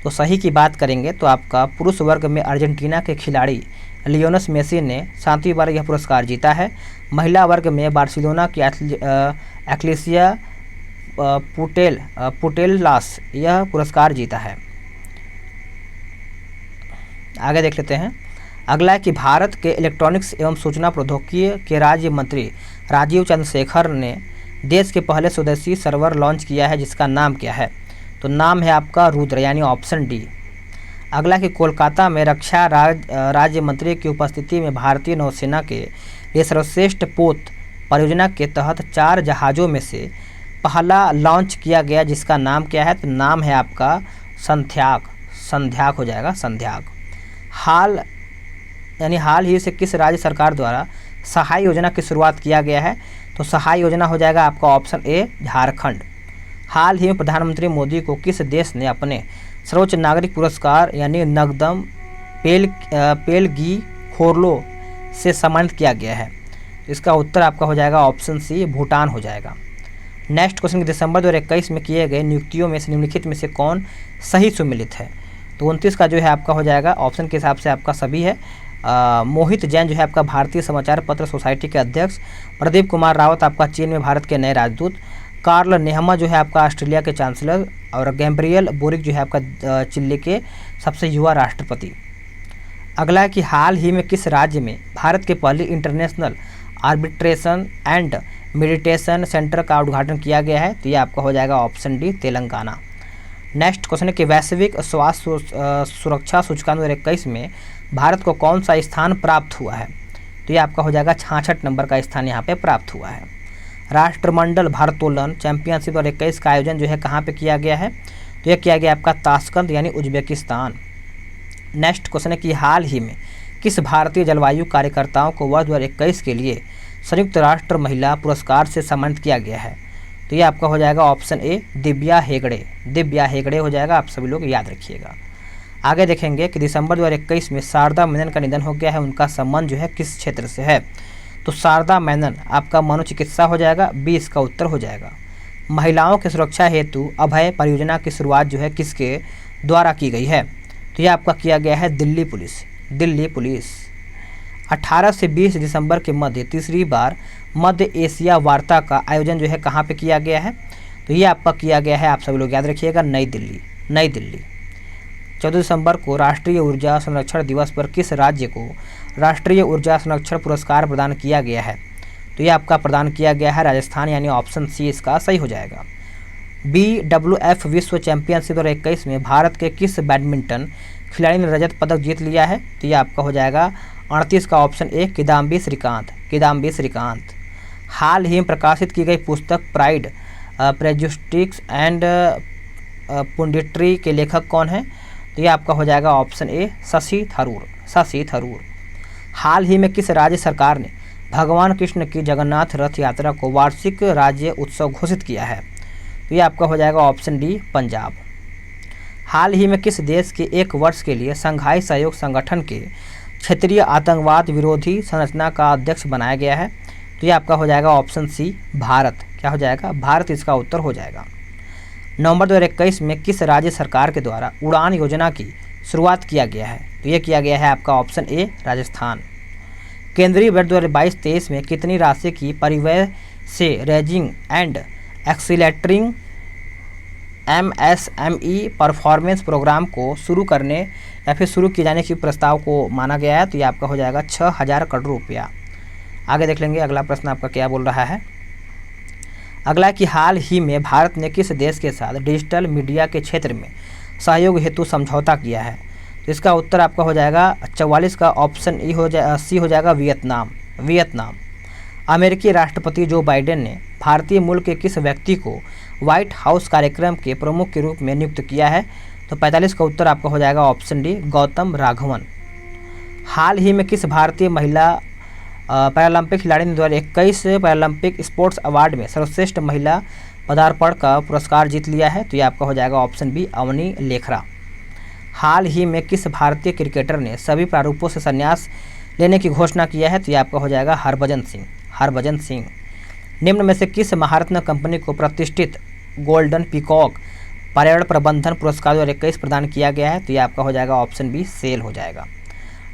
तो सही की बात करेंगे तो आपका पुरुष वर्ग में अर्जेंटीना के खिलाड़ी लियोनेल मेसी ने 7वीं बार यह पुरस्कार जीता है। महिला वर्ग में बार्सिलोना की एक्लेसिया पुटेल्लास यह पुरस्कार जीता है। आगे देख लेते हैं। अगला है कि भारत के इलेक्ट्रॉनिक्स एवं सूचना प्रौद्योगिकी के राज्य मंत्री राजीव चंद्रशेखर ने देश के पहले स्वदेशी सर्वर लॉन्च किया है, जिसका नाम क्या है? तो नाम है आपका रुद्र, यानी ऑप्शन डी। अगला कि कोलकाता में रक्षा राज्य मंत्री की उपस्थिति में भारतीय नौसेना के लिए सर्वश्रेष्ठ पोत परियोजना के तहत 4 जहाज़ों में से पहला लॉन्च किया गया, जिसका नाम क्या है? तो नाम है आपका संध्याक हो जाएगा, संध्याक। हाल ही से किस राज्य सरकार द्वारा सहाय योजना की शुरुआत किया गया है? तो सहाय योजना हो जाएगा आपका ऑप्शन ए, झारखंड। हाल ही में प्रधानमंत्री मोदी को किस देश ने अपने सर्वोच्च नागरिक पुरस्कार यानी नगदम पेलगी खोरलो से सम्मानित किया गया है? इसका उत्तर आपका हो जाएगा ऑप्शन सी, भूटान हो जाएगा। नेक्स्ट क्वेश्चन, दिसंबर 2021 में किए गए नियुक्तियों में से निम्नलिखित में से कौन सही सुमेलित है? तो 29 का जो है आपका हो जाएगा ऑप्शन के हिसाब से आपका सभी है। मोहित जैन जो है आपका भारतीय समाचार पत्र सोसाइटी के अध्यक्ष, प्रदीप कुमार रावत आपका चीन में भारत के नए राजदूत, कार्ल नेहमा जो है आपका ऑस्ट्रेलिया के चांसलर, और गैब्रियल बोरिक जो है आपका चिली के सबसे युवा राष्ट्रपति। अगला है कि हाल ही में किस राज्य में भारत के पहले international arbitration and meditation centre का उद्घाटन किया गया है? तो ये आपका हो जाएगा option D, Telangana. Next question है कि वैश्विक स्वास्थ्य सुरक्षा सूचकांक 2021 में भारत को कौन सा स्थान प्राप्त हुआ है? तो ये आपका हो जाएगा 66 नंबर का स्थान यहाँ पे प्राप्त हुआ है। राष्ट्रमंडल भारोत्तोलन चैंपियनशिप 2021 का आयोजन जो है कहाँ पे किया गया है? तो यह किया गया आपका ताशकंद यानी उज्बेकिस्तान। नेक्स्ट क्वेश्चन है कि हाल ही में किस भारतीय जलवायु कार्यकर्ताओं को वर्ष 2021 के लिए संयुक्त राष्ट्र महिला पुरस्कार से सम्मानित किया गया है? तो ये आपका हो जाएगा ऑप्शन ए, दिव्या हेगड़े हो जाएगा। आप सभी लोग याद रखिएगा। आगे देखेंगे कि दिसंबर 2021 में शारदा मेनन का निधन हो गया है, उनका संबंध जो है किस क्षेत्र से है? तो शारदा मेनन आपका मनोचिकित्सा हो जाएगा, 20 का उत्तर हो जाएगा। महिलाओं की सुरक्षा हेतु अभय परियोजना की शुरुआत जो है किसके द्वारा की गई है? तो यह आपका किया गया है दिल्ली पुलिस। 18 से 20 दिसंबर के मध्य तीसरी बार मध्य एशिया वार्ता का आयोजन जो है कहाँ पे किया गया है? तो ये आपका किया गया है, आप सभी लोग याद रखिएगा, नई दिल्ली। 14 दिसंबर को राष्ट्रीय ऊर्जा संरक्षण दिवस पर किस राज्य को राष्ट्रीय ऊर्जा संरक्षण पुरस्कार प्रदान किया गया है? तो ये आपका प्रदान किया गया है राजस्थान, यानी ऑप्शन सी इसका सही हो जाएगा। BWF विश्व चैंपियनशिप 2021 में भारत के किस बैडमिंटन खिलाड़ी ने रजत पदक जीत लिया है? तो ये आपका हो जाएगा 38 का ऑप्शन ए, किदाम्बी श्रीकांत। हाल ही में प्रकाशित की गई पुस्तक प्राइड प्रेजुडिस एंड पुंडिट्री के लेखक कौन है? तो ये आपका हो जाएगा ऑप्शन ए, शशि थरूर। हाल ही में किस राज्य सरकार ने भगवान कृष्ण की जगन्नाथ रथ यात्रा को वार्षिक राज्य उत्सव घोषित किया है? तो ये आपका हो जाएगा ऑप्शन डी, पंजाब। हाल ही में किस देश के 1 वर्ष के लिए संघाई सहयोग संगठन के क्षेत्रीय आतंकवाद विरोधी संरचना का अध्यक्ष बनाया गया है? तो ये आपका हो जाएगा ऑप्शन सी, भारत। क्या हो जाएगा? भारत इसका उत्तर हो जाएगा। नवंबर 2021 में किस राज्य सरकार के द्वारा उड़ान योजना की शुरुआत किया गया है? तो ये किया गया है आपका ऑप्शन ए, राजस्थान। केंद्रीय बजट 2022-23 में कितनी राशि की परिव्यय से raising and accelerating MSME performance programme को शुरू करने या फिर शुरू किए जाने की प्रस्ताव को माना गया है? तो ये आपका हो जाएगा 6000 करोड़ रुपया। आगे देख लेंगे अगला प्रश्न आपका क्या बोल रहा है। अगला कि हाल ही में भारत ने किस देश के साथ डिजिटल मीडिया के क्षेत्र में सहयोग हेतु समझौता किया है? तो इसका उत्तर आपका हो जाएगा 44 का ऑप्शन सी हो जाएगा, वियतनाम। अमेरिकी राष्ट्रपति जो बाइडेन ने भारतीय मूल के किस व्यक्ति को व्हाइट हाउस कार्यक्रम के प्रमुख के रूप में नियुक्त किया है? तो 45 का उत्तर आपका हो जाएगा ऑप्शन डी, गौतम राघवन। हाल ही में किस भारतीय महिला पैरालंपिक खिलाड़ी ने 2021 पैरालंपिक स्पोर्ट्स अवार्ड में सर्वश्रेष्ठ महिला पदार्पण का पुरस्कार जीत लिया है? तो ये आपका हो जाएगा ऑप्शन बी, अवनी लेखरा। हाल ही में किस भारतीय क्रिकेटर ने सभी प्रारूपों से संन्यास लेने की घोषणा किया है? तो ये आपका हो जाएगा हरभजन सिंह। हरभजन सिंह। निम्न में से किस महारत्न कंपनी को प्रतिष्ठित गोल्डन पीकॉक पर्यावरण प्रबंधन पुरस्कार 2021 प्रदान किया गया है? तो ये आपका हो जाएगा ऑप्शन बी, सेल हो जाएगा।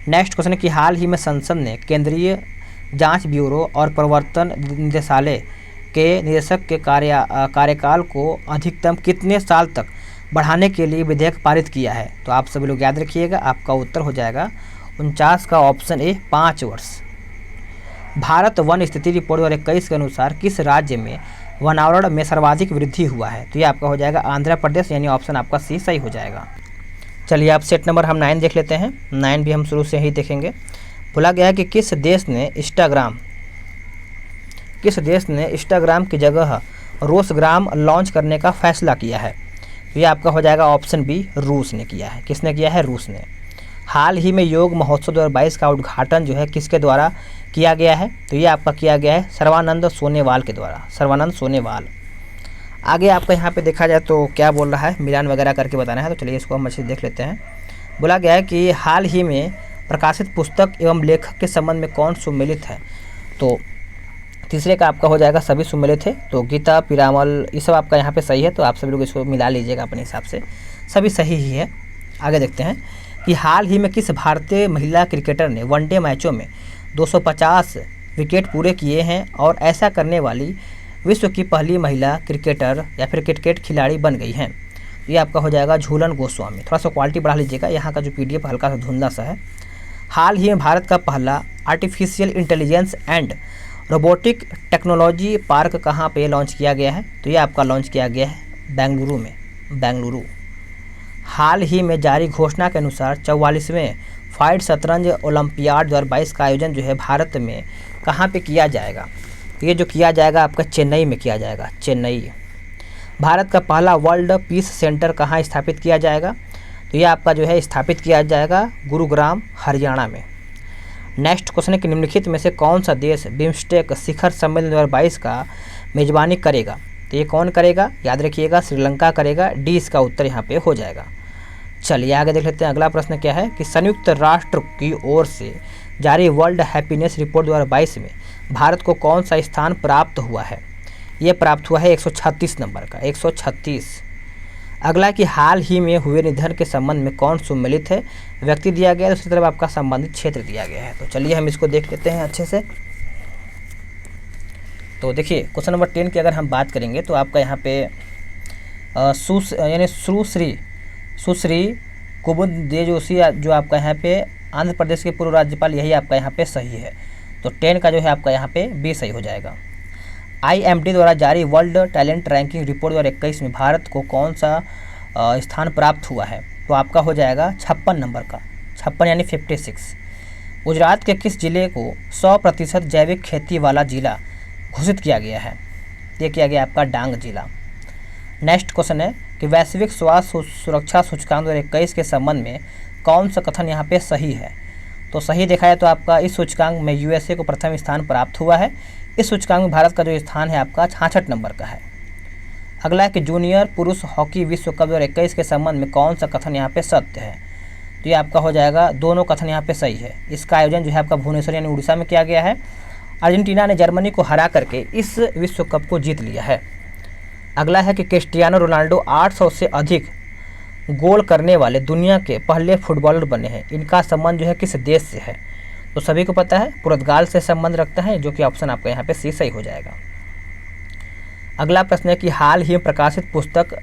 नेक्स्ट क्वेश्चन है कि हाल ही में संसद ने केंद्रीय जांच ब्यूरो और प्रवर्तन निदेशालय के निदेशक के कार्यकाल को अधिकतम कितने साल तक बढ़ाने के लिए विधेयक पारित किया है? तो आप सभी लोग याद रखिएगा, आपका उत्तर हो जाएगा 49 का ऑप्शन ए, 5 वर्ष। भारत वन स्थिति रिपोर्ट 2021 के अनुसार किस राज्य में वनावरण में सर्वाधिक वृद्धि हुआ है? तो ये आपका हो जाएगा आंध्र प्रदेश, यानी ऑप्शन आपका सी सही हो जाएगा। चलिए आप सेट नंबर हम 9 देख लेते हैं। 9 भी हम शुरू से ही देखेंगे। बोला गया है कि किस देश ने इंस्टाग्राम की जगह रोसग्राम लॉन्च करने का फैसला किया है? तो ये आपका हो जाएगा ऑप्शन बी, रूस ने किया है। किसने किया है? रूस ने। हाल ही में योग महोत्सव 2022 का उद्घाटन जो है किसके द्वारा किया गया है? तो ये आपका किया गया है सर्बानंद सोनोवाल के द्वारा, सर्बानंद सोनोवाल। आगे आपका यहाँ पे देखा जाए तो क्या बोल रहा है, मिलान वगैरह करके बताना है। तो चलिए इसको हम अच्छे से देख लेते हैं। बोला गया है कि हाल ही में प्रकाशित पुस्तक एवं लेखक के संबंध में कौन सम्मिलित है? तो तीसरे का आपका हो जाएगा सभी सम्मिलित है। तो गीता, पिरामल, ये सब आपका यहाँ पे सही है। तो आप सभी लोग इसको मिला लीजिएगा अपने हिसाब से, सभी सही ही है। आगे देखते हैं कि हाल ही में किस भारतीय महिला क्रिकेटर ने वनडे मैचों में 250 विकेट पूरे किए हैं और ऐसा करने वाली विश्व की पहली महिला क्रिकेटर या फिर क्रिकेट खिलाड़ी बन गई हैं? ये आपका हो जाएगा झूलन गोस्वामी। थोड़ा सा क्वालिटी बढ़ा लीजिएगा, यहाँ का जो PDF हल्का सा धुंधला सा है। हाल ही में भारत का पहला artificial intelligence and robotic technology park कहाँ पे लॉन्च किया गया है? तो ये आपका लॉन्च किया गया है बेंगलुरु में, बेंगलुरु। हाल ही में जारी घोषणा के अनुसार 44वें फाइड शतरंज ओलंपियाड 2022 का आयोजन जो है भारत में कहाँ पे किया जाएगा? ये जो किया जाएगा आपका चेन्नई में किया जाएगा, चेन्नई। भारत का पहला वर्ल्ड पीस सेंटर कहाँ स्थापित किया जाएगा? तो ये आपका जो है स्थापित किया जाएगा गुरुग्राम, हरियाणा में। नेक्स्ट क्वेश्चन है कि निम्नलिखित में से कौन सा देश बिम्स्टेक शिखर सम्मेलन 2022 का मेजबानी करेगा? तो ये कौन करेगा? याद रखिएगा, श्रीलंका करेगा। डी इसका उत्तर यहाँ पे हो जाएगा। चलिए आगे देख लेते हैं। अगला प्रश्न क्या है कि संयुक्त राष्ट्र की ओर से जारी वर्ल्ड हैप्पीनेस रिपोर्ट 2022 में भारत को कौन सा स्थान प्राप्त हुआ है? ये प्राप्त हुआ है 136 नंबर का, 136। अगला कि हाल ही में हुए निधन के संबंध में कौन सम्मिलित है? व्यक्ति दिया गया है, दूसरी तरफ आपका संबंधित क्षेत्र दिया गया है। तो चलिए हम इसको देख लेते हैं अच्छे से। तो देखिए क्वेश्चन नंबर 10 की अगर हम बात करेंगे तो आपका यहाँ पे सुश्री कुमुद जोशी जो आपका यहाँ पे आंध्र प्रदेश के पूर्व राज्यपाल, यही आपका यहाँ पे सही है। तो 10 का जो है आपका यहाँ पे बी सही हो जाएगा। IMD द्वारा जारी वर्ल्ड टैलेंट रैंकिंग रिपोर्ट 2021 में भारत को कौन सा स्थान प्राप्त हुआ है? तो आपका हो जाएगा 56 नंबर का, 56 यानी 56। गुजरात के किस जिले को 100% जैविक खेती वाला जिला घोषित किया गया है? ये किया गया आपका डांग जिला। नेक्स्ट क्वेश्चन है कि वैश्विक स्वास्थ्य सुरक्षा सूचकांक 2021 के संबंध में कौन सा कथन यहाँ पे सही है? तो सही देखा है तो आपका इस सूचकांक में USA को प्रथम स्थान प्राप्त हुआ है। इस सूचकांक में भारत का जो स्थान है आपका 66 नंबर का है। अगला है कि जूनियर पुरुष हॉकी विश्व कप 2021 के संबंध में कौन सा कथन यहाँ पे सत्य है? तो ये आपका हो जाएगा, दोनों कथन यहाँ पे सही है। इसका आयोजन जो है आपका भुवनेश्वर यानी उड़ीसा में किया गया है। अर्जेंटीना ने जर्मनी को हरा करके इस विश्व कप को जीत लिया है। अगला है कि क्रिस्टियानो रोनाल्डो 800 से अधिक गोल करने वाले दुनिया के पहले फुटबॉलर बने हैं। इनका संबंध जो है किस देश से है? तो सभी को पता है पुर्तगाल से संबंध रखता है, जो कि ऑप्शन आपका यहाँ पे सी सही हो जाएगा। अगला प्रश्न है कि हाल ही में प्रकाशित पुस्तक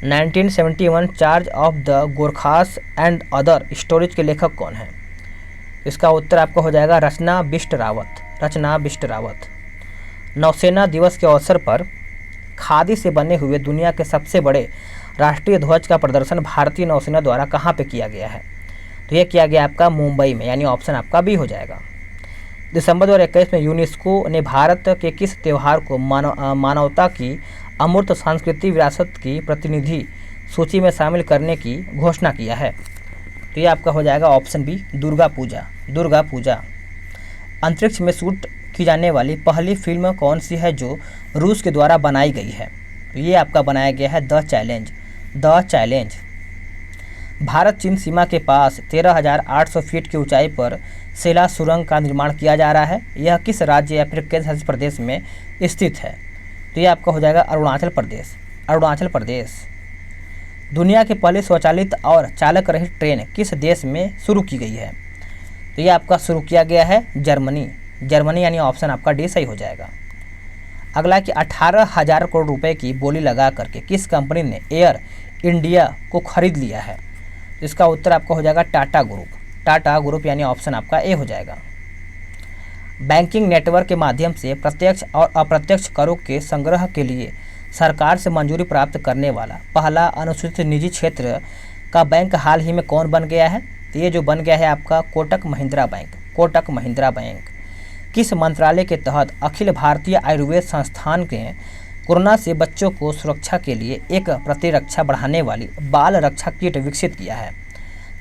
1971 charge of the Gorkhas and other stories के लेखक कौन है? इसका उत्तर आपका हो जाएगा रचना बिष्ट रावत। नौसेना दिवस के अवसर पर खादी से बने हुए दुनिया के सबसे बड़े राष्ट्रीय ध्वज का प्रदर्शन भारतीय नौसेना द्वारा कहाँ पे किया गया है? तो यह किया गया आपका मुंबई में, यानी ऑप्शन आपका बी हो जाएगा। दिसंबर 2021 में यूनेस्को ने भारत के किस त्यौहार को मानवता की अमूर्त सांस्कृतिक विरासत की प्रतिनिधि सूची में शामिल करने की घोषणा किया है? तो ये आपका हो जाएगा ऑप्शन बी, दुर्गा पूजा। दुर्गा पूजा। अंतरिक्ष में शूट की जाने वाली पहली फिल्म कौन सी है जो रूस के द्वारा बनाई गई है? तो ये आपका बनाया गया है the challenge. The challenge. Bharat चीन सीमा के पास 13,800 फीट की ऊंचाई पर सेला सुरंग का निर्माण किया जा रहा है। यह किस राज्य या फिर केंद्र शासित प्रदेश में स्थित है? तो ये आपका हो जाएगा अरुणाचल प्रदेश। अरुणाचल प्रदेश। दुनिया की पहली स्वचालित और चालक रहित ट्रेन किस देश में शुरू की गई है? तो ये आपका शुरू किया गया है जर्मनी। जर्मनी, यानी ऑप्शन आपका डी सही हो जाएगा। अगला कि 18,000 करोड़ रुपए की बोली लगा करके किस कंपनी ने एयर इंडिया को खरीद लिया है? तो इसका उत्तर आपका हो जाएगा टाटा ग्रुप। टाटा ग्रुप, यानी ऑप्शन आपका ए हो जाएगा। बैंकिंग नेटवर्क के माध्यम से प्रत्यक्ष और अप्रत्यक्ष करों के संग्रह के लिए सरकार से मंजूरी प्राप्त करने वाला पहला अनुसूचित निजी क्षेत्र का बैंक हाल ही में कौन बन गया है? तो ये जो बन गया है आपका कोटक महिंद्रा बैंक। कोटक महिंद्रा बैंक। किस मंत्रालय के तहत अखिल भारतीय आयुर्वेद संस्थान के कोरोना से बच्चों को सुरक्षा के लिए एक प्रतिरक्षा बढ़ाने वाली बाल रक्षा किट विकसित किया है?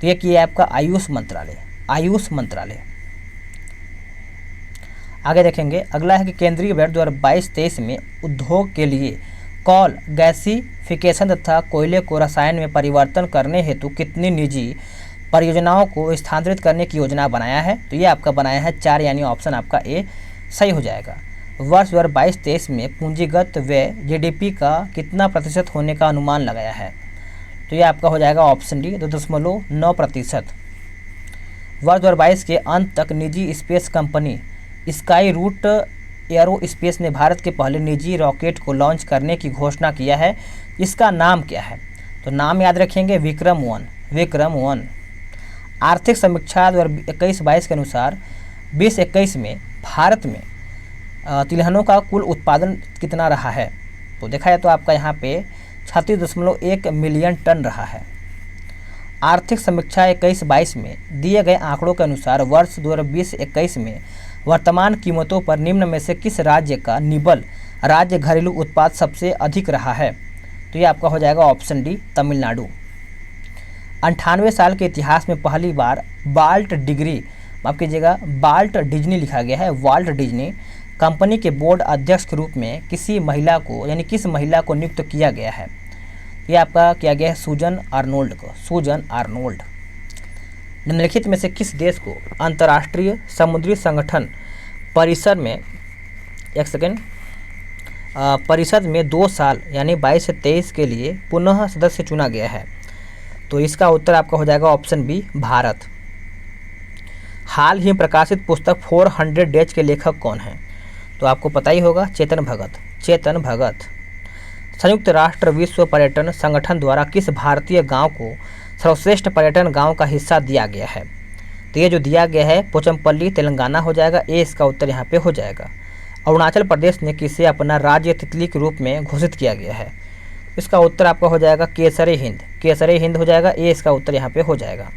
तो ये किया है आपका आयुष मंत्रालय। आयुष मंत्रालय। आगे देखेंगे, अगला है कि केंद्रीय बजट 2022-23 में उद्योग के लिए कोल गैसीफिकेशन तथा कोयले को रसायन में परिवर्तन करने हेतु कितनी निजी परियोजनाओं को स्थानांतरित करने की योजना बनाया है? तो ये आपका बनाया है 4, यानी ऑप्शन आपका ए सही हो जाएगा। वर्ष 2022-23 में पूंजीगत व्यय जीडीपी का कितना प्रतिशत होने का अनुमान लगाया है? तो ये आपका हो जाएगा ऑप्शन डी 2.9%। वर्ष 2022 के अंत तक निजी space company Skyroot aerospace ने भारत के पहले निजी रॉकेट को लॉन्च करने की घोषणा किया है। इसका नाम क्या है? तो नाम याद रखेंगे, विक्रम-1। विक्रम-1। आर्थिक समीक्षा 2021-22 के अनुसार 2021 में भारत में तिलहनों का कुल उत्पादन कितना रहा है? तो देखा जाए तो आपका यहाँ पे 36.1 मिलियन टन रहा है। आर्थिक समीक्षा 21-22 में दिए गए आंकड़ों के अनुसार वर्ष 2020-21 में वर्तमान कीमतों पर निम्न में से किस राज्य का निबल राज्य घरेलू उत्पाद सबसे अधिक रहा है? तो ये आपका हो जाएगा ऑप्शन डी, तमिलनाडु। 98 साल के इतिहास में पहली बार वाल्ट डिज्नी लिखा गया है। वाल्ट डिज्नी कंपनी के बोर्ड अध्यक्ष के रूप में किस महिला को नियुक्त किया गया है? ये आपका किया गया है सूजन आर्नोल्ड को। सूजन आर्नोल्ड। निम्नलिखित में से किस देश को अंतर्राष्ट्रीय समुद्री संगठन परिषद में 2 साल यानी 22 से 23 के लिए पुनः सदस्य चुना गया है? तो इसका उत्तर आपका हो जाएगा ऑप्शन बी, भारत। हाल ही प्रकाशित पुस्तक 400 डेज के लेखक कौन हैं? तो आपको पता ही होगा, चेतन भगत। चेतन भगत। संयुक्त राष्ट्र विश्व पर्यटन संगठन द्वारा किस भारतीय गांव को सर्वश्रेष्ठ पर्यटन गांव का हिस्सा दिया गया है? तो ये जो दिया गया है पोचमपल्ली, तेलंगाना हो जाएगा। ए इसका उत्तर यहाँ पे हो जाएगा। अरुणाचल प्रदेश ने किसे अपना राज्य तितली के रूप में घोषित किया गया है? इसका उत्तर आपका हो जाएगा केसरे हिंद। केसरे हिंद हो जाएगा। ए इसका उत्तर यहाँ पे हो जाएगा।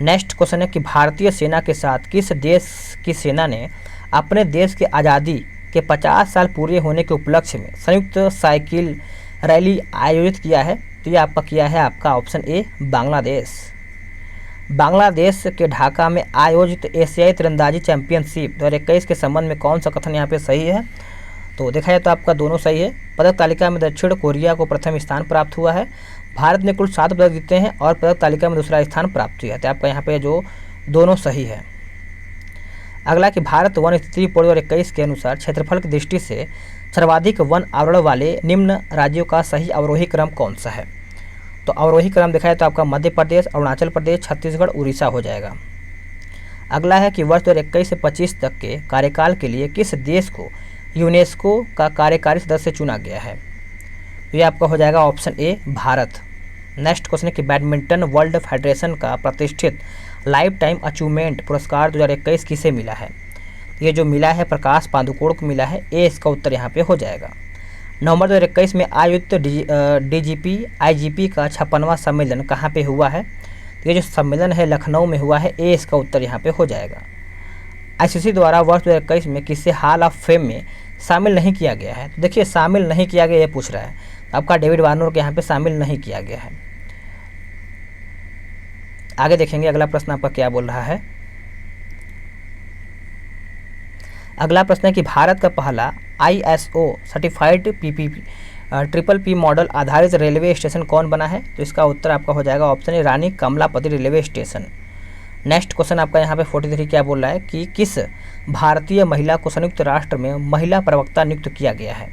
नेक्स्ट क्वेश्चन है कि भारतीय सेना के साथ किस देश की सेना ने अपने देश की आज़ादी के 50 साल पूरे होने के उपलक्ष्य में संयुक्त साइकिल रैली आयोजित किया है? तो ये आपका किया है आपका ऑप्शन ए, बांग्लादेश। बांग्लादेश के ढाका में आयोजित एशियाई तीरंदाजी चैंपियनशिप 2021 के संबंध में कौन सा कथन यहाँ पे सही है? तो देखा जाए तो आपका दोनों सही है। पदक तालिका में दक्षिण कोरिया को प्रथम स्थान प्राप्त हुआ है। भारत ने कुल 7 पदक जीते हैं और पदक तालिका में दूसरा स्थान प्राप्त किया है। तो आपका यहाँ पे जो दोनों सही है। अगला कि भारत वन स्थिति रिपोर्ट 2021 के अनुसार क्षेत्रफल की दृष्टि से सर्वाधिक वन आवरण वाले निम्न राज्यों का सही अवरोही क्रम कौन सा है? तो अवरोही क्रम देखा जाए तो आपका मध्य प्रदेश, अरुणाचल प्रदेश, छत्तीसगढ़, उड़ीसा हो जाएगा। अगला है कि वर्ष 2021 से 25 तक के कार्यकाल के लिए किस देश को यूनेस्को का कार्यकारी सदस्य चुना गया है? तो ये आपका हो जाएगा ऑप्शन ए, भारत। नेक्स्ट क्वेश्चन है कि बैडमिंटन वर्ल्ड फेडरेशन का प्रतिष्ठित लाइफ टाइम अचीवमेंट पुरस्कार 2021 किसे मिला है? ये जो मिला है प्रकाश पादुकोण को मिला है। ए इसका उत्तर यहाँ पे हो जाएगा। नवंबर 2021 में आयोजित डीजीपी आईजीपी का 56वां सम्मेलन कहाँ पे हुआ है? तो ये जो सम्मेलन है लखनऊ में हुआ है। ए इसका उत्तर यहाँ पे हो जाएगा। आईसीसी द्वारा वर्ष 2021 में किसे हॉल ऑफ फेम में शामिल नहीं किया गया है? तो देखिए शामिल नहीं किया गया ये पूछ रहा है, आपका डेविड वार्नर को यहाँ पे शामिल नहीं किया गया है। आगे देखेंगे अगला प्रश्न आपका क्या बोल रहा है। अगला प्रश्न है कि भारत का पहला ISO certified triple P model आधारित रेलवे स्टेशन कौन बना है? तो इसका उत्तर आपका हो जाएगा option A Rani Kamlapati railway station. Next question आपका यहाँ पे 43 क्या बोल रहा है कि किस भारतीय महिला को संयुक्त राष्ट्र में महिला प्रवक्ता नियुक्त किया गया है?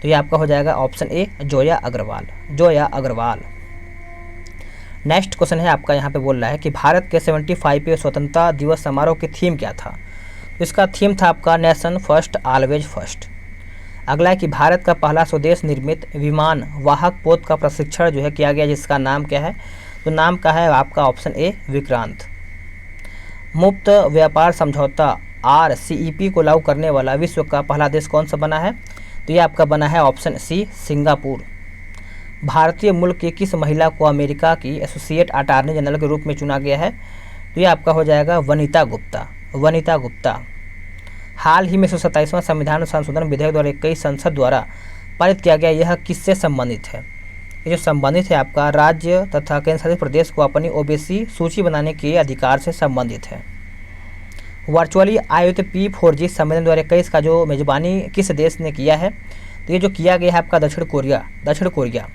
तो ये आपका हो जाएगा option A Zoya Agarwal, Zoya Agarwal. Next question है आपका यहाँ पे बोल रहा है कि भारत के 75वें स्वतंत्रता दिवस समारोह की थीम क्या था? तो इसका थीम था आपका नेशन फर्स्ट ऑलवेज फर्स्ट। अगला है कि भारत का पहला स्वदेश निर्मित विमान वाहक पोत का प्रशिक्षण जो है किया गया, जिसका नाम क्या है? तो नाम का है आपका ऑप्शन ए विक्रांत। मुक्त व्यापार समझौता RCEP को लागू करने वाला विश्व का पहला देश कौन सा बना है? तो ये आपका बना है ऑप्शन सी सिंगापुर। भारतीय मूल की किस महिला को अमेरिका की एसोसिएट अटॉर्नी जनरल के रूप में चुना गया है? तो ये आपका हो जाएगा वनिता गुप्ता, वनिता गुप्ता। हाल ही में 127वां संविधान संशोधन विधेयक द्वारा 21 संसद द्वारा पारित किया गया, यह किससे संबंधित है? ये जो संबंधित है आपका राज्य तथा केंद्र शासित प्रदेश को अपनी OBC सूची बनाने के अधिकार से संबंधित है। वर्चुअली आयोजित P4G सम्मेलन 2021 का जो मेजबानी किस देश ने किया है? तो ये जो किया गया है आपका दक्षिण कोरिया, दक्षिण कोरिया।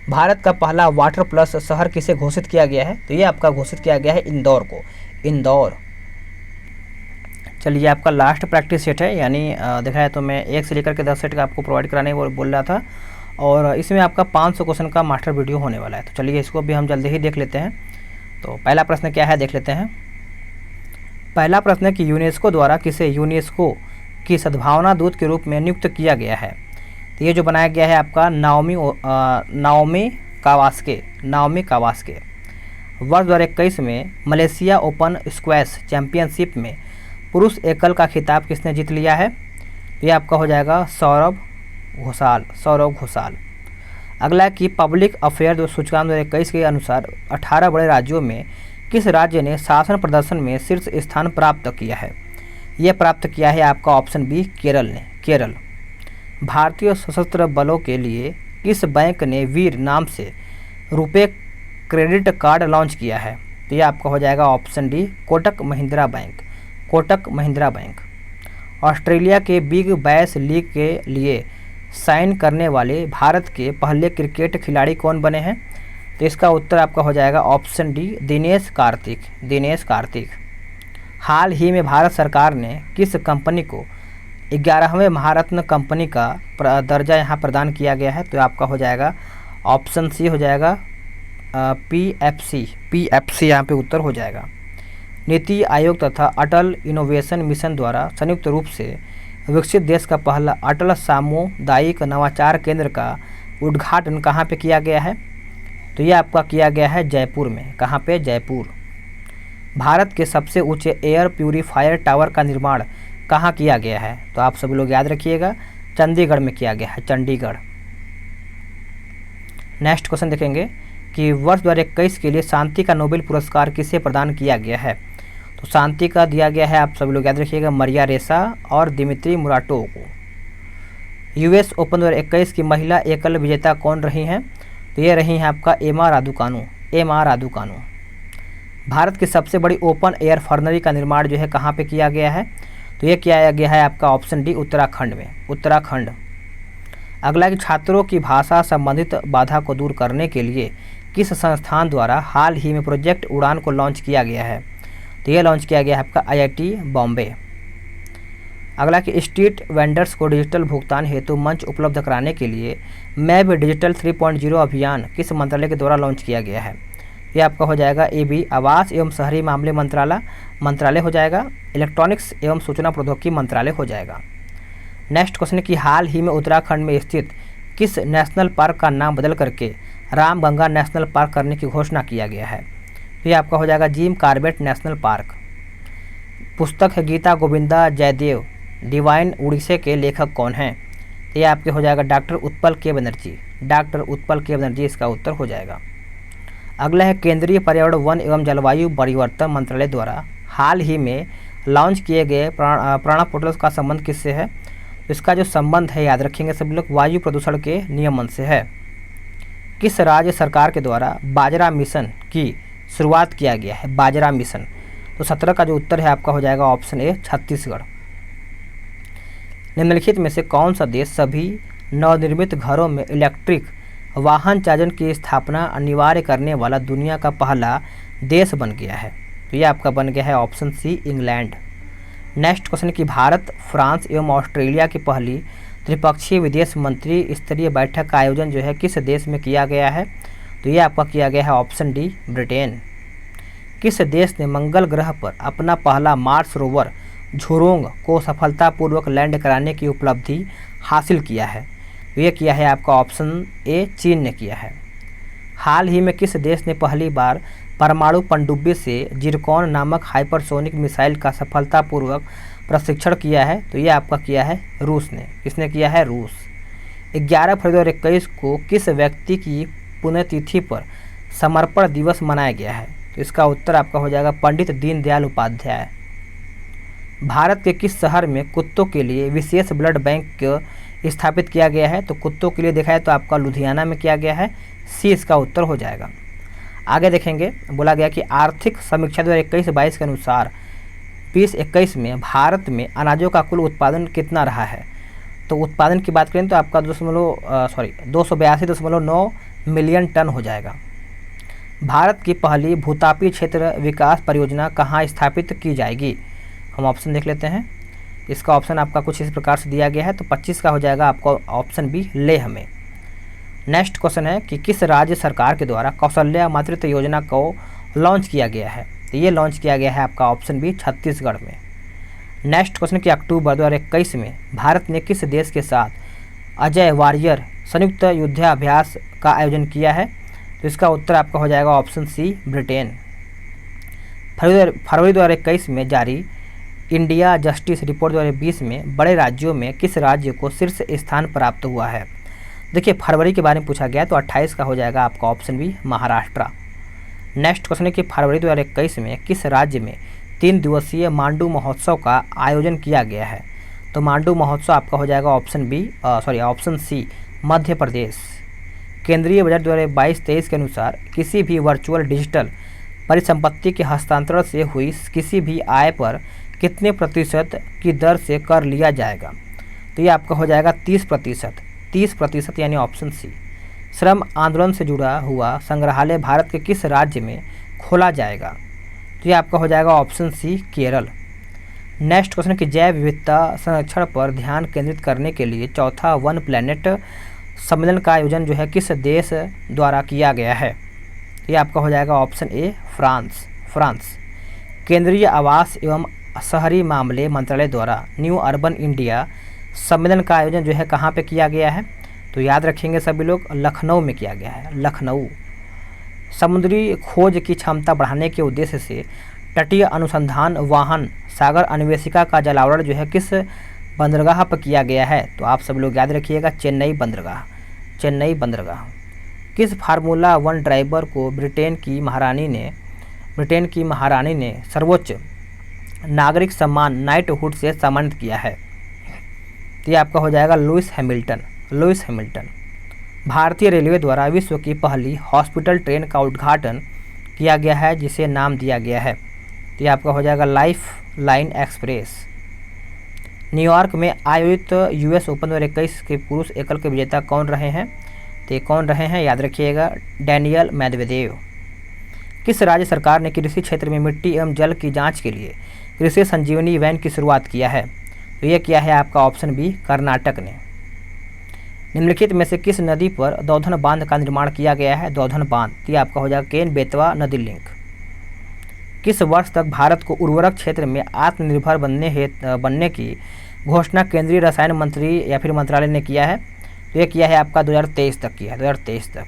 भारत का पहला वाटर प्लस शहर किसे घोषित किया गया है? तो ये आपका घोषित किया गया है इंदौर को, इंदौर। चलिए आपका लास्ट प्रैक्टिस सेट है, यानी देखा है तो मैं 1 से लेकर के 10 सेट का आपको प्रोवाइड कराने को बोल रहा था, और इसमें आपका 500 क्वेश्चन का मास्टर वीडियो होने वाला है। तो चलिए इसको भी हम जल्दी ही देख लेते हैं। तो पहला प्रश्न क्या है देख लेते हैं। पहला प्रश्न है कि यूनेस्को द्वारा किसे यूनेस्को की सद्भावना दूत के रूप में नियुक्त किया गया है? तो ये जो बनाया गया है आपका नाओमी कावास्के, नाओमी कावास्के। वर्ष 2021 में मलेशिया ओपन स्क्वैश चैंपियनशिप में पुरुष एकल का खिताब किसने जीत लिया है? ये आपका हो जाएगा सौरभ घोषाल, सौरभ घोषाल। अगला है कि पब्लिक अफेयर सूचकांक 2021 के अनुसार 18 बड़े राज्यों में किस राज्य ने शासन प्रदर्शन में शीर्ष स्थान प्राप्त किया है? यह प्राप्त किया है आपका ऑप्शन बी केरल ने, केरल। भारतीय सशस्त्र बलों के लिए किस बैंक ने वीर नाम से रुपए क्रेडिट कार्ड लॉन्च किया है? तो यह आपका हो जाएगा option D Kotak Mahindra bank, Kotak Mahindra bank. Australia के बिग बैश लीग के लिए साइन करने वाले भारत के पहले क्रिकेट खिलाड़ी कौन बने हैं? तो इसका उत्तर आपका हो जाएगा ऑप्शन डी दिनेश कार्तिक, दिनेश कार्तिक। हाल ही में भारत सरकार ने किस कंपनी को 11वें महारत्न कंपनी का दर्जा यहाँ प्रदान किया गया है? तो आपका हो जाएगा ऑप्शन सी हो जाएगा PFC, PFC यहाँ पे उत्तर हो जाएगा। नीति आयोग तथा अटल इनोवेशन मिशन द्वारा संयुक्त रूप से विकसित देश का पहला अटल सामुदायिक नवाचार केंद्र का उद्घाटन कहाँ पे किया गया है? तो ये आपका किया गया है जयपुर में। कहाँ पे? जयपुर। भारत के सबसे ऊंचे एयर प्यूरीफायर टावर का निर्माण कहाँ किया गया है? तो आप सभी लोग याद रखिएगा चंडीगढ़ में किया गया है, चंडीगढ़। नेक्स्ट क्वेश्चन देखेंगे कि वर्ष 2021 के लिए शांति का नोबेल पुरस्कार किसे प्रदान किया गया है? तो शांति का दिया गया है, आप सभी लोग याद रखिएगा, मरिया रेसा और दिमित्री मुराटोव को। US ओपन 2021 की महिला एकल विजेता कौन रही हैं? तो ये रही हैं आपका एमा रादुकानु, एमा रादुकानु। भारत की सबसे बड़ी ओपन एयर फर्नरी का निर्माण जो है कहाँ पे किया गया है? तो ये किया गया है आपका ऑप्शन डी उत्तराखंड में, उत्तराखंड। अगला कि छात्रों की भाषा संबंधित बाधा को दूर करने के लिए किस संस्थान द्वारा हाल ही में प्रोजेक्ट उड़ान को लॉन्च किया गया है? तो ये लॉन्च किया गया है आपका IIT बॉम्बे। अगला कि स्ट्रीट वेंडर्स को डिजिटल भुगतान हेतु मंच उपलब्ध कराने के लिए मैप डिजिटल 3.0 अभियान किस मंत्रालय के द्वारा लॉन्च किया गया है? ये आपका हो जाएगा AB आवास एवं शहरी मामले मंत्रालय हो जाएगा, इलेक्ट्रॉनिक्स एवं सूचना प्रौद्योगिकी मंत्रालय हो जाएगा। नेक्स्ट क्वेश्चन कि हाल ही में उत्तराखंड में स्थित किस नेशनल पार्क का नाम बदल करके रामगंगा नेशनल पार्क करने की घोषणा किया गया है? तो ये आपका हो जाएगा जिम कॉर्बेट नेशनल पार्क। पुस्तक है गीता गोविंदा जयदेव डिवाइन उड़ीसे के लेखक कौन हैं? तो ये आपके हो जाएगा डॉक्टर उत्पल के बनर्जी, डॉक्टर उत्पल के बनर्जी इसका उत्तर हो जाएगा। अगला है केंद्रीय पर्यावरण वन एवं जलवायु परिवर्तन मंत्रालय द्वारा हाल ही में लॉन्च किए गए प्रणव पोर्टल का संबंध किससे है? तो इसका जो संबंध है याद रखेंगे सभी लोग, वायु प्रदूषण के नियमन से है। किस राज्य सरकार के द्वारा बाजरा मिशन की शुरुआत किया गया है? बाजरा मिशन। तो 17 का जो उत्तर है आपका हो जाएगा ऑप्शन ए छत्तीसगढ़। निम्नलिखित में से कौन सा देश सभी नवनिर्मित घरों में इलेक्ट्रिक वाहन चार्जर की स्थापना अनिवार्य करने वाला दुनिया का पहला देश बन गया है? तो ये आपका बन गया है option C England. Next question कि भारत, फ्रांस एवं ऑस्ट्रेलिया की पहली त्रिपक्षीय विदेश मंत्री स्तरीय बैठक का आयोजन जो है किस देश में किया गया है? तो ये आपका किया गया है ऑप्शन डी ब्रिटेन। किस देश ने मंगल ग्रह पर अपना पहला मार्स रोवर झुरोंग को सफलतापूर्वक लैंड कराने की उपलब्धि हासिल किया है? तो ये किया है आपका ऑप्शन ए चीन ने किया है। हाल ही में किस देश ने पहली बार परमाणु पनडुब्बी से जिरकॉन नामक हाइपरसोनिक मिसाइल का सफलतापूर्वक प्रशिक्षण किया है? तो ये आपका किया है रूस ने। किसने किया है? रूस। 11 फरवरी 2021 को किस व्यक्ति की पुण्यतिथि पर समर्पण दिवस मनाया गया है? तो इसका उत्तर आपका हो जाएगा पंडित दीनदयाल उपाध्याय। भारत के किस शहर में कुत्तों के लिए विशेष ब्लड बैंक स्थापित किया गया है? तो कुत्तों के लिए देखा है तो आपका लुधियाना में किया गया है, सी इसका उत्तर हो जाएगा। आगे देखेंगे, बोला गया कि आर्थिक समीक्षा 2021-22 के अनुसार 2021 में भारत में अनाजों का कुल उत्पादन कितना रहा है? तो उत्पादन की बात करें तो आपका 282.9 मिलियन टन हो जाएगा। भारत की पहली भूतापीय क्षेत्र विकास परियोजना कहाँ स्थापित की जाएगी? हम ऑप्शन देख लेते हैं। इसका ऑप्शन आपका कुछ इस प्रकार से दिया गया है, तो 25 का हो जाएगा आपका ऑप्शन बी लेह में। नेक्स्ट क्वेश्चन है कि किस राज्य सरकार के द्वारा कौशल्या मातृत्व योजना को लॉन्च किया गया है? तो ये लॉन्च किया गया है आपका ऑप्शन बी छत्तीसगढ़ में। नेक्स्ट क्वेश्चन कि अक्टूबर 2021 में भारत ने किस देश के साथ अजय वॉरियर संयुक्त युद्धाभ्यास का आयोजन किया है? तो इसका उत्तर आपका हो जाएगा ऑप्शन सी ब्रिटेन। फरवरी 2021 में जारी इंडिया जस्टिस रिपोर्ट 2020 में बड़े राज्यों में किस राज्य को शीर्ष स्थान प्राप्त हुआ है? देखिए फरवरी के बारे में पूछा गया तो 28 का हो जाएगा आपका option B Maharashtra. Next question है कि फरवरी 2021 में किस राज्य में 3 दिवसीय मांडू महोत्सव का आयोजन किया गया है? तो मांडू महोत्सव आपका हो जाएगा ऑप्शन सी मध्य प्रदेश। केंद्रीय बजट 2022-23 के अनुसार किसी भी वर्चुअल डिजिटल परिसंपत्ति के हस्तांतरण से हुई किसी भी आय पर कितने प्रतिशत की दर से कर लिया जाएगा? तो ये आपका हो जाएगा 30% यानी ऑप्शन सी। श्रम आंदोलन से जुड़ा हुआ संग्रहालय भारत के किस राज्य में खोला जाएगा? तो ये आपका हो जाएगा option C Kerala. Next question कि जैव विविधता संरक्षण पर ध्यान केंद्रित करने के लिए चौथा वन प्लैनेट सम्मेलन का आयोजन जो है किस देश द्वारा किया गया है? तो ये आपका हो जाएगा ऑप्शन ए फ्रांस। केंद्रीय आवास एवं शहरी मामले मंत्रालय द्वारा न्यू अर्बन इंडिया सम्मेलन का आयोजन जो है कहाँ पे किया गया है? तो याद रखेंगे सभी लोग, लखनऊ में किया गया है, लखनऊ। समुद्री खोज की क्षमता बढ़ाने के उद्देश्य से तटीय अनुसंधान वाहन सागर अन्वेषिका का जलावरण जो है किस बंदरगाह पर किया गया है? तो आप सब लोग याद रखिएगा चेन्नई बंदरगाह। किस फार्मूला 1 ड्राइवर को ब्रिटेन की महारानी ने सर्वोच्च नागरिक सम्मान नाइटहुड से सम्मानित किया है? तो ये आपका हो जाएगा लुइस हैमिल्टन। भारतीय रेलवे द्वारा विश्व की पहली हॉस्पिटल ट्रेन का उद्घाटन किया गया है जिसे नाम दिया गया है? तो ये आपका हो जाएगा लाइफ लाइन एक्सप्रेस। न्यूयॉर्क में आयोजित यूएस ओपन 2021 के पुरुष एकल के विजेता कौन रहे हैं? तो ये कौन रहे हैं याद रखिएगा, डैनियल मेदवेदेव। किस राज्य सरकार ने कृषि क्षेत्र में मिट्टी एवं जल की जांच के लिए कृषि संजीवनी वैन की शुरुआत किया है? तो ये किया है आपका ऑप्शन बी कर्नाटक ने। निम्नलिखित में से किस नदी पर दौधन बांध का निर्माण किया गया है? दौधन बांध। तो ये आपका हो जाएगा केन बेतवा नदी लिंक। किस वर्ष तक भारत को उर्वरक क्षेत्र में आत्मनिर्भर बनने की घोषणा केंद्रीय रसायन मंत्री या फिर मंत्रालय ने किया है? तो ये किया है आपका 2023 तक किया है, 2023 तक।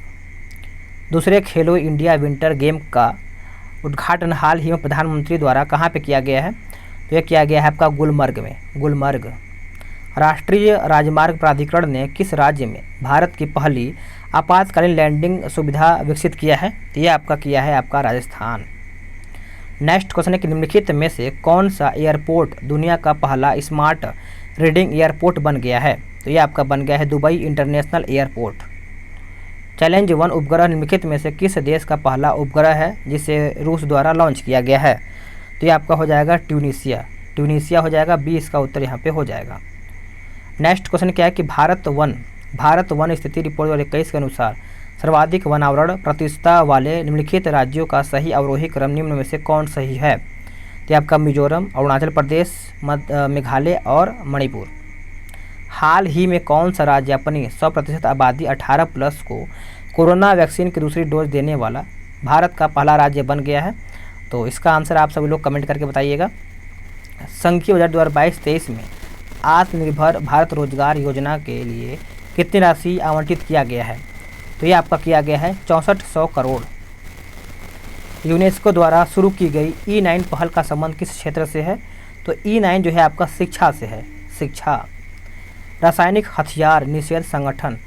दूसरे खेलो इंडिया विंटर गेम का उद्घाटन हाल ही में प्रधानमंत्री द्वारा कहाँ पे किया गया है? तो ये किया गया है आपका गुलमर्ग में, गुलमर्ग। राष्ट्रीय राजमार्ग प्राधिकरण ने किस राज्य में भारत की पहली आपातकालीन लैंडिंग सुविधा विकसित किया है? तो ये आपका किया है आपका राजस्थान। नेक्स्ट क्वेश्चन है कि निम्नलिखित में से कौन सा एयरपोर्ट दुनिया का पहला स्मार्ट रीडिंग एयरपोर्ट बन गया है? तो ये आपका बन गया है दुबई इंटरनेशनल एयरपोर्ट। चैलेंज 1 उपग्रह निम्नलिखित में से किस देश का पहला उपग्रह है जिसे रूस द्वारा लॉन्च किया गया है? तो ये आपका हो जाएगा ट्यूनीसिया। ट्यूनीसिया हो जाएगा, बी इसका उत्तर यहाँ पे हो जाएगा। नेक्स्ट क्वेश्चन क्या है कि भारत वन स्थिति रिपोर्ट 2021 के अनुसार सर्वाधिक वनावरण प्रतिशतता वाले निम्नलिखित राज्यों का सही अवरोही क्रम निम्न में से कौन सही है? तो आपका मिजोरम, अरुणाचल प्रदेश, मेघालय और मणिपुर। हाल ही में कौन सा राज्य अपनी 100% आबादी 18+ को कोरोना वैक्सीन की दूसरी डोज देने वाला भारत का पहला राज्य बन गया है? तो इसका आंसर आप सभी लोग कमेंट करके बताइएगा। संघीय बजट 2022-23 में आत्मनिर्भर भारत रोजगार योजना के लिए कितनी राशि आवंटित किया गया है? तो ये आपका किया गया है 6400 करोड़। यूनेस्को द्वारा शुरू की गई E9 पहल का संबंध किस क्षेत्र से है? तो E9 जो है आपका शिक्षा से है, शिक्षा। रासायनिक हथियार निषेध संगठन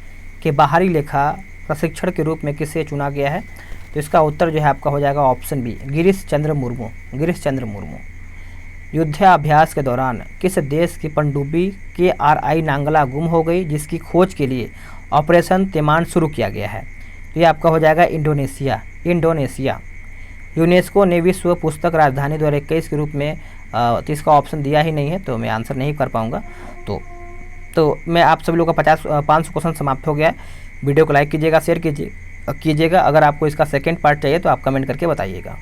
के बाहरी लेखा प्रशिक्षण के रूप में किसे चुना गया है? तो इसका उत्तर जो है आपका हो जाएगा ऑप्शन बी, गिरीश चंद्र मुर्मू। युद्धाभ्यास के दौरान किस देश की पनडुब्बी KRI नांगला गुम हो गई जिसकी खोज के लिए ऑपरेशन तेमान शुरू किया गया है? तो ये आपका हो जाएगा इंडोनेशिया। यूनेस्को ने विश्व पुस्तक राजधानी 2021 के रूप में तो इसका ऑप्शन दिया ही नहीं है, तो मैं आंसर नहीं कर पाऊँगा। तो मैं आप सभी लोगों का 500 क्वेश्चन समाप्त हो गया है। वीडियो को लाइक कीजिएगा, शेयर कीजिएगा। अगर आपको इसका सेकंड पार्ट चाहिए तो आप कमेंट करके बताइएगा।